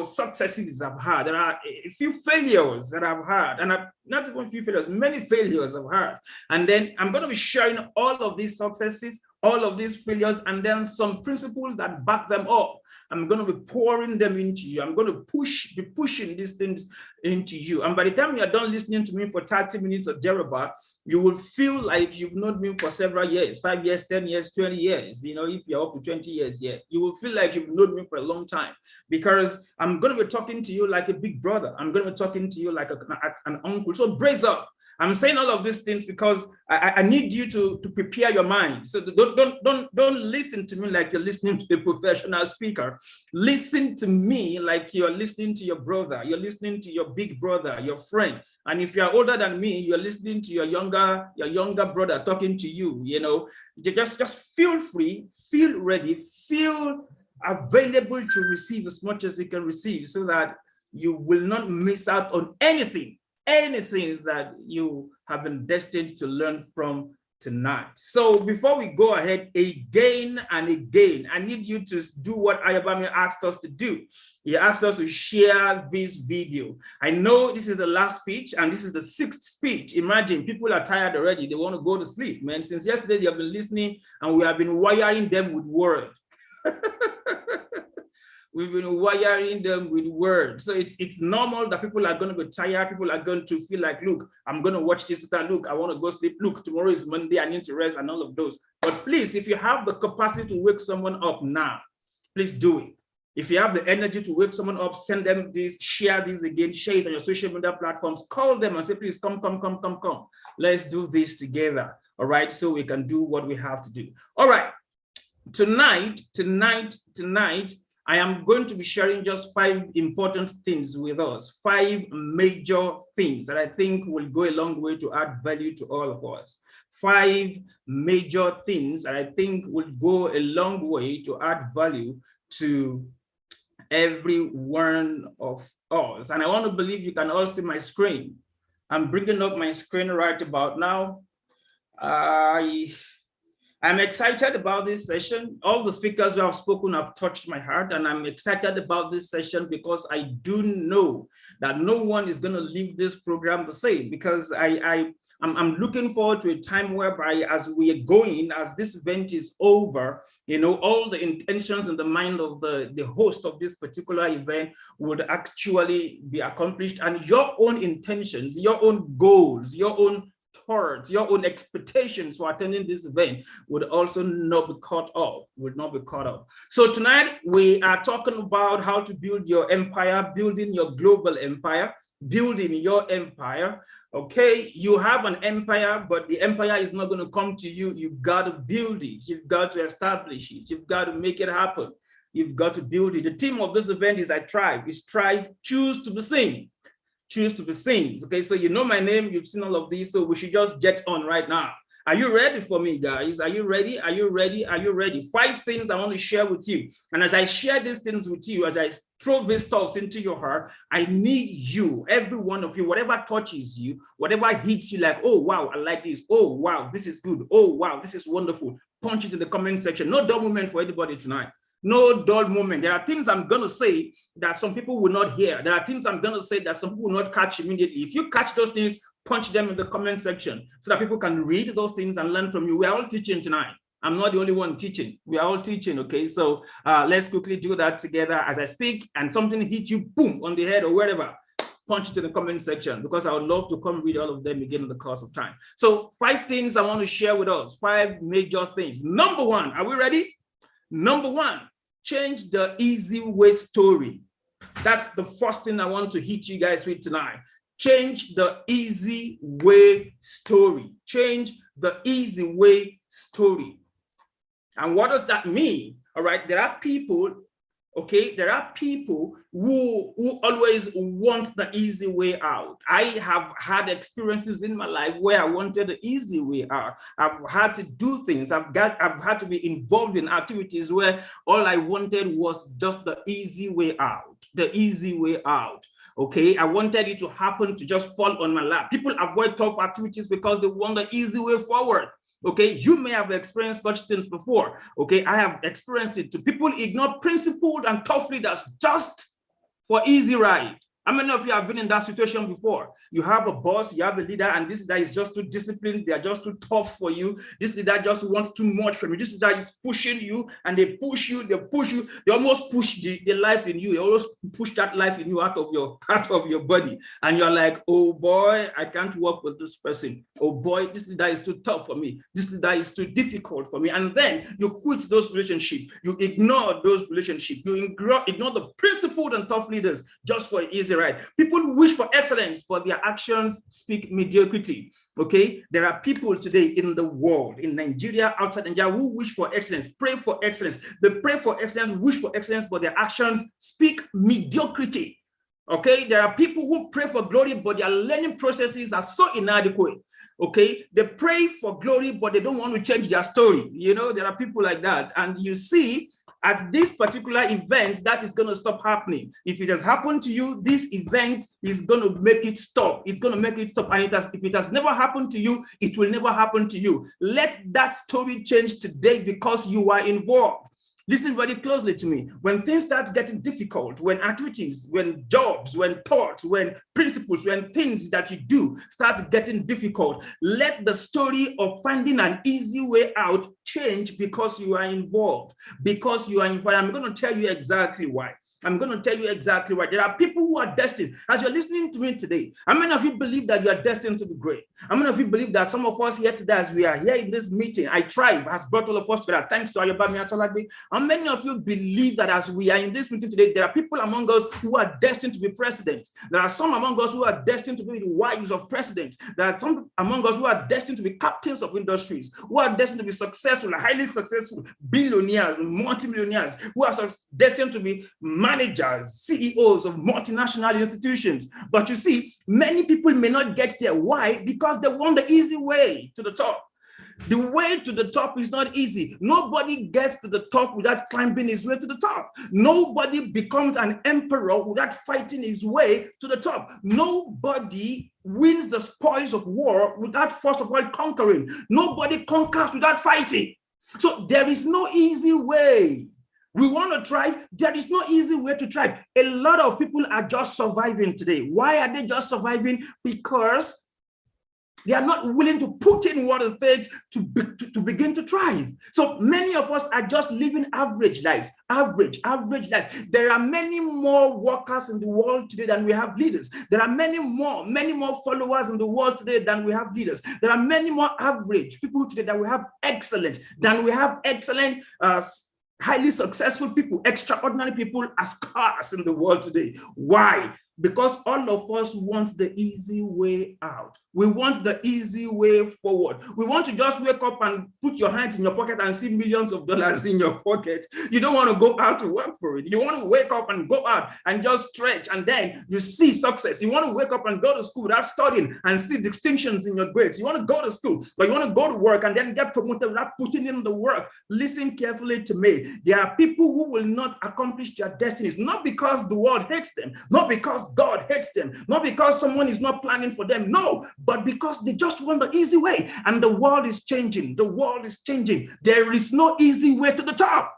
successes I've had. There are a few failures that I've had. And not even a few failures, many failures I've had. And then I'm going to be sharing all of these successes, all of these failures, and then some principles that back them up. I'm going to be pouring them into you. I'm going to be pushing these things into you. And by the time you're done listening to me for 30 minutes or thereabout, you will feel like you've known me for several years, 5 years, 10 years, 20 years. If you're up to 20 years, you will feel like you've known me for a long time, because I'm going to be talking to you like a big brother. I'm going to be talking to you like an uncle. So brace up. I'm saying all of these things because I need you to prepare your mind. So don't listen to me like you're listening to a professional speaker. Listen to me like you're listening to your brother. You're listening to your big brother, your friend. And if you're older than me, you're listening to your younger brother talking to you. Just feel free, feel ready, feel available to receive as much as you can receive, so that you will not miss out on anything that you have been destined to learn from tonight. So before we go ahead again and again, I need you to do what Ayobami asked us to do. He asked us to share this video. I know this is the last speech, and this is the 6th speech. Imagine, people are tired already. They want to go to sleep, man. Since yesterday, they have been listening, and we have been wiring them with words. We've been wiring them with words. So it's normal that people are going to be tired. People are going to feel like, look, I'm going to watch this. Look, I want to go sleep. Look, tomorrow is Monday. I need to rest, and all of those. But please, if you have the capacity to wake someone up now, please do it. If you have the energy to wake someone up, send them this, share this again, share it on your social media platforms, call them and say, please come. Let's do this together. All right. So we can do what we have to do. All right. Tonight, I am going to be sharing just 5 important things with us, 5 major things that I think will go a long way to add value to all of us. 5 major things that I think will go a long way to add value to every one of us. And I want to believe you can all see my screen. I'm bringing up my screen right about now. I'm excited about this session. All the speakers who have spoken have touched my heart, and I'm excited about this session because I do know that no one is going to leave this program the same, because I'm looking forward to a time whereby, as we are going, as this event is over, all the intentions in the mind of the host of this particular event would actually be accomplished, and your own intentions, your own goals, your own thoughts, your own expectations for attending this event would also not be cut off, So tonight we are talking about how to build your empire, building your global empire, building your empire. Okay, you have an empire, but the empire is not going to come to you. You've got to build it. You've got to establish it. You've got to make it happen. You've got to build it. The theme of this event is Tribe, choose to be seen. Choose to be seen. Okay, so you know my name, you've seen all of these, so we should just jet on right now. Are you ready for me, guys? Are you ready? Are you ready? Are you ready? 5 things I want to share with you. And as I share these things with you, as I throw these thoughts into your heart, I need you, every one of you, whatever touches you, whatever hits you like, oh, wow, I like this. Oh, wow, this is good. Oh, wow, this is wonderful. Punch it in the comment section. No dull moment for anybody tonight. No dull moment. There are things I'm going to say that some people will not hear. There are things I'm going to say that some people will not catch immediately. If you catch those things, punch them in the comment section so that people can read those things and learn from you. We're all teaching tonight. I'm not the only one teaching. We are all teaching, okay? So let's quickly do that together as I speak, and something hits you, boom, on the head or wherever, punch it in the comment section, because I would love to come read all of them again in the course of time. So 5 things I want to share with us, 5 major things. Number 1, are we ready? Number 1, change the easy way story. That's the first thing I want to hit you guys with tonight. Change the easy way story. Change the easy way story. And what does that mean? All right, there are people, okay, there are people who always want the easy way out. I have had experiences in my life where I wanted the easy way out. I've had to do things. I've had to be involved in activities where all I wanted was just the easy way out, the easy way out. Okay, I wanted it to happen to just fall on my lap. People avoid tough activities because they want the easy way forward. Okay, you may have experienced such things before. Okay, I have experienced it. People ignore principled and tough leaders just for easy ride. How many of you have been in that situation before? You have a boss, you have a leader, and this leader is just too disciplined. They are just too tough for you. This leader just wants too much from you. This leader is pushing you, and they push you, they push you. They almost push the life in you. They almost push that life in you out of your body. And you're like, oh boy, I can't work with this person. Oh boy, this leader is too tough for me. This leader is too difficult for me. And then you quit those relationships. You ignore those relationships. You ignore the principled and tough leaders just for easy right. People wish for excellence, but their actions speak mediocrity. Okay, there are people today in the world, in Nigeria, outside Nigeria, who wish for excellence, pray for excellence. They pray for excellence, wish for excellence, but their actions speak mediocrity. Okay, there are people who pray for glory, but their learning processes are so inadequate. Okay, they pray for glory, but they don't want to change their story. You know, there are people like that. And you see, at this particular event, that is going to stop happening. If it has happened to you, this event is going to make it stop. It's going to make it stop. And if it has never happened to you, it will never happen to you. Let that story change today because you are involved. Listen very closely to me. When things start getting difficult, when activities, when jobs, when thoughts, when principles, when things that you do start getting difficult, let the story of finding an easy way out change because you are involved. Because you are involved. I'm going to tell you exactly why. I'm going to tell you exactly why. There are people who are destined. As you're listening to me today, how many of you believe that you are destined to be great? How many of you believe that some of us here today, as we are here in this meeting, I Tribe has brought all of us together, thanks to Ayobami Atolagbe. How many of you believe that as we are in this meeting today, there are people among us who are destined to be presidents? There are some among us who are destined to be the wives of presidents. There are some among us who are destined to be captains of industries, who are destined to be successful, highly successful billionaires, multimillionaires, who are destined to be managers, CEOs of multinational institutions. But you see, many people may not get there. Why? Because they want the easy way to the top. The way to the top is not easy. Nobody gets to the top without climbing his way to the top. Nobody becomes an emperor without fighting his way to the top. Nobody wins the spoils of war without first of all conquering. Nobody conquers without fighting. So there is no easy way. We want to thrive. There is no easy way to thrive. A lot of people are just surviving today. Why are they just surviving? Because they are not willing to put in what it takes to begin to thrive. So many of us are just living average lives, average lives. There are many more workers in the world today than we have leaders. There are many more followers in the world today than we have leaders. There are many more average people today than we have excellent, highly successful people, extraordinary people as scarce in the world today. Why? Because all of us want the easy way out. We want the easy way forward. We want to just wake up and put your hands in your pocket and see millions of dollars in your pocket. You don't want to go out to work for it. You want to wake up and go out and just stretch, and then you see success. You want to wake up and go to school without studying and see distinctions in your grades. You want to go to school, but you want to go to work and then get promoted without putting in the work. Listen carefully to me. There are people who will not accomplish their destinies, not because the world hates them, not because God hates them, not because someone is not planning for them, no, but because they just want the easy way. And the world is changing. The world is changing. There is no easy way to the top.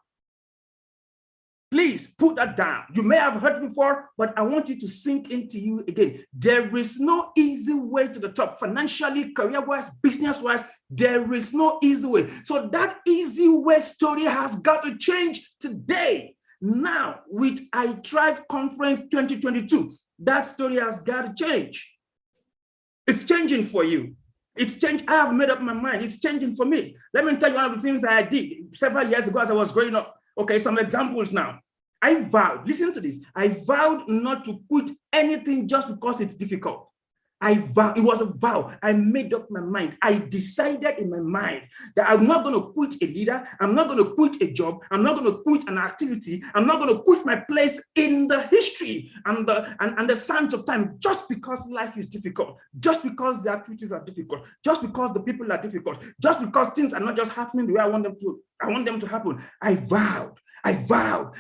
Please put that down. You may have heard before, but I want you to sink into you again. There is no easy way to the top. Financially, career-wise, business-wise, there is no easy way. So that easy way story has got to change today. Now, with I Thrive Conference 2022, that story has got to change. It's changing for you. It's changed. I have made up my mind. It's changing for me. Let me tell you one of the things that I did several years ago as I was growing up. Okay, some examples now. I vowed, listen to this. I vowed not to quit anything just because it's difficult. I vowed, it was a vow. I made up my mind. I decided in my mind that I'm not going to quit a leader. I'm not going to quit a job. I'm not going to quit an activity. I'm not going to quit my place in the history and the sands of time just because life is difficult, just because the activities are difficult, just because the people are difficult, just because things are not just happening the way I want them to happen. I vowed,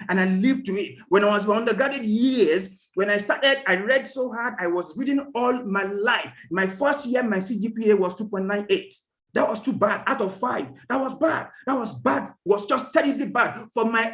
and I lived to it. When I was in my undergraduate years, when I started, I read so hard. I was reading all my life. My first year, my CGPA was 2.98. That was too bad out of 5. That was bad. That was bad. It was just terribly bad for my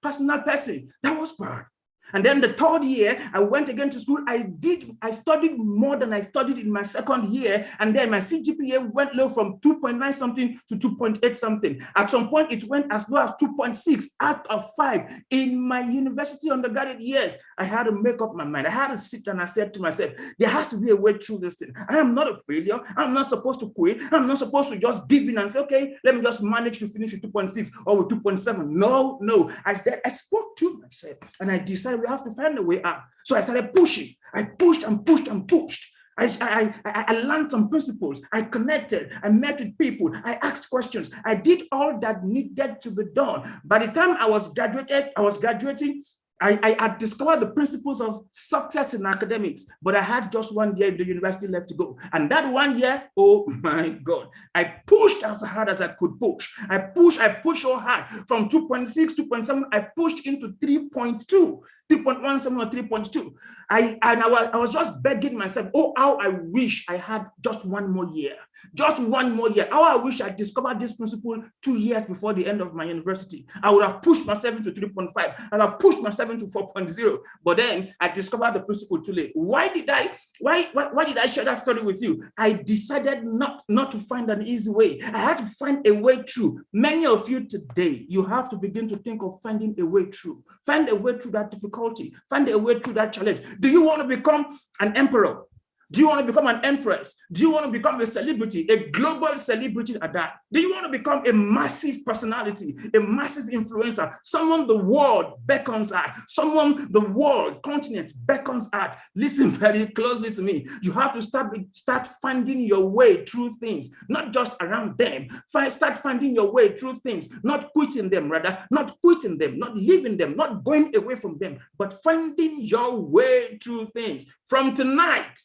personal person. That was bad. And then the third year, I went again to school. I studied more than I studied in my second year. And then my CGPA went low from 2.9 something to 2.8 something. At some point, it went as low as 2.6 out of 5. In my university undergraduate years, I had to make up my mind. I had to sit and I said to myself, there has to be a way through this thing. I am not a failure. I'm not supposed to quit. I'm not supposed to just give in and say, okay, let me just manage to finish with 2.6 or with 2.7. No. I spoke to myself and I decided we have to find a way out. So I started pushing. I pushed and pushed and pushed. I learned some principles. I connected. I met with people. I asked questions. I did all that needed to be done. By the time I was graduating, I had discovered the principles of success in academics, but I had just 1 year in the university left to go. And that 1 year, oh my God, I pushed as hard as I could push. I pushed so hard from 2.6, 2.7, I pushed into 3.2. 3.17 or 3.2. I was just begging myself, oh, how I wish I had just 1 more year. Just 1 more year. How I wish I discovered this principle 2 years before the end of my university. I would have pushed myself into 3.5 and I pushed myself into 4.0. But then I discovered the principle too late. Why did I share that story with you? I decided not to find an easy way. I had to find a way through. Many of you today, you have to begin to think of finding a way through. Find a way through that difficulty. Find a way through that challenge. Do you want to become an emperor? Do you want to become an empress? Do you want to become a celebrity, a global celebrity at that? Do you want to become a massive personality, a massive influencer, someone the world beckons at, someone the world, continent beckons at? Listen very closely to me. You have to start finding your way through things, not just around them. Start finding your way through things, not quitting them, rather, not quitting them, not leaving them, not going away from them, but finding your way through things. From tonight,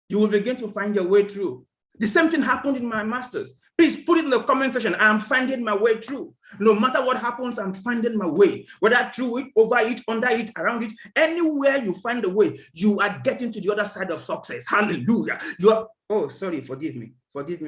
you will begin to find your way through. The same thing happened in my master's. Please put it in the comment section. I'm finding my way through. No matter what happens, I'm finding my way. Whether through it, over it, under it, around it, anywhere you find a way, you are getting to the other side of success. Hallelujah. Forgive me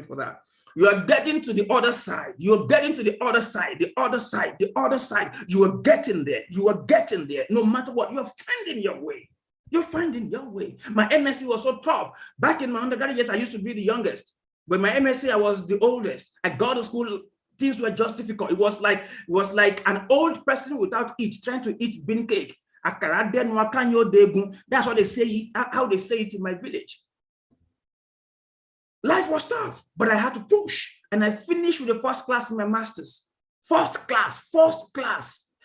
for that. You are getting to the other side. You are getting to the other side, the other side, the other side. You are getting there. You are getting there. No matter what, you are finding your way. You're finding your way. My MSc was so tough. Back in my undergraduate years, I used to be the youngest. But my MSc, I was the oldest. I got to school, things were just difficult. It was like an old person without it, trying to eat bean cake. That's what they say, how they say it in my village. Life was tough, but I had to push. And I finished with the first class in my master's. First class.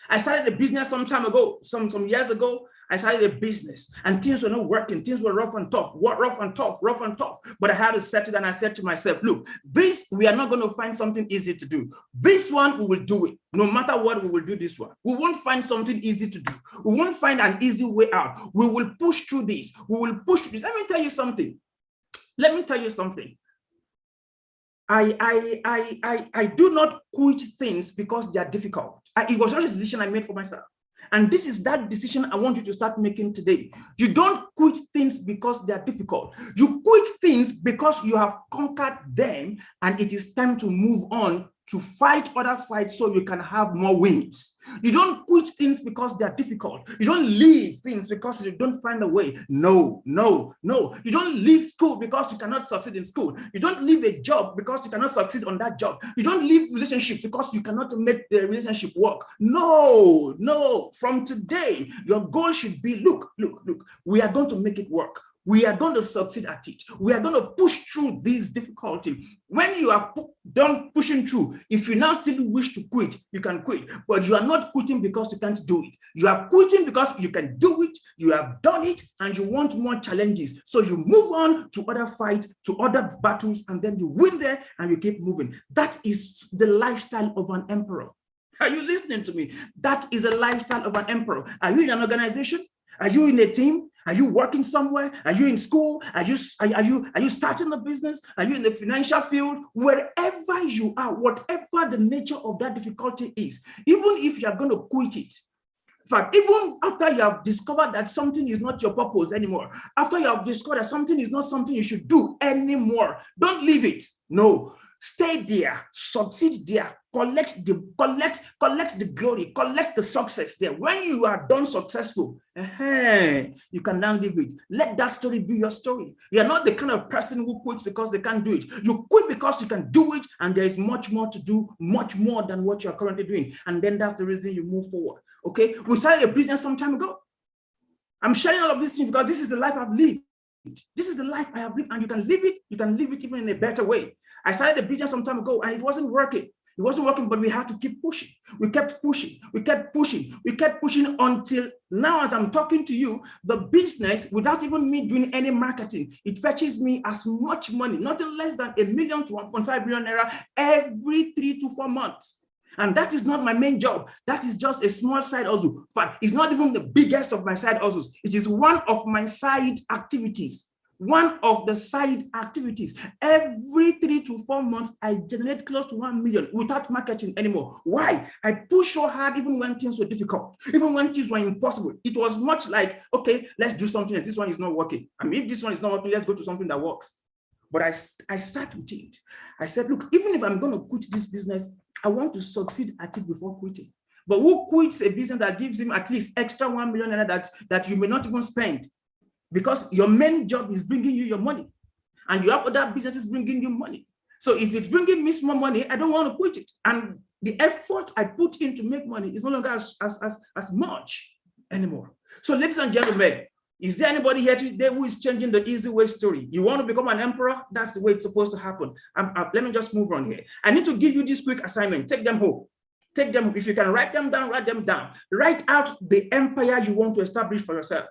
I started a business some time ago, some years ago. I started a business and things were not working. Things were rough and tough, rough and tough. But I had to set it and I said to myself, look, this, we are not going to find something easy to do. This one, we will do it. No matter what, we will do this one. We won't find something easy to do. We won't find an easy way out. We will push through this. We will push through this. Let me tell you something. I do not quit things because they are difficult. It was not a decision I made for myself. And this is that decision I want you to start making today. You don't quit things because they are difficult. You quit things because you have conquered them and it is time to move on to fight other fights so you can have more wins. You don't quit things because they're difficult. You don't leave things because you don't find a way. No. You don't leave school because you cannot succeed in school. You don't leave a job because you cannot succeed on that job. You don't leave relationships because you cannot make the relationship work. No. From today, your goal should be, look, we are going to make it work. We are going to succeed at it. We are going to push through these difficulties. When you are done pushing through, if you now still wish to quit, you can quit. But you are not quitting because you can't do it. You are quitting because you can do it, you have done it, and you want more challenges. So you move on to other fights, to other battles, and then you win there and you keep moving. That is the lifestyle of an emperor. Are you listening to me? That is a lifestyle of an emperor. Are you in an organization? Are you in a team? Are you working somewhere? Are you in school? Are you starting a business? Are you in the financial field? Wherever you are, whatever the nature of that difficulty is, even if you're going to quit it, in fact, even after you have discovered that something is not your purpose anymore, after you have discovered that something is not something you should do anymore, don't leave it. No. Stay there, succeed there, collect the glory, collect the success there. When you are done successful, you can now leave it. Let that story be your story. You are not the kind of person who quits because they can't do it. You quit because you can do it, and there is much more to do, much more than what you are currently doing. And then that's the reason you move forward. Okay, we started a business some time ago. I'm sharing all of this things because this is the life I've lived. This is the life I have lived, and you can live it. You can live it even in a better way. I started a business some time ago, and it wasn't working. It wasn't working, but we had to keep pushing. We kept pushing. We kept pushing. We kept pushing until now, as I'm talking to you, the business, without even me doing any marketing, it fetches me as much money, nothing less than $1 million to 1.5 billion naira every 3 to 4 months. And that is not my main job. That is just a small side hustle. In fact, it's not even the biggest of my side hustles. It is one of my side activities. One of the side activities. Every 3 to 4 months, I generate close to 1 million without marketing anymore. Why? I push so hard even when things were difficult, even when things were impossible. It was much like, okay, let's do something else. This one is not working. I mean, if this one is not working, let's go to something that works. But I sat with it. I said, look, even if I'm going to quit this business, I want to succeed at it before quitting. But who quits a business that gives him at least extra 1 million that you may not even spend? Because your main job is bringing you your money, and you have other businesses bringing you money. So if it's bringing me more money, I don't want to quit it. And the effort I put in to make money is no longer as much anymore. So ladies and gentlemen, is there anybody here today who is changing the easy way story? You want to become an emperor? That's the way it's supposed to happen. Let me just move on here. I need to give you this quick assignment. Take them home. Take them. If you can write them down, write them down. Write out the empire you want to establish for yourself.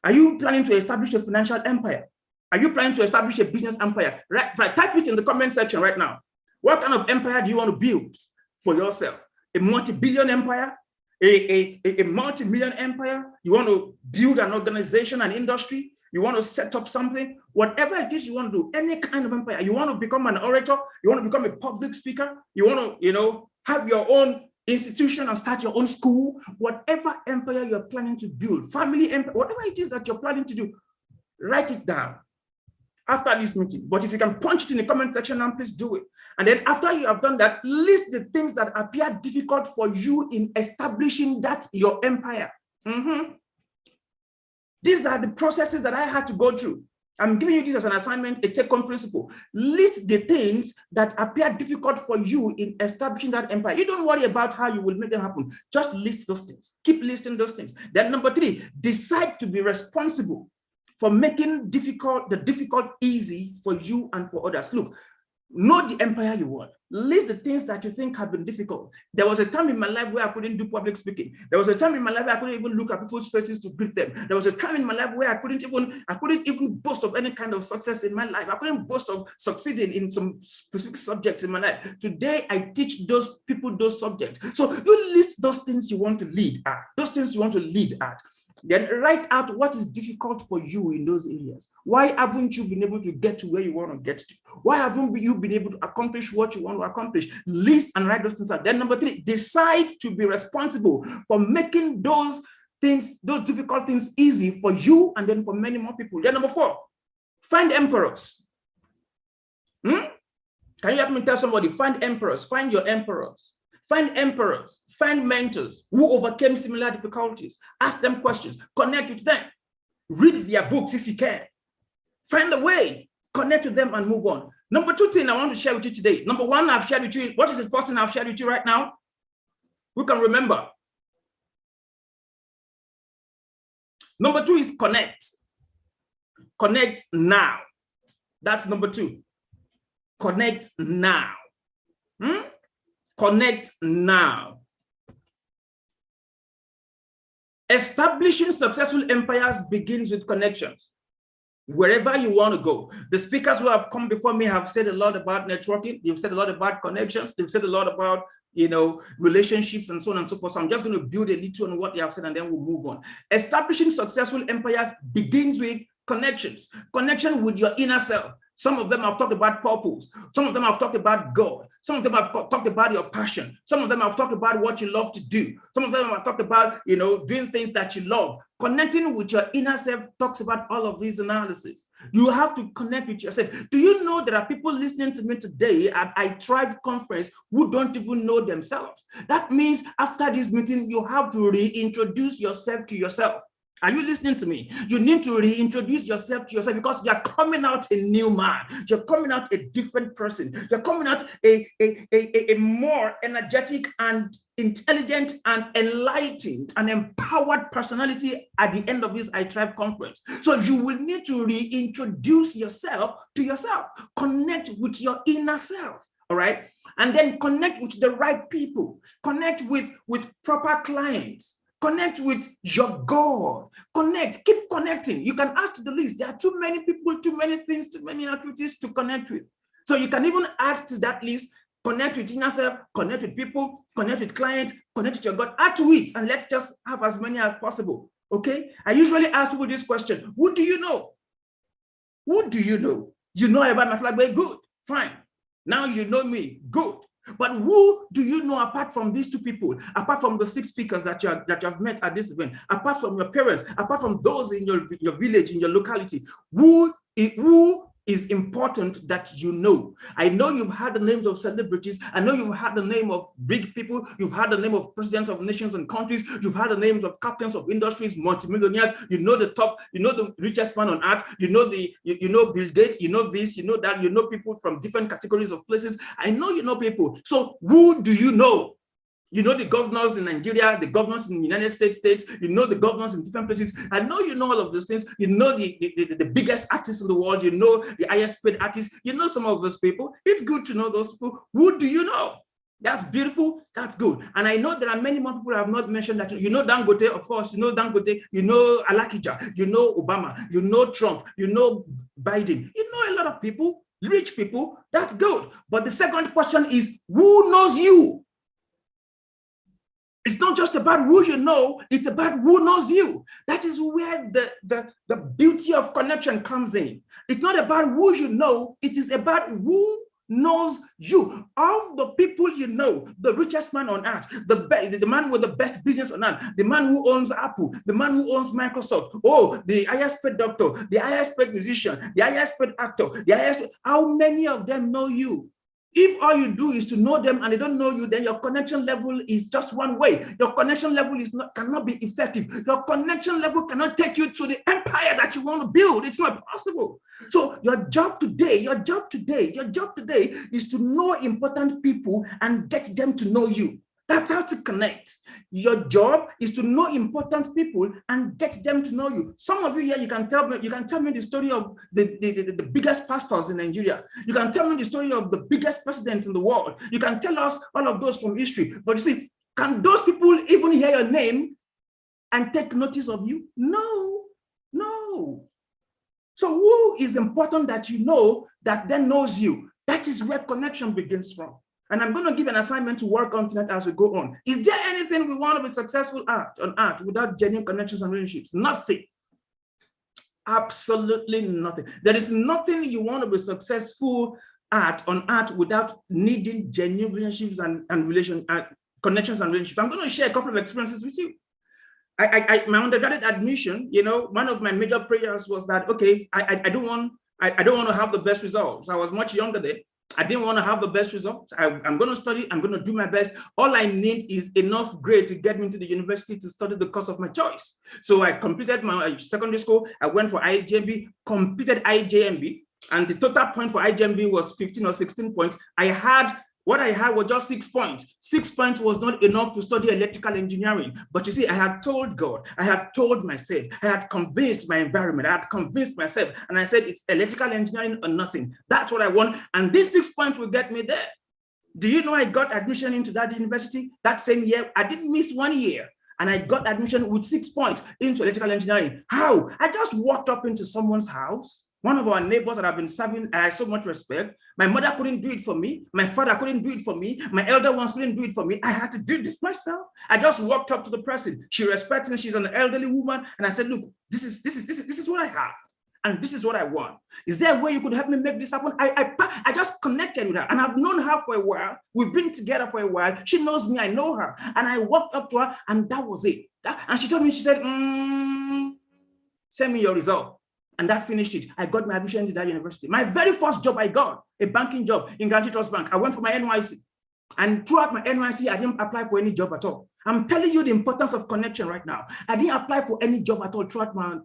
Are you planning to establish a financial empire? Are you planning to establish a business empire? Right, type it in the comment section right now. What kind of empire do you want to build for yourself? A multi-billion empire? A multi-million empire? You want to build an organization, an industry? You want to set up something? Whatever it is you want to do, any kind of empire. You want to become an orator? You want to become a public speaker? You want to, have your own institution and start your own school? Whatever empire you're planning to build, family empire, whatever it is that you're planning to do, write it down after this meeting. But if you can punch it in the comment section, now please do it. And then after you have done that, list the things that appear difficult for you in establishing that your empire. These are the processes that I had to go through. I'm giving you this as an assignment, a take-home principle. List the things that appear difficult for you in establishing that empire. You don't worry about how you will make them happen. Just list those things. Keep listing those things. Then number 3, decide to be responsible for making the difficult easy for you and for others. Look, Know the empire you want. List the things that you think have been difficult. There was a time in my life where I couldn't do public speaking. There was a time in my life where I couldn't even look at people's faces to greet them. There was a time in my life where I couldn't even boast of any kind of success in my life. I couldn't boast of succeeding in some specific subjects in my life. Today, I teach those people those subjects. So you list those things you want to lead at, those things you want to lead at. Then write out what is difficult for you in those areas. Why haven't you been able to get to where you want to get to? Why haven't you been able to accomplish what you want to accomplish? List and write those things out. Then number 3, decide to be responsible for making those things, those difficult things easy for you and then for many more people. Then number 4, find emperors. Can you help me tell somebody, find emperors, find your emperors. Find emperors, find mentors who overcame similar difficulties. Ask them questions, connect with them. Read their books if you can. Find a way, connect with them and move on. Number 2 thing I want to share with you today. Number 1, I've shared with you. What is the first thing I've shared with you right now? Who can remember? Number 2 is connect. Connect now. That's number 2. Connect now. Connect now. Establishing successful empires begins with connections. Wherever you want to go. The speakers who have come before me have said a lot about networking. They've said a lot about connections. They've said a lot about, relationships and so on and so forth. So I'm just going to build a little on what they have said and then we'll move on. Establishing successful empires begins with connections. Connection with your inner self. Some of them have talked about purpose. Some of them have talked about God. Some of them have talked about your passion. Some of them have talked about what you love to do. Some of them have talked about, doing things that you love. Connecting with your inner self talks about all of these analyses. You have to connect with yourself. Do you know there are people listening to me today at I Thrive conference who don't even know themselves? That means after this meeting, you have to reintroduce yourself to yourself. Are you listening to me? You need to reintroduce yourself to yourself because you're coming out a new man. You're coming out a different person. You're coming out a more energetic and intelligent and enlightened and empowered personality at the end of this I Thrive conference. So you will need to reintroduce yourself to yourself. Connect with your inner self, all right? And then connect with the right people. Connect with proper clients. Connect with your God. Connect, keep connecting. You can add to the list. There are too many people, too many things, too many activities to connect with. So you can even add to that list, connect with yourself, connect with people, connect with clients, connect with your God. Add to it and let's just have as many as possible. Okay? I usually ask people this question. Who do you know? Who do you know? You know about Maslagbe? Good. Fine. Now you know me. Good. But who do you know apart from these 2 people, apart from the 6 speakers that you have met at this event, apart from your parents, apart from those in your village, in your locality, who is important that you know? I know you've heard the names of celebrities. I know you've heard the name of big people. You've heard the name of presidents of nations and countries. You've heard the names of captains of industries, multimillionaires. You know the top, you know the richest man on earth. You know Bill Gates, you know this, you know that, you know people from different categories of places. I know you know people. So who do you know? You know the governors in Nigeria, the governors in the United States, you know the governors in different places. I know you know all of those things. You know the biggest artists in the world. You know the highest paid artists. You know some of those people. It's good to know those people. Who do you know? That's beautiful. That's good. And I know there are many more people I have not mentioned that you know Dangote, of course. You know Dangote. You know Alakija. You know Obama. You know Trump. You know Biden. You know a lot of people, rich people. That's good. But the second question is, who knows you? It's not just about who you know, it's about who knows you. That is where the beauty of connection comes in. It's not about who you know, it is about who knows you. All the people you know, the richest man on earth, the man with the best business on earth, the man who owns Apple, the man who owns Microsoft, the highest paid doctor, the highest paid musician, the highest paid actor, how many of them know you? If all you do is to know them and they don't know you, then your connection level is just one way. Your connection level cannot be effective. Your connection level cannot take you to the empire that you want to build. It's not possible. So your job today is to know important people and get them to know you. That's how to connect. Your job is to know important people and get them to know you. Some of you here, you can tell me the story of the biggest pastors in Nigeria. You can tell me the story of the biggest presidents in the world. You can tell us all of those from history. But you see, can those people even hear your name and take notice of you? No, no. So who is important that you know that then knows you? That is where connection begins from. And I'm going to give an assignment to work on tonight as we go on. Is there anything we want to be successful at on earth without genuine connections and relationships? Nothing. Absolutely nothing. There is nothing you want to be successful at on earth without needing genuine relationships and connections and relationships. I'm going to share a couple of experiences with you. My undergraduate admission, you know, one of my major prayers was that, okay, I don't want to have the best results. I was much younger then. I didn't want to have the best results. I'm going to study. I'm going to do my best. All I need is enough grade to get me into the university to study the course of my choice. So I completed my secondary school. I went for IJMB, completed IJMB, and the total point for IJMB was 15 or 16 points. What I had was just 6 points. 6 points was not enough to study electrical engineering. But you see, I had told God, I had told myself, I had convinced my environment, I had convinced myself, and I said, it's electrical engineering or nothing. That's what I want. And these 6 points will get me there. Do you know I got admission into that university that same year? I didn't miss 1 year. And I got admission with 6 points into electrical engineering. How? I just walked up into someone's house. One of our neighbors that I've been serving, and I so much respect. My mother couldn't do it for me. My father couldn't do it for me. My elder ones couldn't do it for me. I had to do this myself. I just walked up to the person. She respects me. She's an elderly woman. And I said, look, this is what I have. And this is what I want. Is there a way you could help me make this happen? I just connected with her, and I've known her for a while. We've been together for a while. She knows me. I know her. And I walked up to her, and that was it. And she told me, she said, send me your result. And that finished it. I got my admission to that university. My very first job I got, a banking job in Guaranty Trust Bank. I went for my NYC. And throughout my NYC, I didn't apply for any job at all. I'm telling you the importance of connection right now. I didn't apply for any job at all throughout my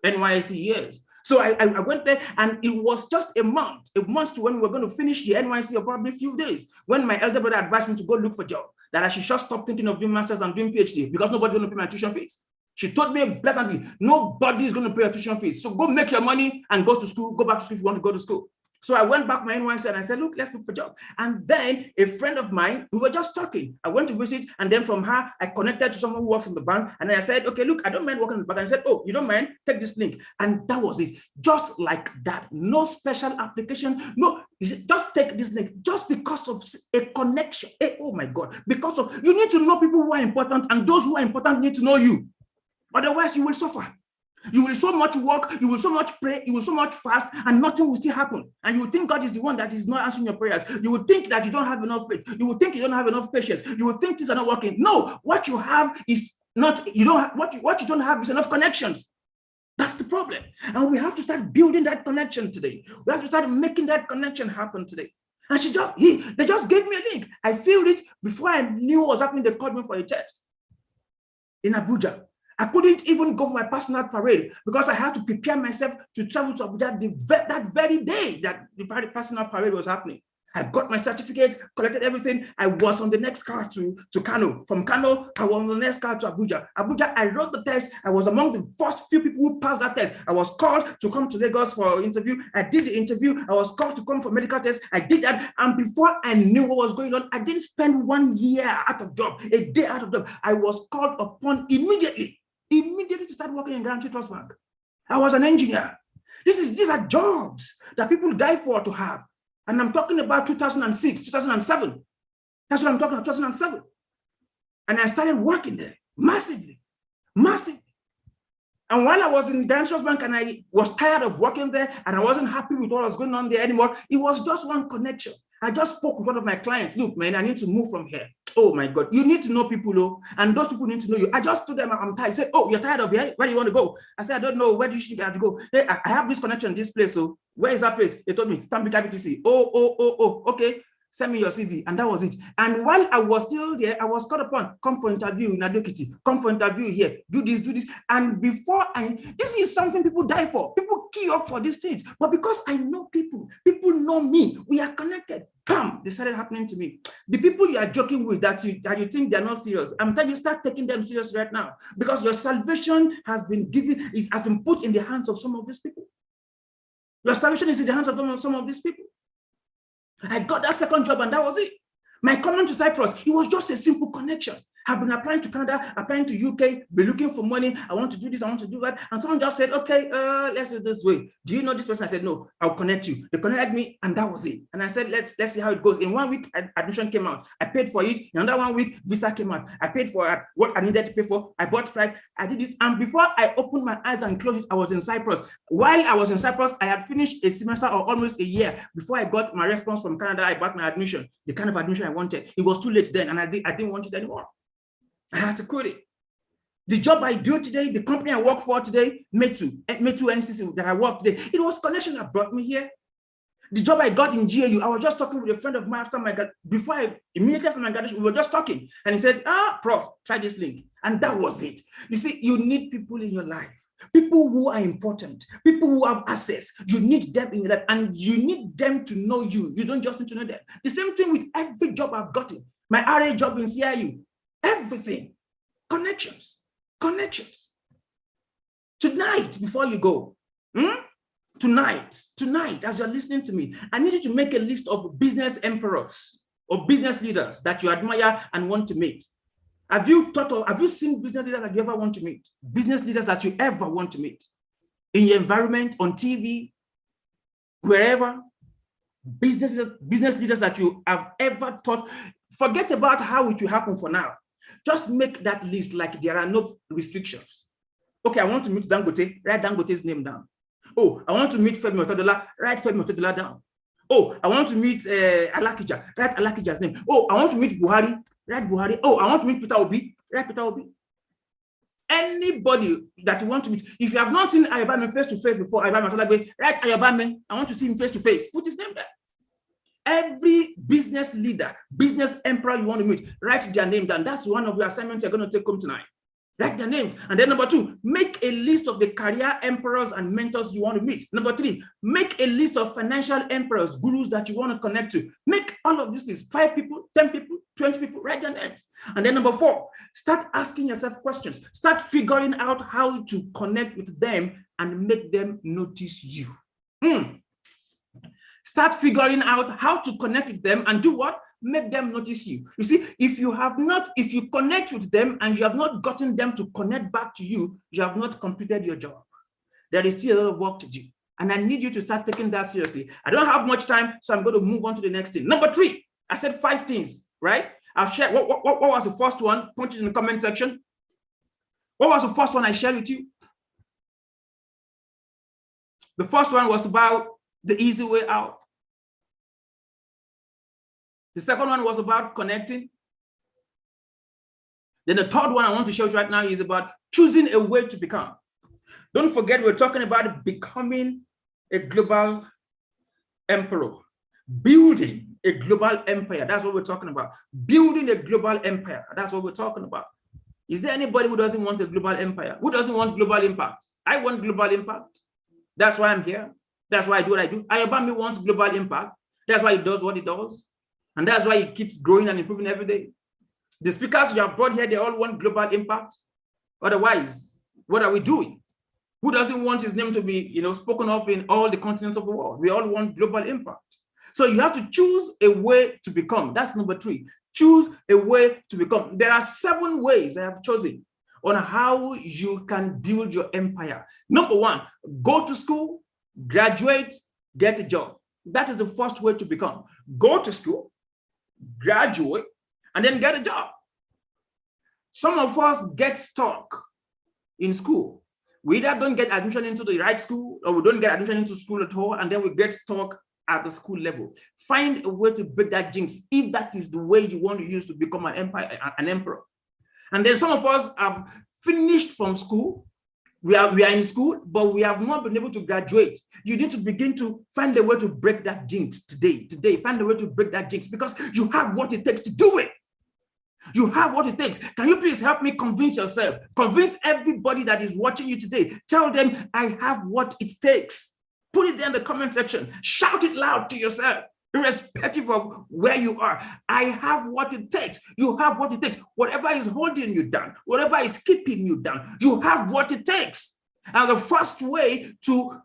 NYC years. So I went there, and it was just a month to when we were going to finish the NYC, or probably a few days, when my elder brother advised me to go look for a job, that I should just stop thinking of doing masters and doing PhD because nobody's going to pay my tuition fees. She told me blatantly, nobody is going to pay your tuition fees. So go make your money and go to school, go back to school if you want to go to school. So I went back to my NYC and I said, look, let's look for a job. And then a friend of mine, we were just talking. I went to visit, and then from her, I connected to someone who works in the bank. And I said, okay, look, I don't mind working in the bank. And I said, oh, you don't mind? Take this link. And that was it. Just like that. No special application. No, just take this link. Just because of a connection. Oh my God. Because of, you need to know people who are important, and those who are important need to know you. Otherwise, you will suffer. You will so much work, you will so much pray, you will so much fast, and nothing will still happen. And you will think God is the one that is not answering your prayers. You will think that you don't have enough faith. You will think you don't have enough patience. You will think things are not working. No, what you have is not, you don't have, what you don't have is enough connections. That's the problem. And we have to start building that connection today. We have to start making that connection happen today. And they just gave me a link. I filled it before I knew what was happening. They called me for a test in Abuja. I couldn't even go for my personal parade because I had to prepare myself to travel to Abuja that very day that the personal parade was happening. I got my certificate, collected everything. I was on the next car to Kano. From Kano, I was on the next car to Abuja. Abuja, I wrote the test. I was among the first few people who passed that test. I was called to come to Lagos for an interview. I did the interview. I was called to come for medical test. I did that. And before I knew what was going on, I didn't spend 1 year out of job, a day out of job. I was called upon immediately to start working in Guaranty Trust Bank. I was an engineer. These are jobs that people die for to have. And I'm talking about 2006, 2007. That's what I'm talking about, 2007. And I started working there massively. And while I was in Guaranty Trust Bank and I was tired of working there and I wasn't happy with what was going on there anymore, it was just one connection. I just spoke with one of my clients. Look, man, I need to move from here. Oh my God, you need to know people, though, and those people need to know you. I just told them I'm tired. I said, oh, you're tired of here? Where do you want to go? I said, I don't know. Where do you have to go? Hey, I have this connection in this place. So where is that place? They told me, Stanbic IBTC. Oh, okay. Send me your CV. And that was it. And while I was still there, I was called upon, come for interview in Adokiti, come for interview here, do this. And this is something people die for. People queue up for these things. But because I know people know me, we are connected. Bam, they started happening to me. The people you are joking with that you think they're not serious, I'm telling you, start taking them serious right now, because your salvation has been given, it has been put in the hands of some of these people. Your salvation is in the hands of some of these people. I got that second job and that was it. My coming to Cyprus, it was just a simple connection. I've been applying to Canada, applying to UK, be looking for money. I want to do this, I want to do that. And someone just said, okay, let's do it this way. Do you know this person? I said, no, I'll connect you. They connected me and that was it. And I said, let's see how it goes. In 1 week, admission came out. I paid for it. In another 1 week, visa came out. I paid for what I needed to pay for. I bought flight. I did this. And before I opened my eyes and closed it, I was in Cyprus. While I was in Cyprus, I had finished a semester or almost a year before I got my response from Canada. I bought my admission, the kind of admission I wanted. It was too late then, and I didn't want it anymore. I had to quit it. The job I do today, the company I work for today, Metu NCC that I work today, it was connection that brought me here. The job I got in GAU, I was just talking with a friend of mine immediately after my graduation, we were just talking, and he said, Prof, try this link. And that was it. You see, you need people in your life, people who are important, people who have access. You need them in your life, and you need them to know you. You don't just need to know them. The same thing with every job I've gotten. My RA job in CIU, everything, connections. Tonight, before you go, tonight, as you're listening to me, I need you to make a list of business emperors or business leaders that you admire and want to meet. Have you seen business leaders that you ever want to meet? Business leaders that you ever want to meet in your environment, on TV, wherever? Business leaders that you have ever thought. Forget about how it will happen for now. Just make that list like there are no restrictions. Okay, I want to meet Dangote, write Dangote's name down. Oh, I want to meet Femi Otedola, write Femi Otedola down. Oh, I want to meet Alakija, write Alakija's name. Oh, I want to meet Buhari, write Buhari. Oh, I want to meet Peter Obi, write Peter Obi. Anybody that you want to meet. If you have not seen Ayobami face to face before, Ayobami, write Ayobami. I want to see him face to face. Put his name there. Every business leader, business emperor you want to meet, write their name down. That's one of your assignments you're going to take home tonight. Write their names. And then number 2, make a list of the career emperors and mentors you want to meet. Number 3, make a list of financial emperors, gurus that you want to connect to. Make all of these lists, 5 people, 10 people, 20 people, write their names. And then number 4, start asking yourself questions. Start figuring out how to connect with them and make them notice you. Start figuring out how to connect with them and do what? Make them notice you. You see, if you connect with them and you have not gotten them to connect back to you, you have not completed your job. There is still a lot of work to do. And I need you to start taking that seriously. I don't have much time, so I'm going to move on to the next thing. Number 3, I said 5 things, right? I'll share. What was the first one? Punch it in the comment section. What was the first one I shared with you? The first one was about the easy way out. The second one was about connecting. Then the third one I want to show you right now is about choosing a way to become. Don't forget, we're talking about becoming a global emperor, building a global empire. That's what we're talking about. Building a global empire. That's what we're talking about. Is there anybody who doesn't want a global empire? Who doesn't want global impact? I want global impact. That's why I'm here. That's why I do what I do. Ayobami wants global impact. That's why he does what he does. And that's why he keeps growing and improving every day. The speakers you have brought here, they all want global impact. Otherwise, what are we doing? Who doesn't want his name to be, spoken of in all the continents of the world? We all want global impact. So you have to choose a way to become. That's number 3. Choose a way to become. There are 7 ways I have chosen on how you can build your empire. Number 1, go to school, graduate, get a job. That is the first way to become. Go to school, graduate, and then get a job. Some of us get stuck in school. We either don't get admission into the right school, or we don't get admission into school at all, and then we get stuck at the school level. Find a way to break that jinx if that is the way you want to use to become an emperor. And then some of us have finished from school. We are in school, but we have not been able to graduate. You need to begin to find a way to break that jinx today. Find a way to break that jinx because you have what it takes to do it. You have what it takes. Can you please help me convince yourself? Convince everybody that is watching you today. Tell them, I have what it takes. Put it there in the comment section. Shout it loud to yourself, irrespective of where you are. I have what it takes. You have what it takes. Whatever is holding you down, whatever is keeping you down, you have what it takes. And the first way to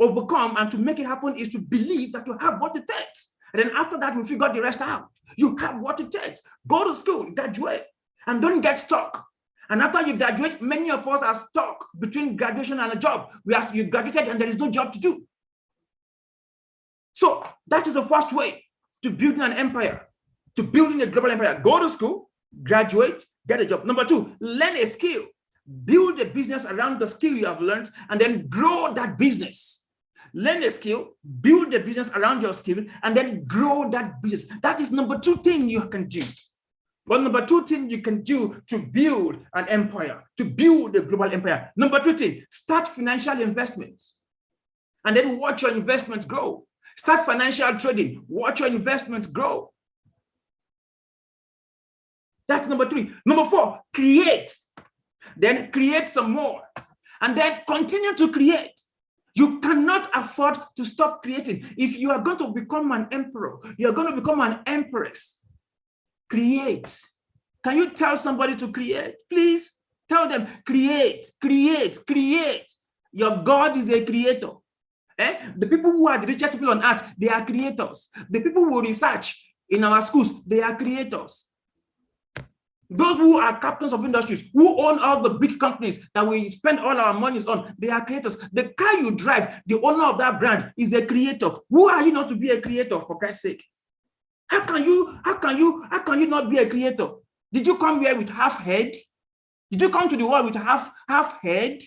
overcome and to make it happen is to believe that you have what it takes. And then after that, we figure the rest out. You have what it takes. Go to school, graduate, and don't get stuck. And after you graduate, many of us are stuck between graduation and a job. You graduated and there is no job to do. So that is the first way to building an empire, to building a global empire. Go to school, graduate, get a job. Number 2, learn a skill. Build a business around the skill you have learned and then grow that business. Learn a skill, build a business around your skill, and then grow that business. That is number 2 thing you can do. But number 2 thing you can do to build an empire, to build a global empire. Number 2 thing, start financial investments. And then watch your investments grow. Start financial trading, watch your investments grow. That's number 3. Number 4, create. Then create some more. And then continue to create. You cannot afford to stop creating. If you are going to become an emperor, you're going to become an empress. Create. Can you tell somebody to create? Please tell them, create, create, create. Your God is a creator. The people who are the richest people on earth, they are creators. The people who research in our schools, they are creators. Those who are captains of industries, who own all the big companies that we spend all our monies on, they are creators. The car you drive, the owner of that brand is a creator. Who are you not to be a creator, for Christ's sake? How can you not be a creator? Did you come here with half head? Did you come to the world with half head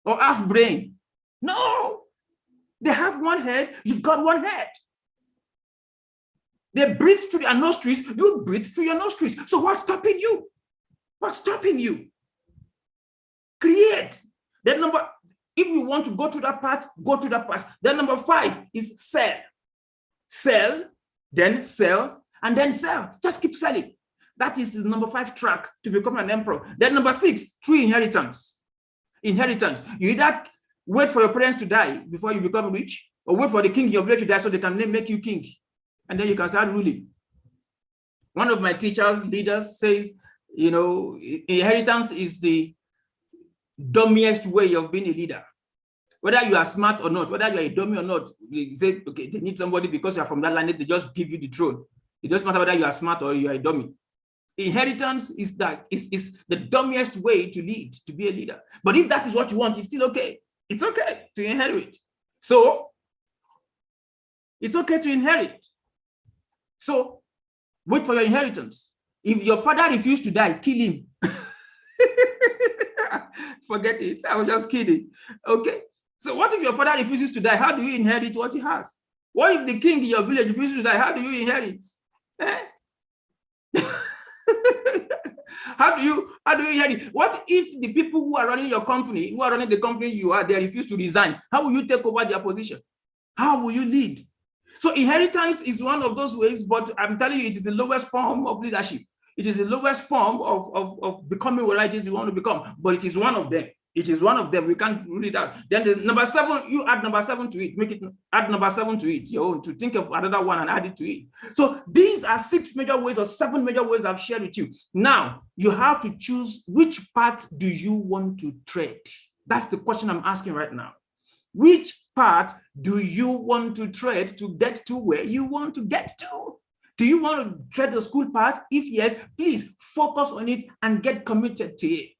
or half brain? No. They have one head, you've got one head. They breathe through their nostrils, you breathe through your nostrils. So what's stopping you? What's stopping you? Create. Then if you want to go through that path, go through that path. Then number 5 is sell. Sell, then sell, and then sell. Just keep selling. That is the number 5 track to become an emperor. Then number 6, through inheritance. Inheritance. You either wait for your parents to die before you become rich, or wait for the king in your village to die so they can make you king. And then you can start ruling. One of my teachers, leaders, says, inheritance is the dummiest way of being a leader. Whether you are smart or not, whether you are a dummy or not, they say, okay, they need somebody because you are from that lineage, they just give you the throne. It doesn't matter whether you are smart or you are a dummy. Inheritance is the dummiest way to lead, to be a leader. But if that is what you want, it's still okay. It's okay to inherit. So, it's okay to inherit. So, wait for your inheritance. If your father refused to die, kill him. Forget it. I was just kidding. Okay. So, what if your father refuses to die? How do you inherit what he has? What if the king in your village refuses to die? How do you inherit? How do you inherit? What if the people who are running your company, who are running the company you are, they refuse to resign? How will you take over their position? How will you lead? So inheritance is one of those ways, but I'm telling you, it is the lowest form of leadership. It is the lowest form of becoming what it is you want to become, but it is one of them. It is one of them. We can't rule it out. Then the number 7, you add number 7 to it. Add number 7 to it, your own, to think of another one and add it to it. So these are 6 major ways or 7 major ways I've shared with you. Now, you have to choose which path do you want to tread. That's the question I'm asking right now. Which path do you want to tread to get to where you want to get to? Do you want to tread the school path? If yes, please focus on it and get committed to it.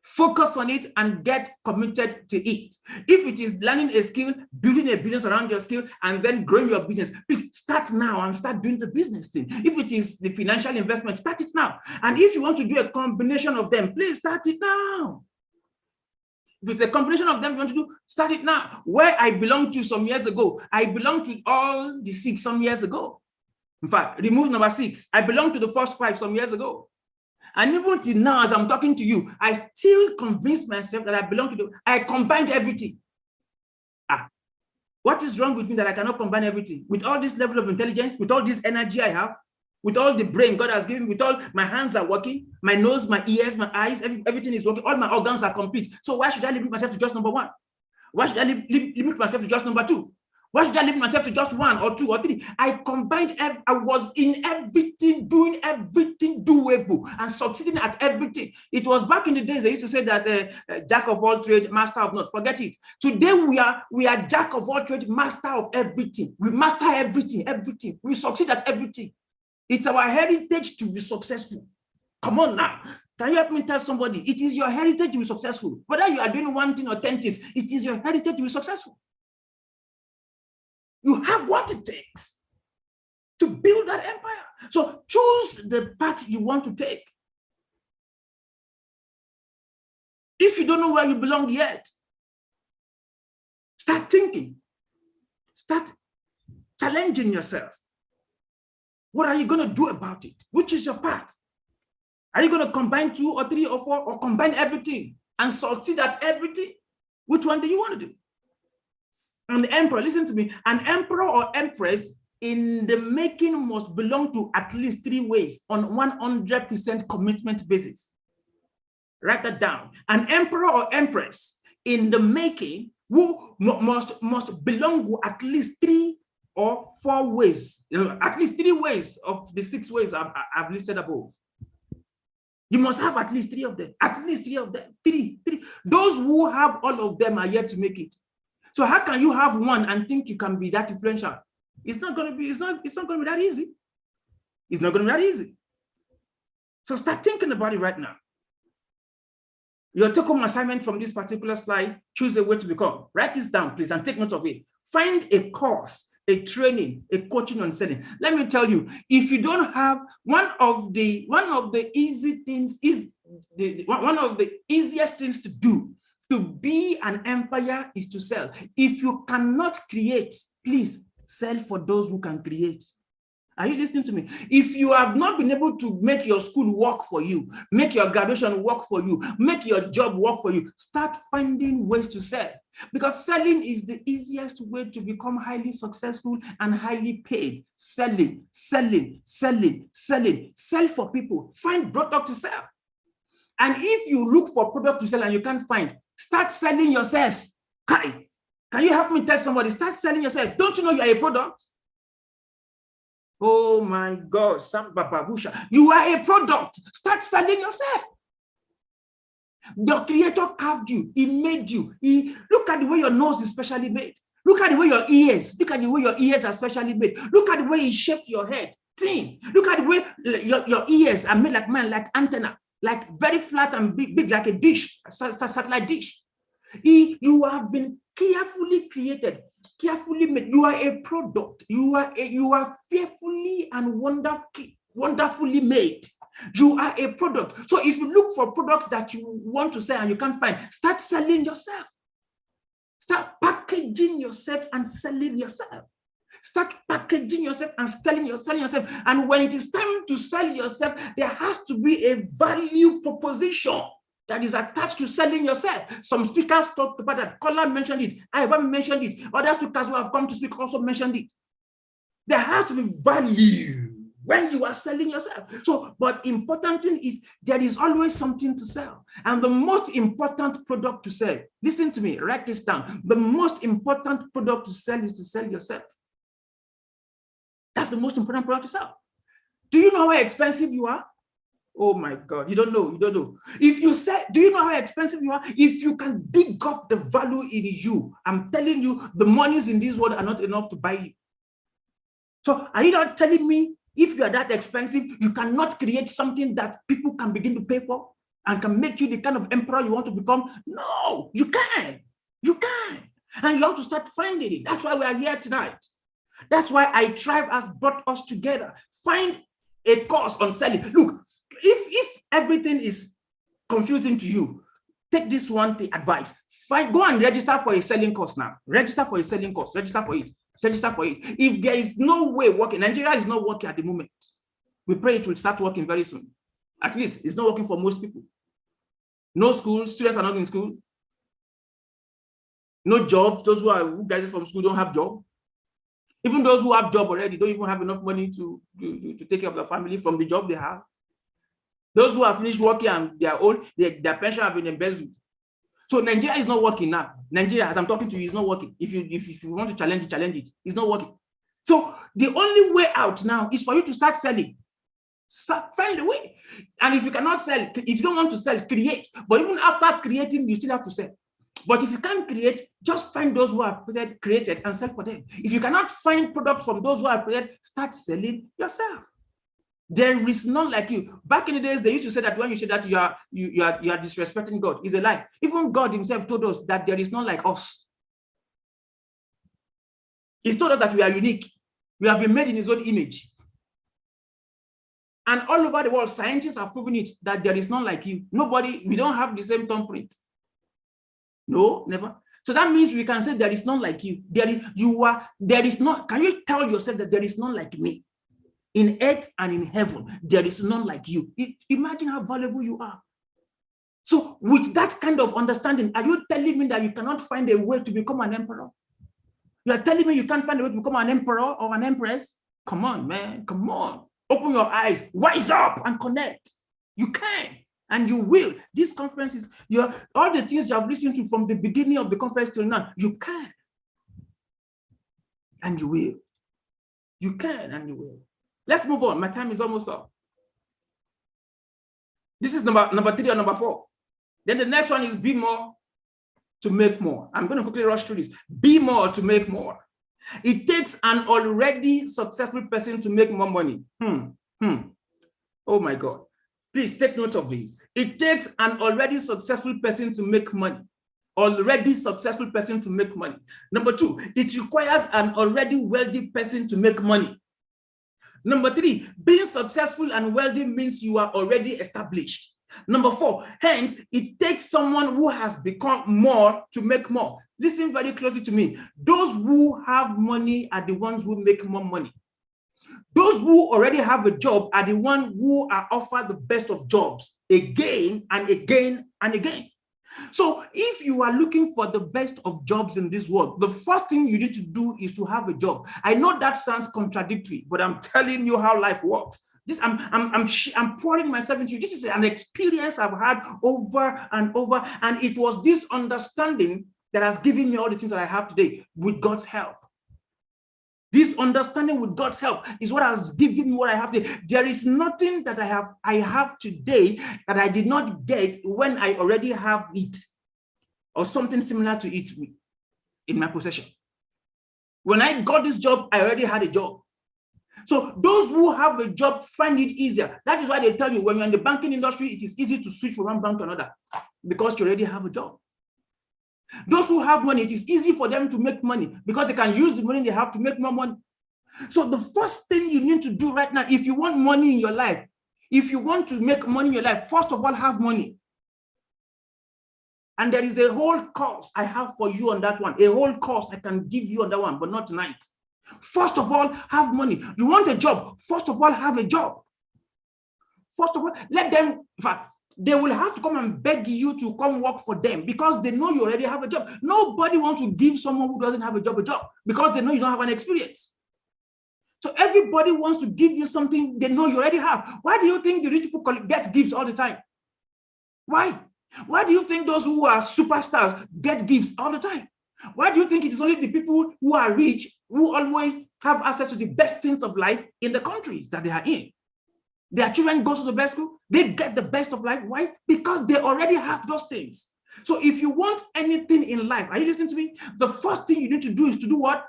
Focus on it and get committed to it. If it is learning a skill, building a business around your skill, and then growing your business, please start now and start doing the business thing. If it is the financial investment, start it now. And if you want to do a combination of them, please start it now. If it's a combination of them you want to do, start it now. Where I belonged to some years ago, I belonged to all the 6 some years ago. In fact, remove number 6. I belonged to the first 5 some years ago. And even till now, as I'm talking to you, I still convince myself that I belong to them. I combined everything. What is wrong with me that I cannot combine everything? With all this level of intelligence, with all this energy I have, with all the brain God has given me, with all my hands are working, my nose, my ears, my eyes, everything is working, all my organs are complete. So why should I limit myself to just number one? Why should I limit myself to just number two? Why should I limit myself to just one or two or three? I combined, I was in everything, doing everything doable and succeeding at everything. It was back in the days they used to say that jack of all trades, master of none. Forget it. Today we are jack of all trades, master of everything. We master everything. We succeed at everything. It's our heritage to be successful. Come on now. Can you help me tell somebody? It is your heritage to be successful. Whether you are doing one thing or 10 things, it is your heritage to be successful. You have what it takes to build that empire. So choose the path you want to take. If you don't know where you belong yet, start thinking. Start challenging yourself. What are you going to do about it? Which is your path? Are you going to combine 2 or 3 or 4 or combine everything and succeed at everything? Which one do you want to do? An emperor, listen to me, an emperor or empress in the making must belong to at least 3 ways on 100% commitment basis. Write that down. An emperor or empress in the making who must belong to at least 3 or 4 ways, at least 3 ways of the 6 ways I've listed above. You must have at least 3 of them, at least 3 of them, 3. Those who have all of them are yet to make it. So how can you have one and think you can be that influential? It's not going to be that easy. It's not going to be that easy. So start thinking about it right now. Your take-home assignment from this particular slide, choose a way to become. Write this down, please, and take note of it. Find a course, a training, a coaching on selling. Let me tell you, if you don't have one of the easiest things to do to be an empire is to sell. If you cannot create, please sell for those who can create. Are you listening to me? If you have not been able to make your school work for you, make your graduation work for you, make your job work for you, start finding ways to sell. Because selling is the easiest way to become highly successful and highly paid. Selling. Sell for people. Find product to sell. And if you look for product to sell and you can't find, start selling yourself. Kai, can you help me tell somebody? Start selling yourself. Don't you know you are a product? Oh my God, Sam Bababusha, you are a product. Start selling yourself. The creator carved you. He made you. Look at the way your nose is specially made. Look at the way your ears. Look at the way your ears are specially made. Look at the way he shaped your head. See. Look at the way your ears are made like mine, like antenna, like very flat and big like a dish, a satellite dish. You have been carefully created, carefully made. You are a product. You are fearfully and wonderfully made. You are a product. So if you look for products that you want to sell and you can't find, start selling yourself. Start packaging yourself and selling yourself. Start packaging yourself and selling yourself. And when it is time to sell yourself, there has to be a value proposition that is attached to selling yourself. Some speakers talked about that. Kola mentioned it. I haven't mentioned it. Other speakers who have come to speak also mentioned it. There has to be value when you are selling yourself. So, but important thing is there is always something to sell. And the most important product to sell, listen to me, write this down. The most important product to sell is to sell yourself. That's the most important product to sell. Do you know how expensive you are? Oh my God, you don't know. If you say, do you know how expensive you are? If you can dig up the value in you, I'm telling you, the monies in this world are not enough to buy you. So are you not telling me if you are that expensive, you cannot create something that people can begin to pay for and can make you the kind of emperor you want to become? No, you can. You can. And you have to start finding it. That's why we are here tonight. That's why iTribe has brought us together. Find a course on selling. Look, if everything is confusing to you, take this one advice. Go and register for a selling course now. Register for a selling course. Register for it. If there is no way working, Nigeria is not working at the moment. We pray it will start working very soon. At least it's not working for most people. No school, students are not in school. No jobs, those who graduate from school don't have job. Even those who have job already don't even have enough money to take care of their family from the job they have. Those who have finished working and they are old, their pension have been embezzled. So Nigeria is not working now. Nigeria, as I'm talking to you, is not working. If you want to challenge it. It's not working. So the only way out now is for you to start selling. Find a way. And if you cannot sell, if you don't want to sell, create. But even after creating, you still have to sell. But if you can't create, just find those who have created and sell for them. If you cannot find products from those who have created, start selling yourself. There is none like you. Back in the days, they used to say that when you say that you are disrespecting God. It's a lie. Even God himself told us that there is none like us. He told us that we are unique. We have been made in his own image. And all over the world, scientists have proven it, that there is none like you. Nobody, we don't have the same thumbprint. No, never. So that means we can say there is none like you. There is not. Can you tell yourself that there is none like me? In earth and in heaven, there is none like you. Imagine how valuable you are. So with that kind of understanding, are you telling me that you cannot find a way to become an emperor? You are telling me you can't find a way to become an emperor or an empress? Come on, man, come on. Open your eyes, wise up and connect. You can and you will. This conference is, all the things you have listened to from the beginning of the conference till now, you can and you will. You can and you will. Let's move on. My time is almost up. This is number 3 or number 4. Then the next one is be more to make more. I'm going to quickly rush through this. Be more to make more. It takes an already successful person to make more money. Oh my God. Please take note of this. It takes an already successful person to make money. Already successful person to make money. Number 2, it requires an already wealthy person to make money. Number 3, being successful and wealthy means you are already established. Number 4, hence, it takes someone who has become more to make more. Listen very closely to me. Those who have money are the ones who make more money. Those who already have a job are the ones who are offered the best of jobs again and again and again. So if you are looking for the best of jobs in this world, the first thing you need to do is to have a job. I know that sounds contradictory, but I'm telling you how life works. This I'm pouring myself into you. This is an experience I've had over and over, and it was this understanding that has given me all the things that I have today with God's help. This understanding with God's help is what has given me what I have today. There is nothing that I have today that I did not get when I already have it or something similar to it in my possession. When I got this job, I already had a job. So those who have a job find it easier. That is why they tell you when you're in the banking industry, it is easy to switch from one bank to another because you already have a job. Those who have money, it is easy for them to make money because they can use the money they have to make more money. So the first thing you need to do right now, if you want money in your life, if you want to make money in your life, first of all, have money. And there is a whole course I have for you on that one, a whole course I can give you on that one, but not tonight. First of all, have money. You want a job, first of all, have a job. First of all, let them, in fact, they will have to come and beg you to come work for them because they know you already have a job. Nobody wants to give someone who doesn't have a job because they know you don't have an experience. So everybody wants to give you something they know you already have. Why do you think the rich people get gifts all the time? Why? Why do you think those who are superstars get gifts all the time? Why do you think it is only the people who are rich who always have access to the best things of life in the countries that they are in? Their children go to the best school, they get the best of life. Why? Because they already have those things. So if you want anything in life, are you listening to me? The first thing you need to do is to do what?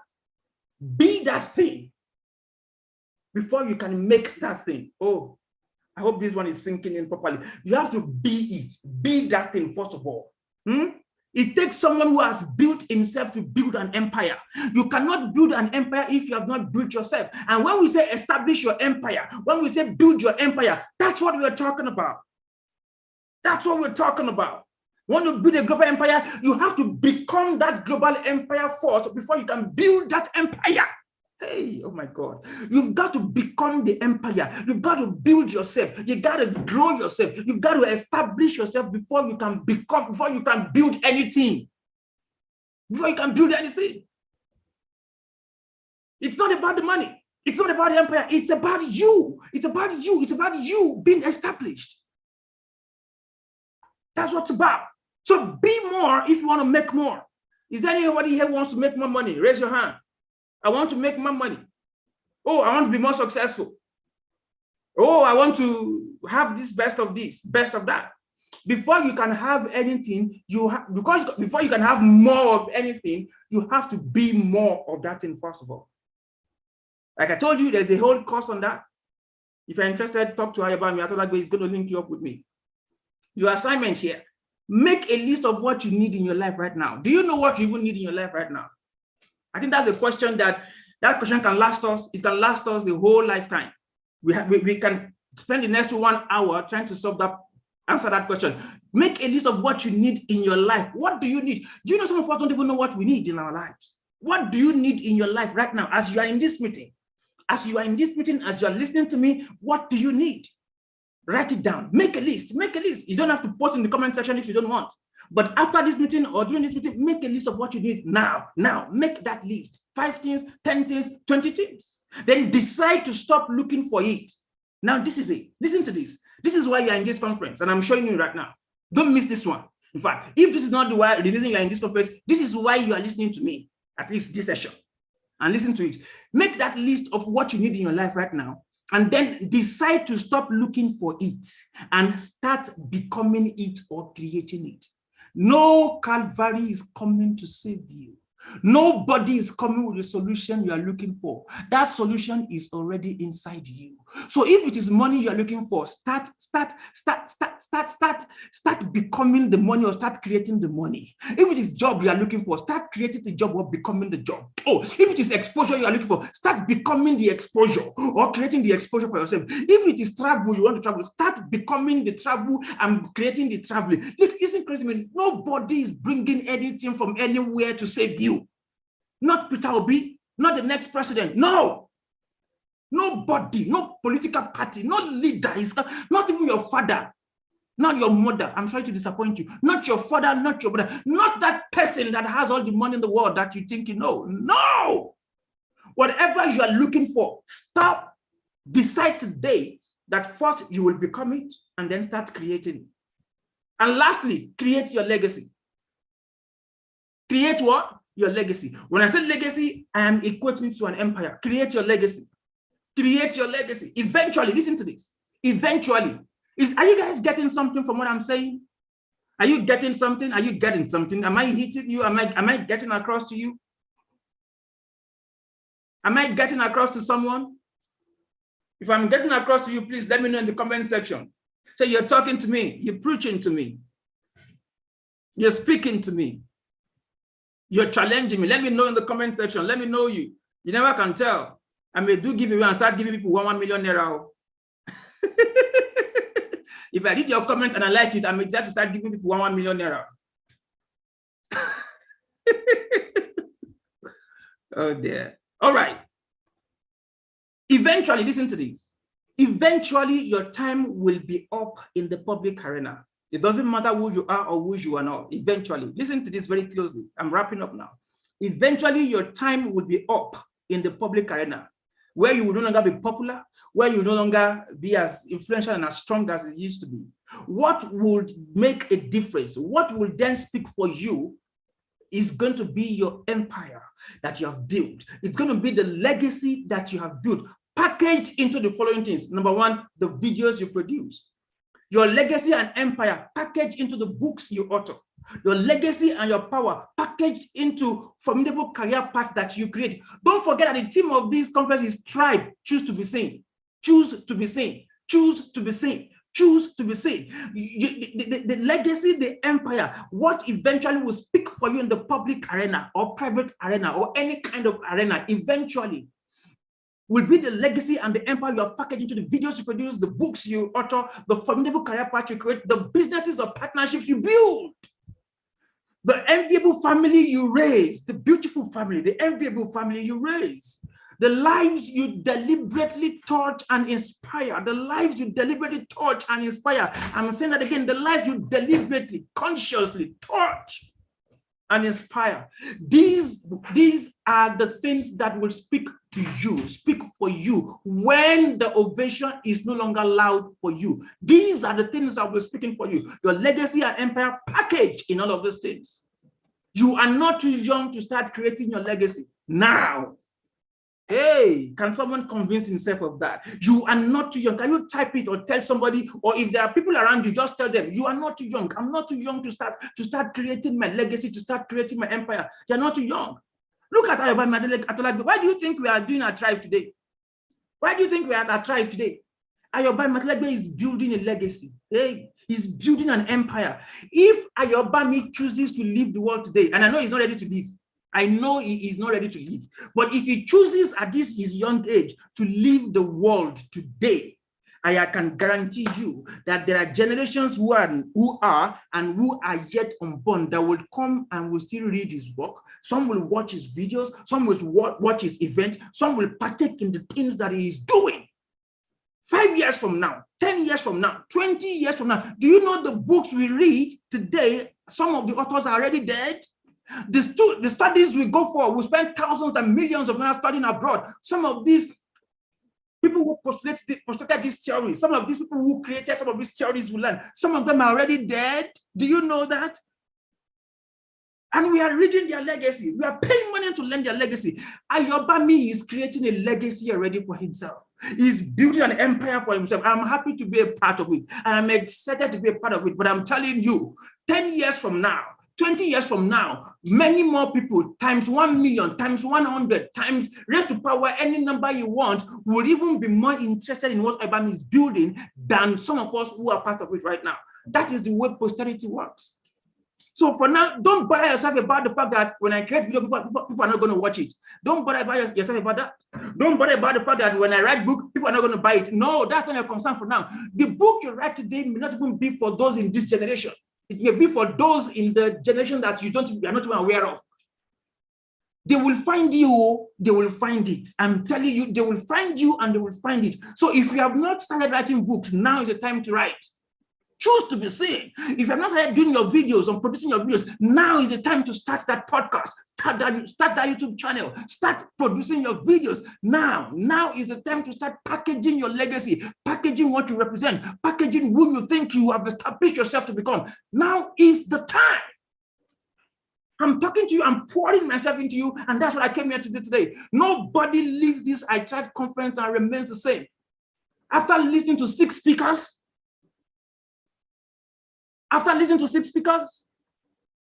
Be that thing before you can make that thing. Oh, I hope this one is sinking in properly. You have to be it. Be that thing first of all. It takes someone who has built himself to build an empire. You cannot build an empire if you have not built yourself. And when we say establish your empire, when we say build your empire, that's what we're talking about. That's what we're talking about. When you build a global empire, you have to become that global empire first before you can build that empire. Hey, oh my God. You've got to become the empire. You've got to build yourself. You got to grow yourself. You've got to establish yourself before you can build anything. Before you can build anything. It's not about the money. It's not about the empire. It's about you. It's about you. It's about you being established. That's what it's about. So be more if you want to make more. Is there anybody here who wants to make more money? Raise your hand. I want to make more money. Oh, I want to be more successful. Oh, I want to have this, best of this, best of that. Before you can have anything, before you can have more of anything, you have to be more of that thing first of all. Like I told you, there's a whole course on that. If you're interested, talk to Ayabami. I thought that way he's going to link you up with me. Your assignment here, make a list of what you need in your life right now. Do you know what you even need in your life right now? I think that's a question that question can last us. It can last us a whole lifetime. We can spend the next 1 hour trying to answer that question. Make a list of what you need in your life. What do you need? Do you know some of us don't even know what we need in our lives? What do you need in your life right now as you are in this meeting? As you are in this meeting, as you are listening to me, what do you need? Write it down. Make a list. Make a list. You don't have to post in the comment section if you don't want. But after this meeting or during this meeting, make a list of what you need now. Now, make that list. 5 things, 10 things, 20 things. Then decide to stop looking for it. Now, this is it. Listen to this. This is why you are in this conference, and I'm showing you right now. Don't miss this one. In fact, if this is not the reason you are in this conference, this is why you are listening to me, at least this session, and listen to it. Make that list of what you need in your life right now, and then decide to stop looking for it and start becoming it or creating it. No Calvary is coming to save you. Nobody is coming with a solution you are looking for. That solution is already inside you. So if it is money you are looking for, start becoming the money or start creating the money. If it is job you are looking for, start creating the job or becoming the job. Oh, if it is exposure you are looking for, start becoming the exposure or creating the exposure for yourself. If it is travel you want to travel, start becoming the travel and creating the traveling. Listen, crazy, nobody is bringing anything from anywhere to save you. Not Peter Obi, not the next president. No. Nobody, no political party, no leader, not even your father, not your mother. I'm sorry to disappoint you. Not your father, not your brother, not that person that has all the money in the world that you think you know. No. Whatever you are looking for, stop. Decide today that first you will become it and then start creating it. And lastly, create your legacy. Create what? Your legacy. When I say legacy, I am equating it to an empire. Create your legacy. Create your legacy. Eventually, listen to this. Eventually, are you guys getting something from what I'm saying? Are you getting something? Are you getting something? Am I hitting you? Am I getting across to you? Am I getting across to someone? If I'm getting across to you, please let me know in the comment section. So you're talking to me, you're preaching to me, you're speaking to me, you're challenging me. Let me know in the comment section. Let me know you. You never can tell. I may do give away and start giving people 1 million naira. If I read your comment and I like it, I may decide to start giving people 1 million naira. Oh dear. All right. Eventually, listen to this. Eventually, your time will be up in the public arena. It doesn't matter who you are or who you are not. Eventually, listen to this very closely. I'm wrapping up now. Eventually, your time will be up in the public arena, where you will no longer be popular, where you will no longer be as influential and as strong as it used to be. What would make a difference? What will then speak for you is going to be your empire that you have built. It's going to be the legacy that you have built, packaged into the following things. Number one, the videos you produce. Your legacy and empire packaged into the books you author. Your legacy and your power packaged into formidable career paths that you create. Don't forget that the theme of this conference is tribe. Choose to be seen. Choose to be seen. Choose to be seen. Choose to be seen. The legacy, the empire, what eventually will speak for you in the public arena or private arena or any kind of arena eventually will be the legacy and the empire you are packaged into the videos you produce, the books you author, the formidable career path you create, the businesses or partnerships you build, the enviable family you raise, the beautiful family, the enviable family you raise, the lives you deliberately touch and inspire, the lives you deliberately touch and inspire. I'm saying that again, the lives you deliberately, consciously touch and inspire. These are the things that will speak to you, speak for you when the ovation is no longer loud for you. These are the things that will be speaking for you. Your legacy and empire package in all of those things. You are not too young to start creating your legacy now. Hey, can someone convince himself of that? You are not too young. Can you type it or tell somebody, or if there are people around you, just tell them, you are not too young. I'm not too young to start creating my legacy, to start creating my empire. You're not too young. Look at Ayoba. Why do you think we are doing our tribe today? Why do you think we are at our tribe today? Ayoba Matelebe is building a legacy. Hey, he's building an empire. If Ayoba chooses to leave the world today, and I know he's not ready to leave, I know he is not ready to leave. But if he chooses at this his young age to leave the world today, I can guarantee you that there are generations who are yet unborn that will come and will still read his work. Some will watch his videos, some will watch his events, some will partake in the things that he is doing. 5 years from now, 10 years from now, 20 years from now, do you know the books we read today, some of the authors are already dead? The studies we go for, we spend thousands and millions of dollars studying abroad. Some of these people who postulated these theories, some of these people who created some of these theories we learn, some of them are already dead. Do you know that? And we are reading their legacy. We are paying money to learn their legacy. Ayobami is creating a legacy already for himself. He's building an empire for himself. I'm happy to be a part of it. And I'm excited to be a part of it. But I'm telling you, 10 years from now, 20 years from now, many more people, times 1 million, times 100, times raised to power, any number you want, will even be more interested in what Ayoba is building than some of us who are part of it right now. That is the way posterity works. So for now, don't bother yourself about the fact that when I create video, people are not going to watch it. Don't bother about yourself about that. Don't bother about the fact that when I write book, people are not going to buy it. No, that's not your concern for now. The book you write today may not even be for those in this generation. It may be for those in the generation that you are not even aware of. They will find you, they will find it. I'm telling you, they will find you and they will find it. So if you have not started writing books, now is the time to write. Choose to be seen. If you have not started doing your videos and producing your videos, now is the time to start that podcast, start that YouTube channel, start producing your videos. Now is the time to start packaging your legacy, packaging what you represent, packaging who you think you have established yourself to become. Now is the time. I'm talking to you, I'm pouring myself into you, and that's what I came here to do today. Nobody leaves this iTribe conference and remains the same. After listening to 6 speakers,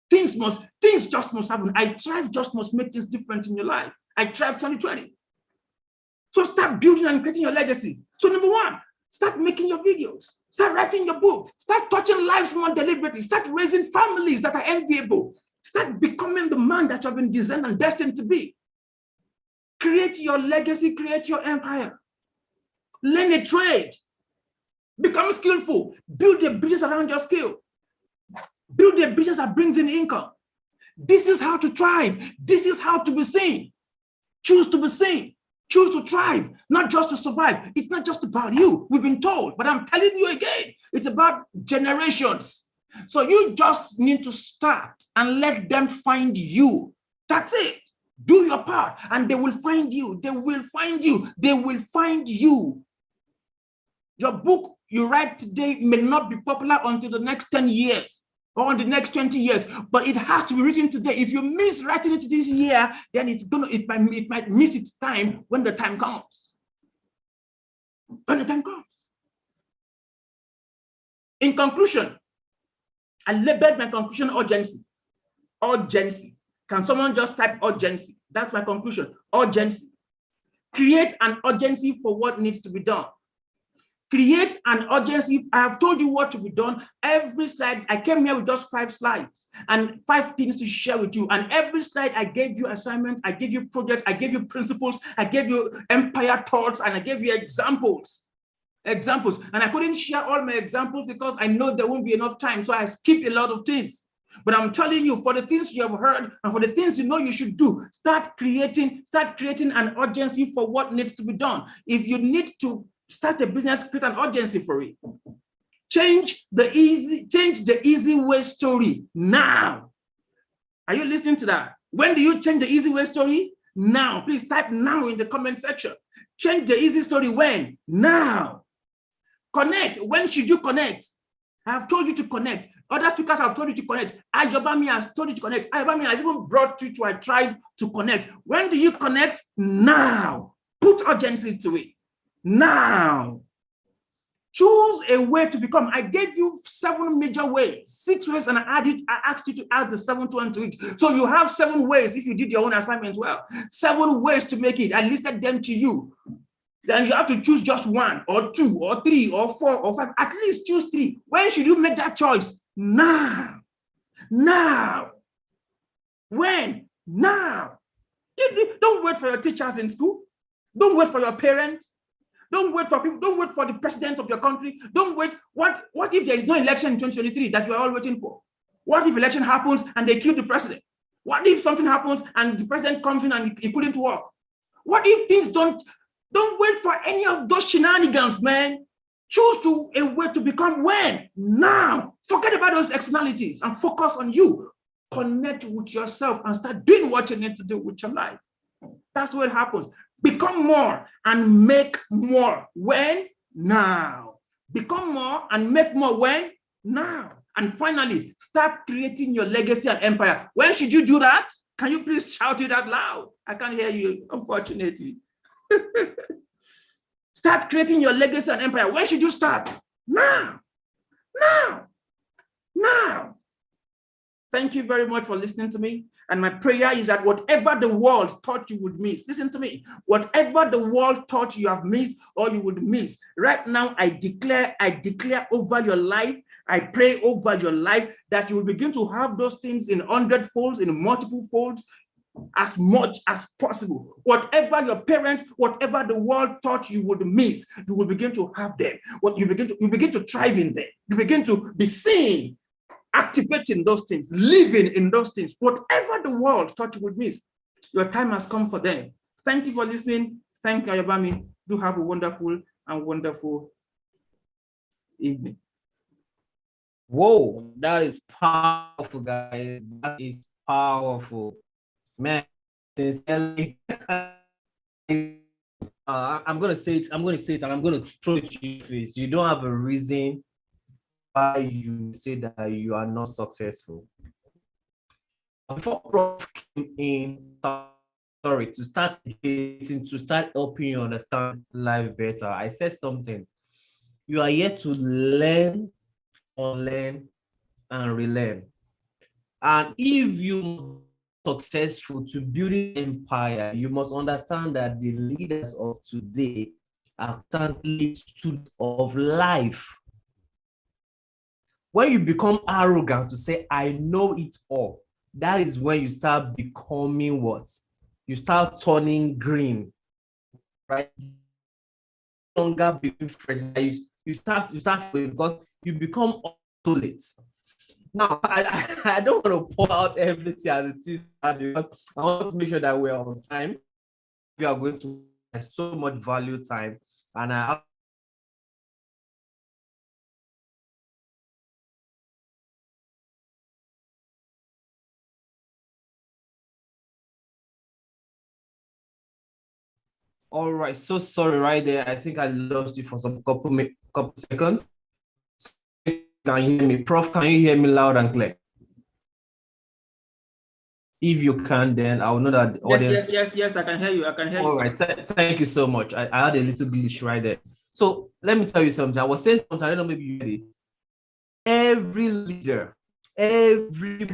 things just must happen. iTribe just must make this difference in your life. iTribe 2020. So start building and creating your legacy. So number 1, start making your videos, start writing your books, start touching lives more deliberately, start raising families that are enviable, start becoming the man that you have been designed and destined to be. Create your legacy, create your empire. Learn a trade, become skillful, build a business around your skill. Build a business that brings in income. This is how to thrive. This is how to be seen. Choose to be seen. Choose to thrive, not just to survive. It's not just about you. We've been told, but I'm telling you again, it's about generations. So you just need to start and let them find you. That's it. Do your part and they will find you. They will find you. They will find you. Your book you write today may not be popular until the next 10 years. Or in the next 20 years, but it has to be written today. If you miss writing it this year, then it might miss its time when the time comes. When the time comes. In conclusion, I labeled my conclusion urgency. Urgency. Can someone just type urgency? That's my conclusion. Urgency. Create an urgency for what needs to be done. Create an urgency. I have told you what to be done. Every slide, I came here with just 5 slides and 5 things to share with you. And every slide, I gave you assignments, I gave you projects, I gave you principles, I gave you empire thoughts, and I gave you examples. And I couldn't share all my examples because I know there won't be enough time. So I skipped a lot of things. But I'm telling you, for the things you have heard and for the things you know you should do, start creating an urgency for what needs to be done. If you need to start a business, create an urgency for it. Change the easy way story now. Are you listening to that? When do you change the easy way story? Now. Please type now in the comment section. Change the easy story when? Now. Connect. When should you connect? I have told you to connect. Other speakers have told you to connect. Ajobami has told you to connect. Ajobami has even brought you to a tribe to connect. When do you connect? Now. Put urgency to it. Now. Choose a way to become. I gave you 7 major ways, 6 ways, and I asked you to add the 7th one to it. So you have 7 ways if you did your own assignment well. 7 ways to make it. I listed them to you. Then you have to choose just 1 or 2 or 3 or 4 or 5. At least choose 3. When should you make that choice? Now. Now. When? Now. Don't wait for your teachers in school. Don't wait for your parents. Don't wait for people. Don't wait for the president of your country. Don't wait. What if there is no election in 2023 that you are all waiting for? What if election happens and they kill the president? What if something happens and the president comes in and he couldn't work? What if things don't wait for any of those shenanigans, man. Choose a way to become when? Now. Forget about those externalities and focus on you. Connect with yourself and start doing what you need to do with your life. That's what happens. Become more and make more. When? Now. Become more and make more. When? Now. And finally, start creating your legacy and empire. When should you do that? Can you please shout it out loud? I can't hear you, unfortunately. Start creating your legacy and empire. When should you start? Now. Now. Now. Thank you very much for listening to me. And my prayer is that whatever the world thought you would miss, listen to me, whatever the world thought you have missed or you would miss, right now I declare over your life, I pray over your life that you will begin to have those things in 100 folds, in multiple folds, as much as possible. Whatever your parents, whatever the world thought you would miss, you will begin to have them. You begin to thrive in them. You begin to be seen, activating those things, living in those things. Whatever the world thought you would miss, your time has come for them. Thank you for listening. Thank you, Ayobami. Do have a wonderful and wonderful evening. Whoa, that is powerful, guys. That is powerful. Man, sincerely, I'm gonna say it, and I'm gonna throw it to your face. You don't have a reason why you say that you are not successful. Before Prof came in, to start helping you understand life better, I said something. You are here to learn, unlearn, and relearn. And if you are successful to build an empire, you must understand that the leaders of today are constantly students of life. When you become arrogant to say, I know it all, that is when you start becoming what? You start turning green, right? No longer being fresh. You start because you become obsolete. Now, I don't want to pour out everything as it is because I want to make sure that we're on time. We are going to have so much value time, and I have all right, so sorry right there. I think I lost you for some couple seconds. Can you hear me? Prof, can you hear me loud and clear? If you can, then I'll know that the audience... Yes, I can hear you. All right, thank you so much. I had a little glitch right there. So let me tell you something. I was saying something, I don't know, maybe you heard it. Every leader, every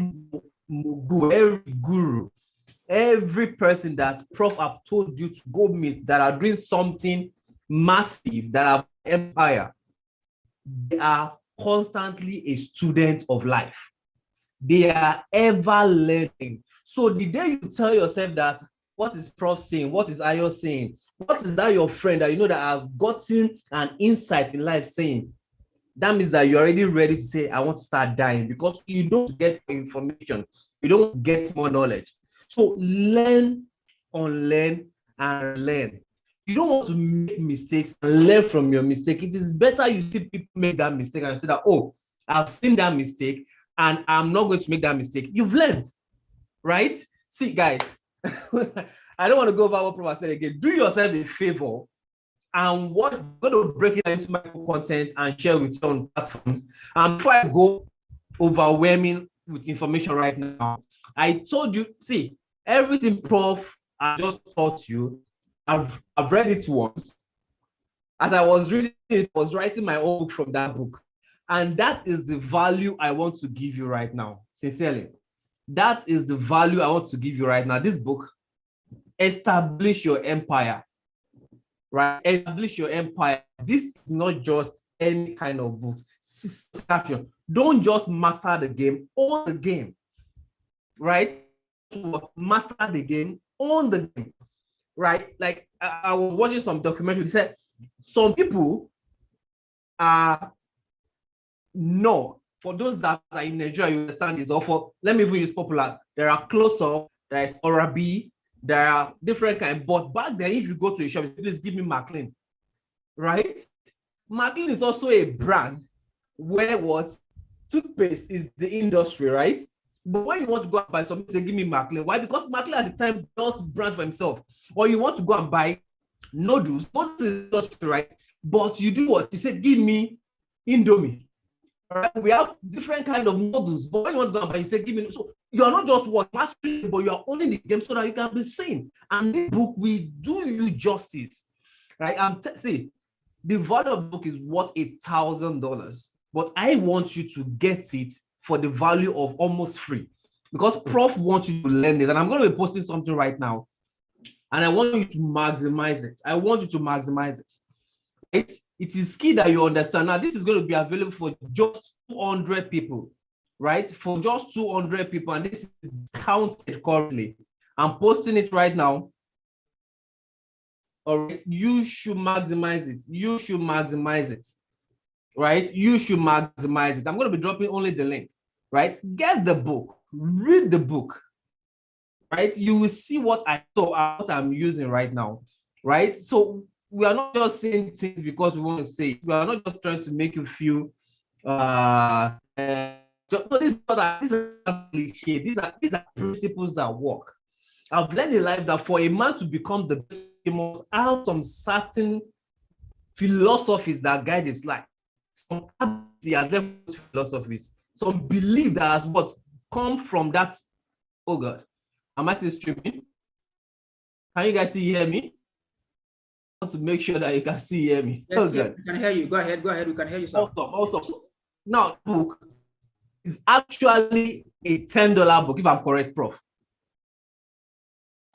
guru, every person that Prof have told you to go meet that are doing something massive, that are empire, they are constantly a student of life. They are ever learning. So the day you tell yourself that, what is Prof saying? What is Ayo saying? What is that your friend that you know that has gotten an insight in life saying? That means that you're already ready to say, I want to start dying, because you don't get information. You don't get more knowledge. So learn, unlearn, and learn. You don't want to make mistakes and learn from your mistake. It is better you see people make that mistake and say that, oh, I've seen that mistake and I'm not going to make that mistake. You've learned. right? See, guys, I don't want to go over what Prof said again. Do yourself a favor and what I'm going to break it into micro content and share with you on platforms. And before I go overwhelming with information right now, I told you, see, everything Prof I just taught you, I've read it once. As I was reading it, I was writing my own book from that book. And that is the value I want to give you right now, sincerely. That is the value I want to give you right now. This book, Establish Your Empire, right? Establish Your Empire. This is not just any kind of book. Don't just master the game, own the game, right? Master the game, own the game, right? Like I was watching some documentary. They said some people are for those that are in Nigeria, you understand this. Or for, let me even use popular. There are close-up, there is Orabi, there are different kinds. But back then, if you go to a shop, please give me Maclean, right? Maclean is also a brand where what? Toothpaste is the industry, right? But when you want to go and buy something, say, give me Maclean. Why? Because Maclean at the time built brand for himself. Or you want to go and buy noodles, not the industry, right? But you do what? You say, give me Indomie. Right? We have different kind of noodles, but when you want to go and buy, you say, give me. So you are not just what mastering, but you are owning the game so that you can be seen. And this book will do you justice, right? See, the value of the book is worth $1,000, but I want you to get it for the value of almost free, because Prof wants you to learn it. And I'm going to be posting something right now, and I want you to maximize it. I want you to maximize it. It is key that you understand. Now, this is going to be available for just 200 people, right? For just 200 people, and this is counted currently. I'm posting it right now. All right, you should maximize it. You should maximize it, right? You should maximize it. I'm going to be dropping only the link, right? Get the book, read the book, right? You will see what I'm using right now, right? So we are not just saying things because we want to say it. We are not just trying to make you feel so this is a cliche. These are principles that work. I've learned in life that for a man to become the best, he must have some certain philosophies that guide his life. Some philosophies, some belief that has what come from that. Oh God, am I still streaming? Can you guys still hear me? To make sure that you can see hear me. Yes, we can hear you. Go ahead. We can hear you. Awesome. Now, the book is actually a $10 book, if I'm correct, Prof.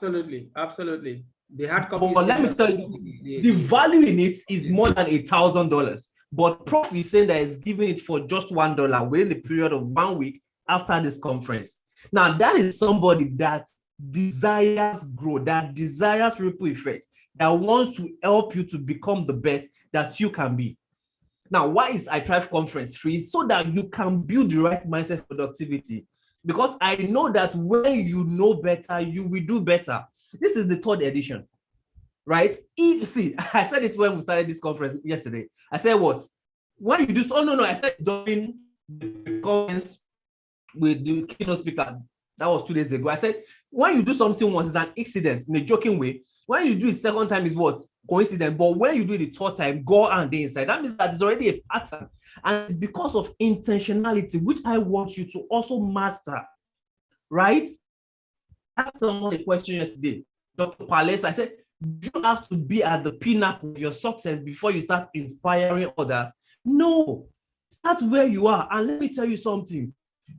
Absolutely. The hard copy. But let me tell you, the value in it is more than $1,000. But Prof is saying that he's giving it for just $1 within the period of 1 week after this conference. Now, that is somebody that desires growth, that desires ripple effect, that wants to help you to become the best that you can be. Now, why is I Thrive Conference free? So that you can build the right mindset productivity. Because I know that when you know better, you will do better. This is the 3rd edition, right? I said it when we started this conference yesterday. I said what? When you do so, I said during the conference with the keynote speaker, that was 2 days ago. I said, when you do something once, it's an accident in a joking way. When you do it 2nd time, is what? Coincidence. But when you do it the 3rd time, go and the inside. That means that it's already a pattern. And it's because of intentionality, which I want you to also master, right? I asked someone a question yesterday, Dr. Palace. I said, do you have to be at the pinnacle of your success before you start inspiring others? No. Start where you are. And let me tell you something.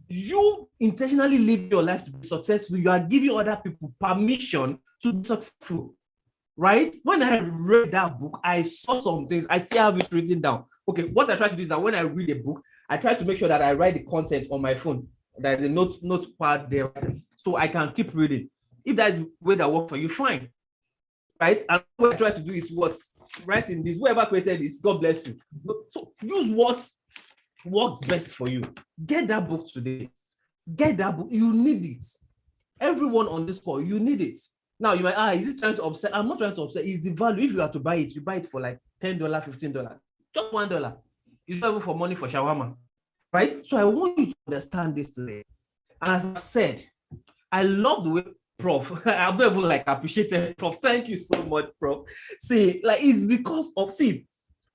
You intentionally live your life to be successful. You are giving other people permission to be successful, right? When I read that book, I saw some things. I still have it written down. Okay, what I try to do is that when I read a book, I try to make sure that I write the content on my phone. There's a notepad there, so I can keep reading. If that is the way that works for you, fine, right? And what I try to do is what? Writing this. Whoever created this, God bless you. So use what works best for you. Get that book today. Get that book. You need it. Everyone on this call, you need it. Now you might, is it trying to upset? I'm not trying to upset. It's the value. If you are to buy it, you buy it for like $10, $15, just $1. It's not even for money for shawarma, right? So I want you to understand this today. And as I've said, I love the way Prof. I've not even like appreciated Prof. Thank you so much, Prof. See, like it's because of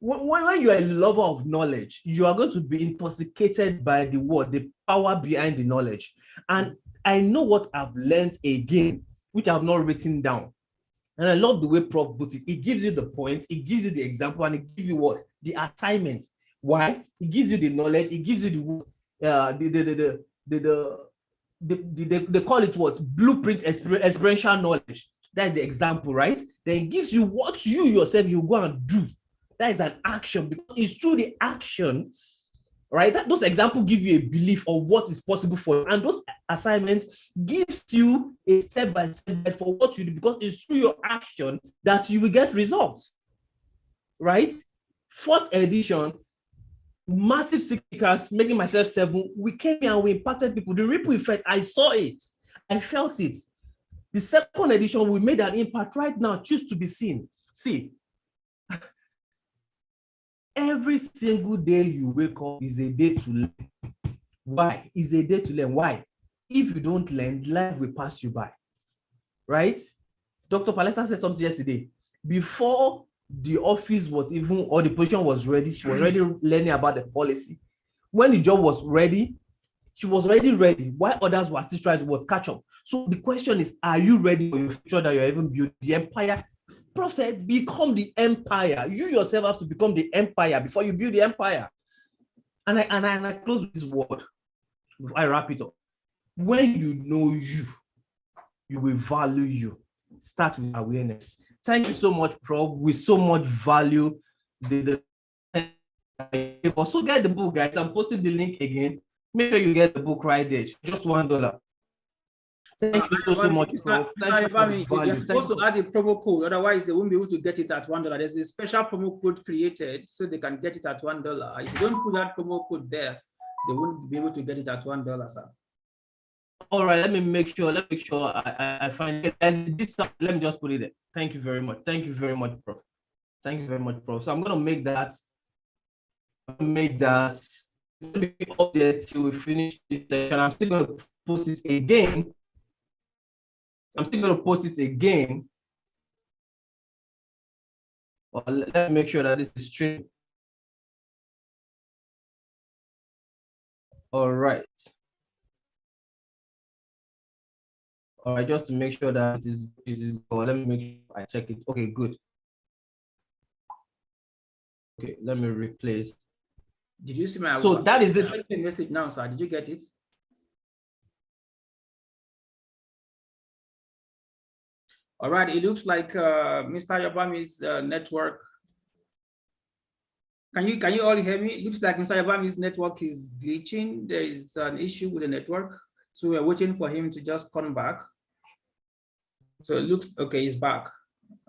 when you are a lover of knowledge, you are going to be intoxicated by the word, the power behind the knowledge. And I know what I've learned again, which I've not written down. And I love the way Prof put it. It gives you the points, it gives you the example, and it gives you what? The assignment. Why? It gives you the knowledge, it gives you they call it what? Blueprint experiential knowledge. That is the example, right? Then it gives you what you yourself you go and do. That is an action, because it's through the action, right? Those examples give you a belief of what is possible for you, and those assignments gives you a step-by-step for what you do, because it's through your action that you will get results, right? First edition, massive speakers, making myself 7. We came here and we impacted people. The ripple effect, I saw it, I felt it. The second edition, we made an impact. Right now, choose to be seen. See, every single day you wake up is a day to learn. Why? Is a day to learn. Why? If you don't learn, life will pass you by, right? Dr. Palesa said something yesterday. Before the office was even, or the position was ready, she was already learning about the policy. When the job was ready, she was already ready, while others were still trying to catch up. So the question is, are you ready for your future that you're even building the empire? Prof said, become the empire. You yourself have to become the empire before you build the empire. And I close with this word before I wrap it up. When you know you will value you. Start with awareness. Thank you so much, Prof. We so much value also get the book, guys. I'm posting the link again. Make sure you get the book right there. Just $1. Thank you so much, Prof. Thank you for the You're supposed to add a promo code, otherwise they won't be able to get it at $1. There's a special promo code created so they can get it at $1. If you don't put that promo code there, they won't be able to get it at $1, sir. All right, let me make sure I find it. This, let me just put it there. Thank you very much. Thank you very much, Prof. Thank you very much, Prof. So I'm gonna make that be up there till we finish this session. I'm still gonna post it again. Well, let me make sure that this is streamed. All right. All right, just to make sure that it is going. Let me make sure I check it. Okay, good. Okay, let me replace. Did you see my? So that is it. Message now, sir. Did you get it? All right. It looks like Mr. Yabami's network. Can you all hear me? It looks like Mr. Yabami's network is glitching. There is an issue with the network, so we're waiting for him to just come back. So it looks okay. He's back.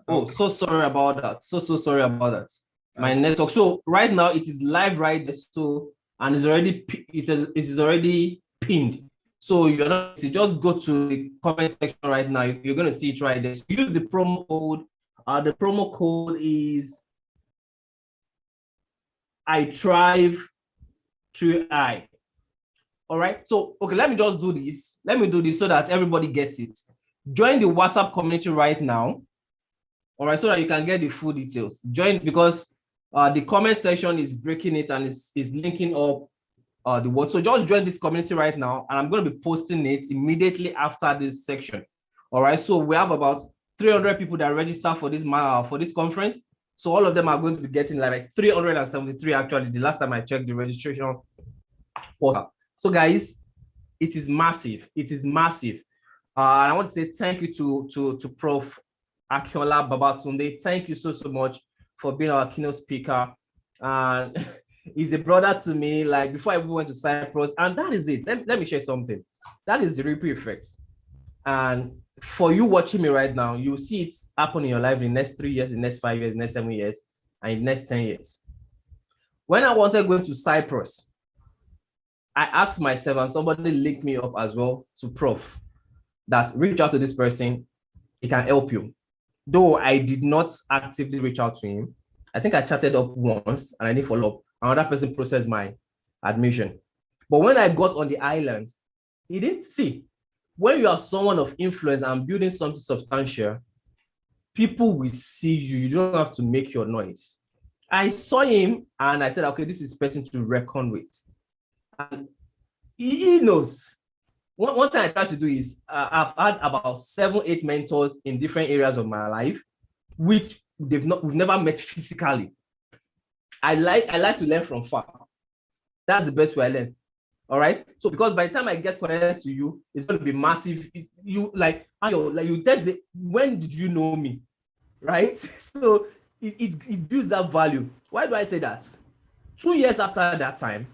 Oh, okay. So sorry about that. So sorry about that. My network. So right now it is live right there. So and it's already it is already pinned. So you're not see, just go to the comment section right now. You're gonna see it right there. So use the promo code. The promo code is I thrive through I. All right. So okay, let me just do this. Let me do this so that everybody gets it. Join the WhatsApp community right now. All right, so that you can get the full details. Join because the comment section is breaking it and is linking up the word. So just join this community right now, and I'm going to be posting it immediately after this section. All right, so we have about 300 people that register for this conference. So all of them are going to be getting like 373 actually. The last time I checked the registration portal. So guys, it is massive. It is massive. I want to say thank you to Prof. Akinola Babatunde. Thank you so much for being our keynote speaker. And he's a brother to me, like before I even went to Cyprus. And that is it. Let me share something. That is the ripple effect. And for you watching me right now, you'll see it happen in your life in the next 3 years, in the next 5 years, in the next 7 years, and in the next 10 years. When I wanted going to Cyprus, I asked myself, and somebody linked me up as well to Prof, that reach out to this person, he can help you. Though I did not actively reach out to him, I think I chatted up once and I didn't follow up. Another person processed my admission. But when I got on the island, he didn't see. when you are someone of influence and building something substantial, people will see you. You don't have to make your noise. I saw him and I said, okay, this is person to reckon with. And he knows. One thing I try to do is I've had about 7, 8 mentors in different areas of my life, which we've never met physically. I like to learn from far. That's the best way I learn. All right. So because by the time I get connected to you, it's going to be massive. You tell me, when did you know me? Right. So it builds that value. Why do I say that? 2 years after that time,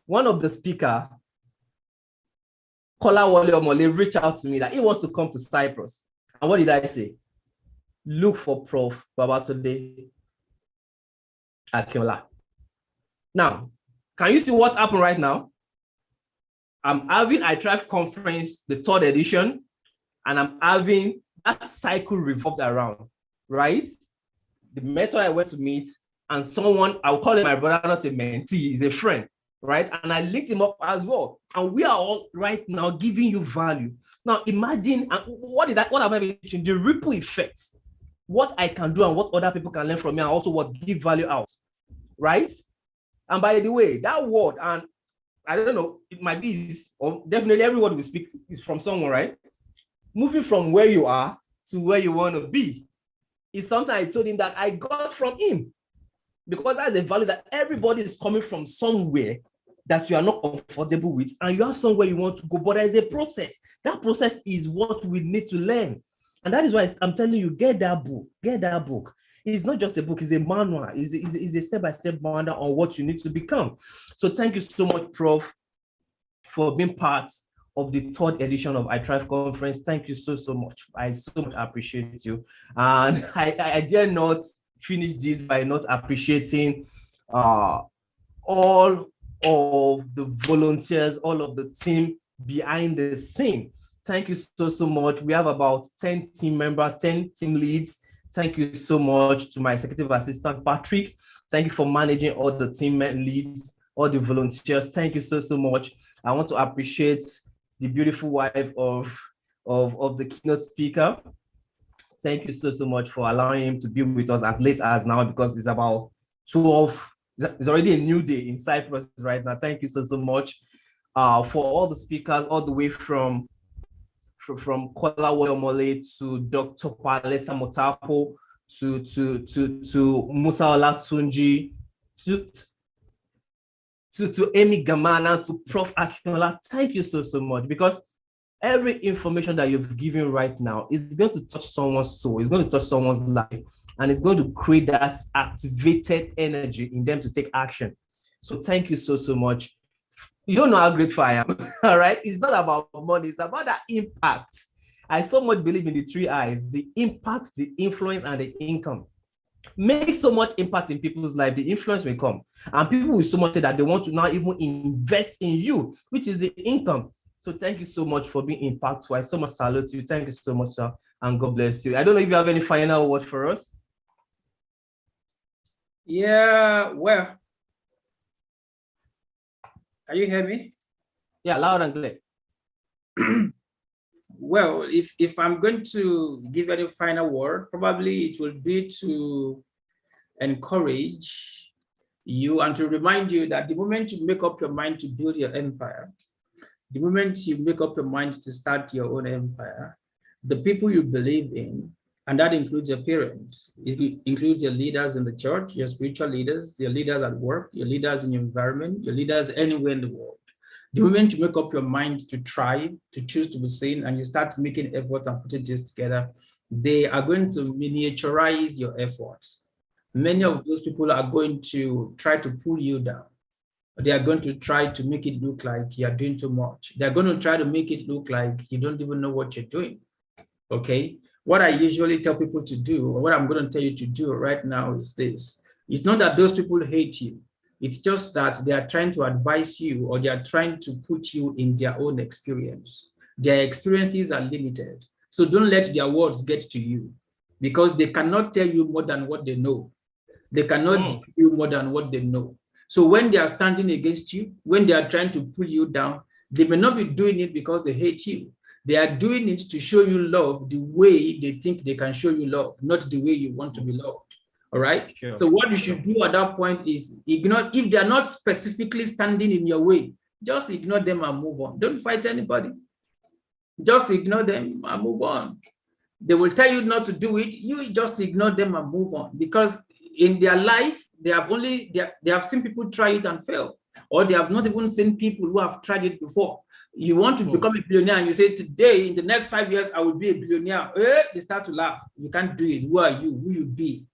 one of the speaker, Kolawole Omole, reached out to me that he wants to come to Cyprus. And what did I say? Look for Prof. Babatunde Akinola. Now, can you see what's happened right now? I'm having iThrive conference, the 3rd edition, and I'm having that cycle revolved around, right? The mentor I went to meet, and someone, I'll call him my brother, not a mentee, he's a friend, right? And I linked him up as well. And we are all right now giving you value. Now imagine, what have I mentioned? The ripple effects, what I can do and what other people can learn from me, and also what give value out, right? And by the way, that word, and I don't know, it might be, or definitely every word we speak is from someone, right? Moving from where you are to where you want to be is something I told him that I got from him, because that's a value that everybody is coming from somewhere that you are not comfortable with, and you have somewhere you want to go, but there's a process. That process is what we need to learn. And that is why I'm telling you, get that book. It's not just a book, it's a manual. It's a step-by-step manual on what you need to become. So thank you so much, Prof, for being part of the 3rd edition of iThrive Conference. Thank you so much. I so much appreciate you. And I dare not finish this by not appreciating all of the volunteers, all of the team behind the scene. Thank you so much. We have about 10 team members, 10 team leads. Thank you so much to my executive assistant, Patrick. Thank you for managing all the team leads, all the volunteers. Thank you so much. I want to appreciate the beautiful wife of the keynote speaker. Thank you so much for allowing him to be with us as late as now, because it's about 12. It's already a new day in Cyprus right now. Thank you so much for all the speakers, all the way from Kolawole Omole to Dr. Palesa Motapo to Musa Olatunji to Amy Gamana to Prof. Akinola. Thank you so much, because every information that you've given right now is going to touch someone's soul, it's going to touch someone's life, and it's going to create that activated energy in them to take action. So thank you so much. You don't know how grateful I am. All right. It's not about money, it's about that impact. I so much believe in the 3 I's: the impact, the influence, and the income. Make so much impact in people's life, the influence will come. And people will so much say that they want to now even invest in you, which is the income. So thank you so much for being impactful. I so much salute you. Thank you so much, sir. And God bless you. I don't know if you have any final word for us. Yeah, well, can you hear me? Yeah, loud and clear. Well, if I'm going to give any final word, probably it will be to encourage you and to remind you that the moment you make up your mind to build your empire, the moment you make up your mind to start your own empire, the people you believe in, and that includes your parents, it includes your leaders in the church, your spiritual leaders, your leaders at work, your leaders in your environment, your leaders anywhere in the world. The moment you make up your mind to try, to choose to be seen, and you start making efforts and putting this together, they are going to miniaturize your efforts. Many of those people are going to try to pull you down. They are going to try to make it look like you are doing too much. They're going to try to make it look like you don't even know what you're doing. Okay? What I usually tell people to do, or what I'm going to tell you to do right now is this. It's not that those people hate you. It's just that they are trying to advise you, or they are trying to put you in their own experience. Their experiences are limited. So don't let their words get to you, because they cannot tell you more than what they know. They cannot give you more than what they know. So when they are standing against you, when they are trying to pull you down, they may not be doing it because they hate you. They are doing it to show you love the way they think they can show you love, not the way you want to be loved. All right. Sure. So what you should do at that point is ignore. If they are not specifically standing in your way, just ignore them and move on. Don't fight anybody. Just ignore them and move on. They will tell you not to do it. You just ignore them and move on, because in their life, they have seen people try it and fail, or they have not even seen people who have tried it before. You want to become a billionaire and you say, today, in the next 5 years, I will be a billionaire. They start to laugh. You can't do it. Who are you? Who you be?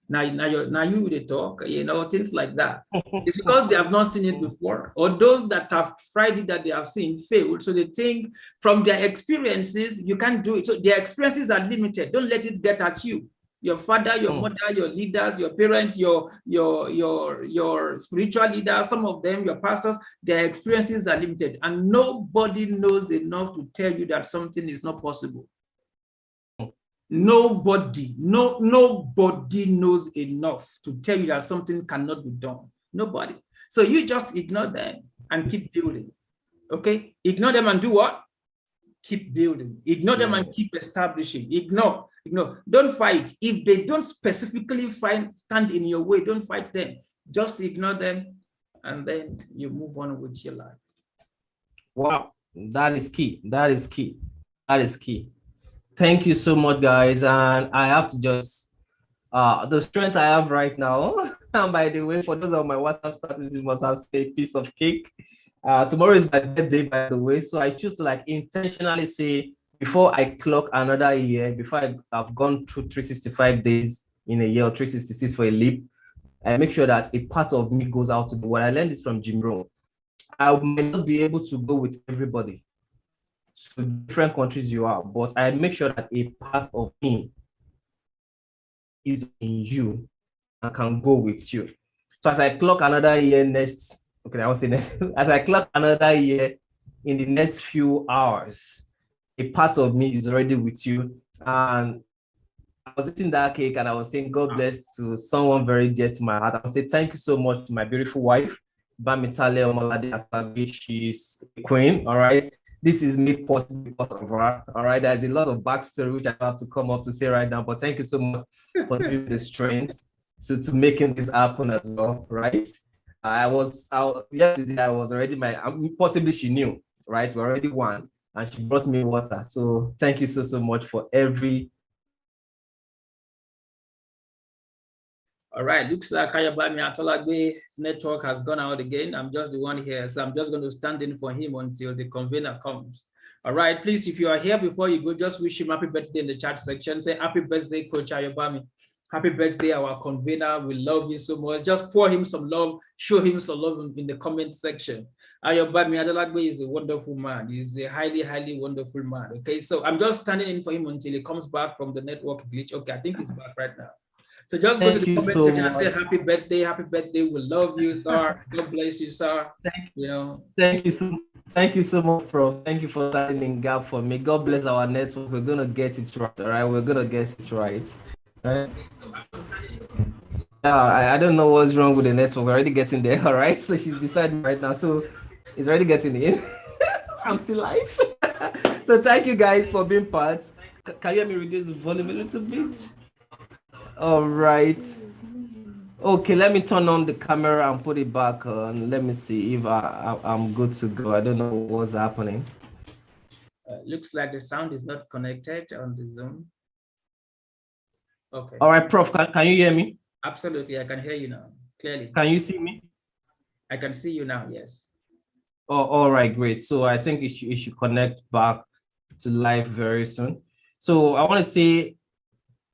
Now you they talk, things like that. It's because they have not seen it before, or those that have tried it that they have seen failed. So they think from their experiences, you can't do it. So their experiences are limited. Don't let it get at you. Your father, your mother, your leaders, your parents, your spiritual leaders, some of them, your pastors, their experiences are limited. And nobody knows enough to tell you that something is not possible. Nobody knows enough to tell you that something cannot be done. Nobody. So you just ignore them and keep building. Okay? Ignore them and do what? Keep building. Ignore them and keep establishing. Ignore. Don't fight. If they don't specifically stand in your way, don't fight them. Just ignore them, and then you move on with your life. Wow, that is key. That is key. That is key. Thank you so much, guys. And I have to just the strength I have right now. And by the way, for those of my WhatsApp status, you must have a piece of cake. Tomorrow is my birthday, by the way. So I choose to intentionally say, before I clock another year, before I've gone through 365 days in a year or 366 for a leap, I make sure that a part of me goes out to the world. I learned this from Jim Rohn. I might not be able to go with everybody to different countries you are, but I make sure that a part of me is in you and can go with you. So as I clock another year as I clock another year in the next few hours, a part of me is already with you. And I was eating that cake and I was saying, God bless to someone very dear to my heart. I would say, thank you so much to my beautiful wife, Bamitale Omalade Atabi. She's a queen, all right? This is made possible because of her, all right? There's a lot of backstory which I have to come up to say right now, but thank you so much for giving the strength to making this happen as well, right? Yesterday I was already possibly she knew, right? We already won, and she brought me water. So thank you so much for every. All right, looks like Ayabami Atolagbe's network has gone out again. I'm just the one here, so I'm just going to stand in for him until the convener comes. All right, please, if you are here before you go, just wish him happy birthday in the chat section. Say happy birthday, Coach Ayabami. Happy birthday, our convener. We love you so much. Just pour him some love, show him some love in the comment section. Ayobami Adalagbe is a wonderful man. He's a highly, highly wonderful man. Okay, so I'm just standing in for him until he comes back from the network glitch. Okay, I think he's back right now. So just go to the comment section and say happy birthday, we love you, sir. God bless you, sir. Thank you so much, bro. Thank you for standing in gap for me. God bless our network. We're gonna get it right, all right? We're gonna get it right. Right? I don't know what's wrong with the network. We're already getting there, all right? So she's beside me right now, so it's already getting in. I'm still live. So thank you guys for being part. Can you hear me reduce the volume a little bit? All right. Okay, let me turn on the camera and put it back on. Let me see if I'm good to go. I don't know what's happening. Looks like the sound is not connected on the Zoom. Okay. All right, Prof, can you hear me? Absolutely, I can hear you now, clearly. Can you see me? I can see you now, yes. Oh, all right, great. So I think it should connect back to live very soon. So I want to say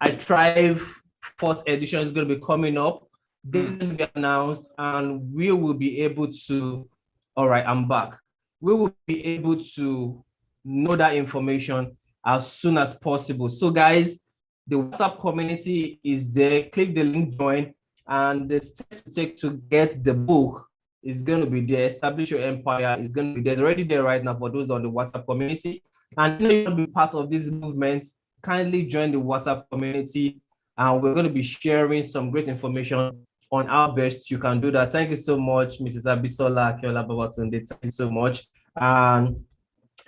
I Thrive 4th edition is going to be coming up. This will be announced, and we will be able to, all right, I'm back. We will be able to know that information as soon as possible. So guys, the WhatsApp community is there. Click the link, join, and the step to take to get the book is going to be there. Establish Your Empire is going to be there. It's already there right now for those on the WhatsApp community. And you want to be part of this movement, kindly join the WhatsApp community. And we're going to be sharing some great information on how best you can do that. Thank you so much, Mrs. Abisola Akiola Babatunde. Thank you so much. And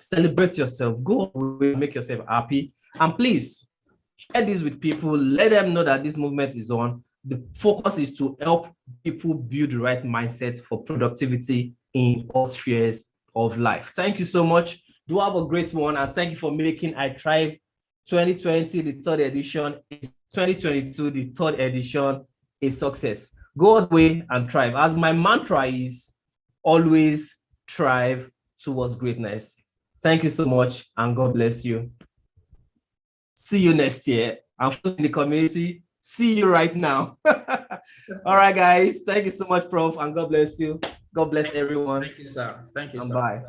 Celebrate yourself. Go away, make yourself happy. And please share this with people. Let them know that this movement is on. The focus is to help people build the right mindset for productivity in all spheres of life. Thank you so much. Do have a great one, and thank you for making I Thrive 2020, the third edition, 2022, the third edition, a success. Go all the way and thrive. As my mantra is, always thrive towards greatness. Thank you so much, and God bless you. See you next year. I'm in the community. See you right now. All right, guys. Thank you so much, Prof, and God bless you. God bless everyone. Thank you, sir. Thank you, And sir. bye.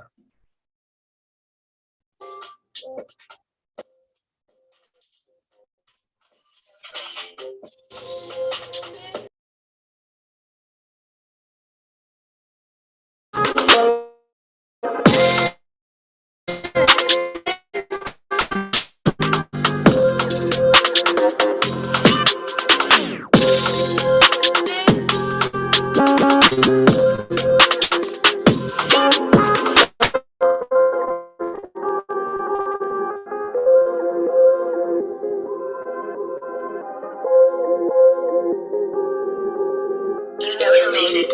You know who made it.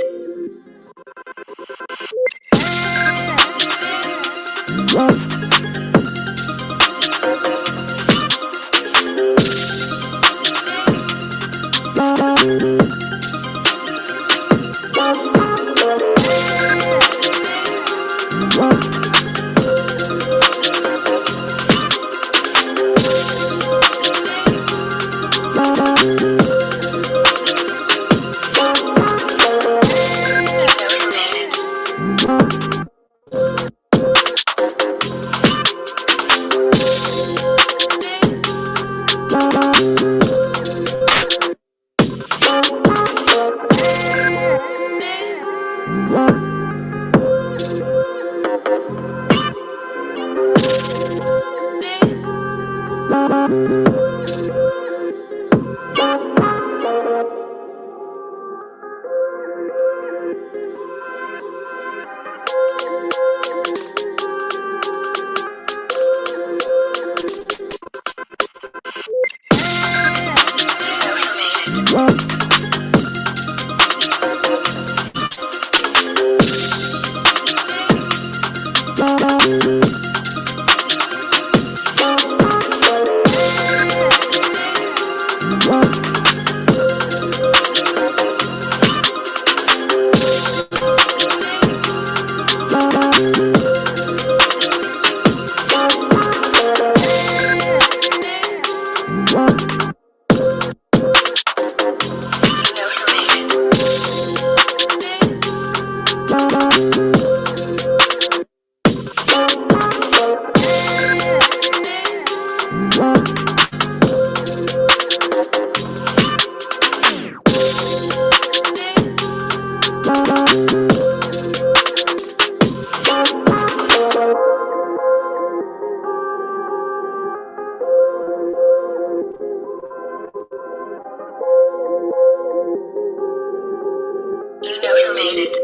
You know who made it.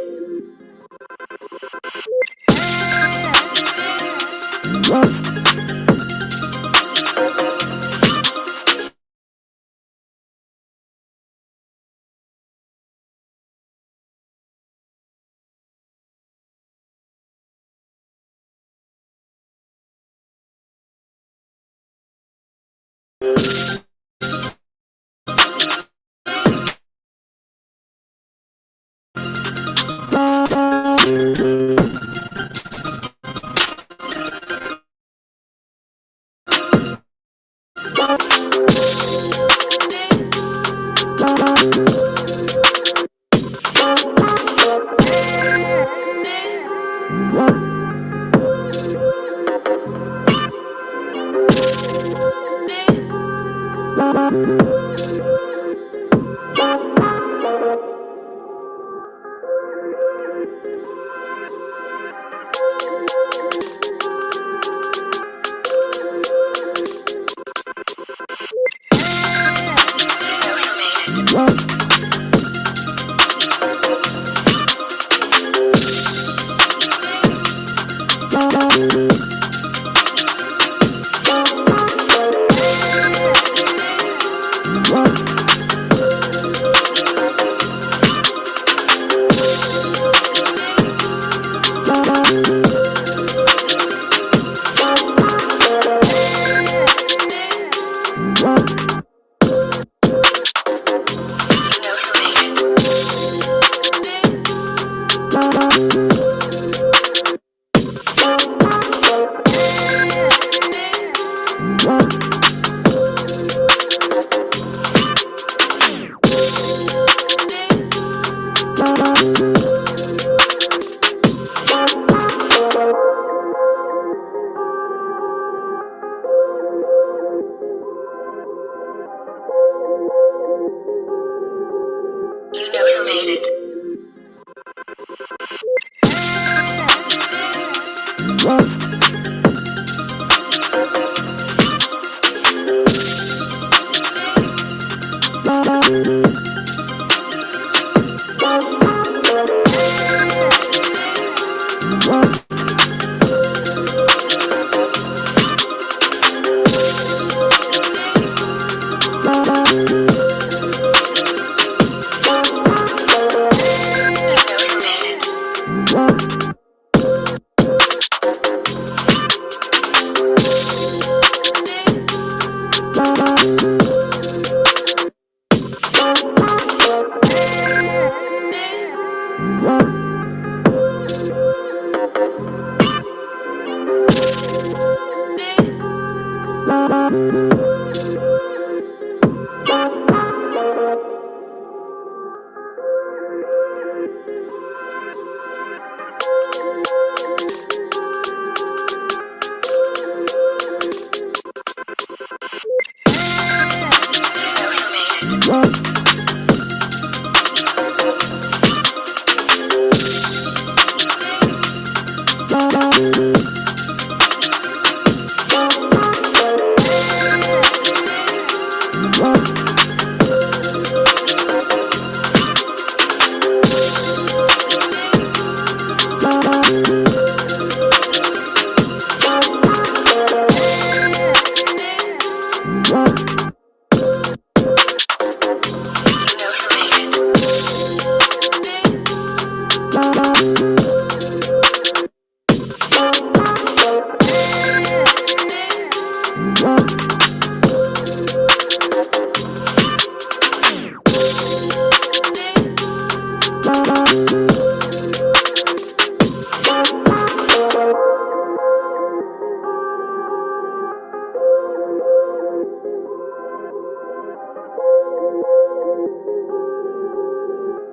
You know who made it. You know who made it.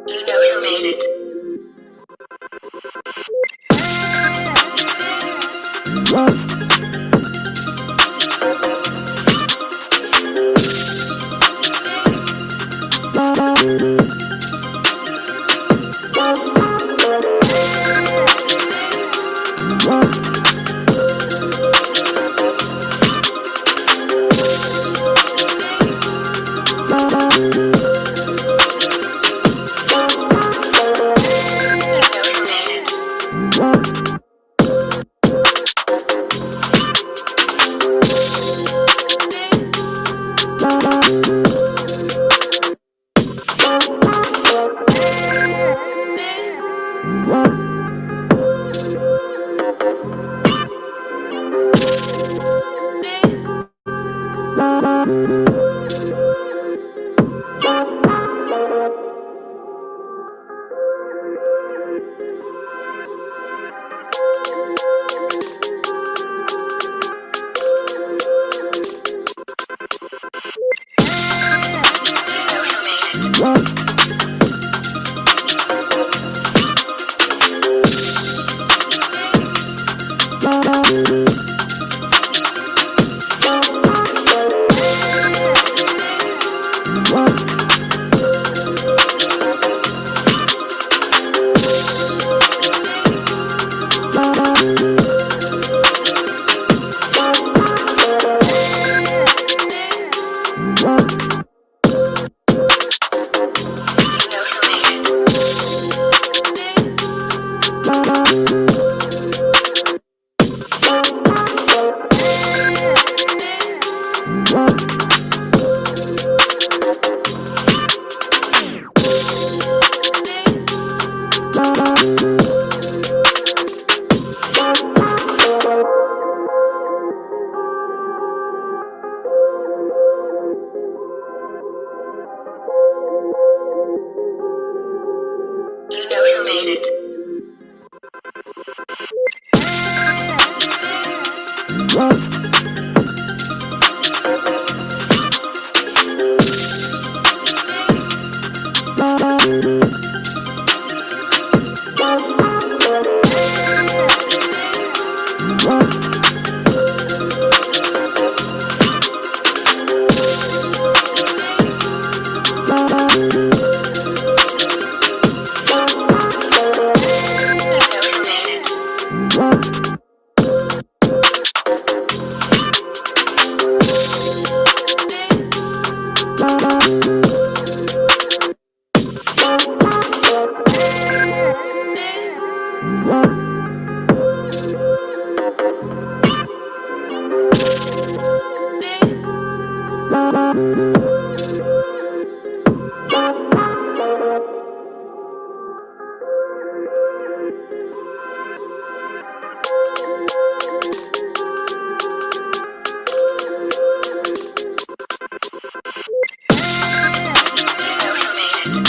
You know who made it.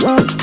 Bye.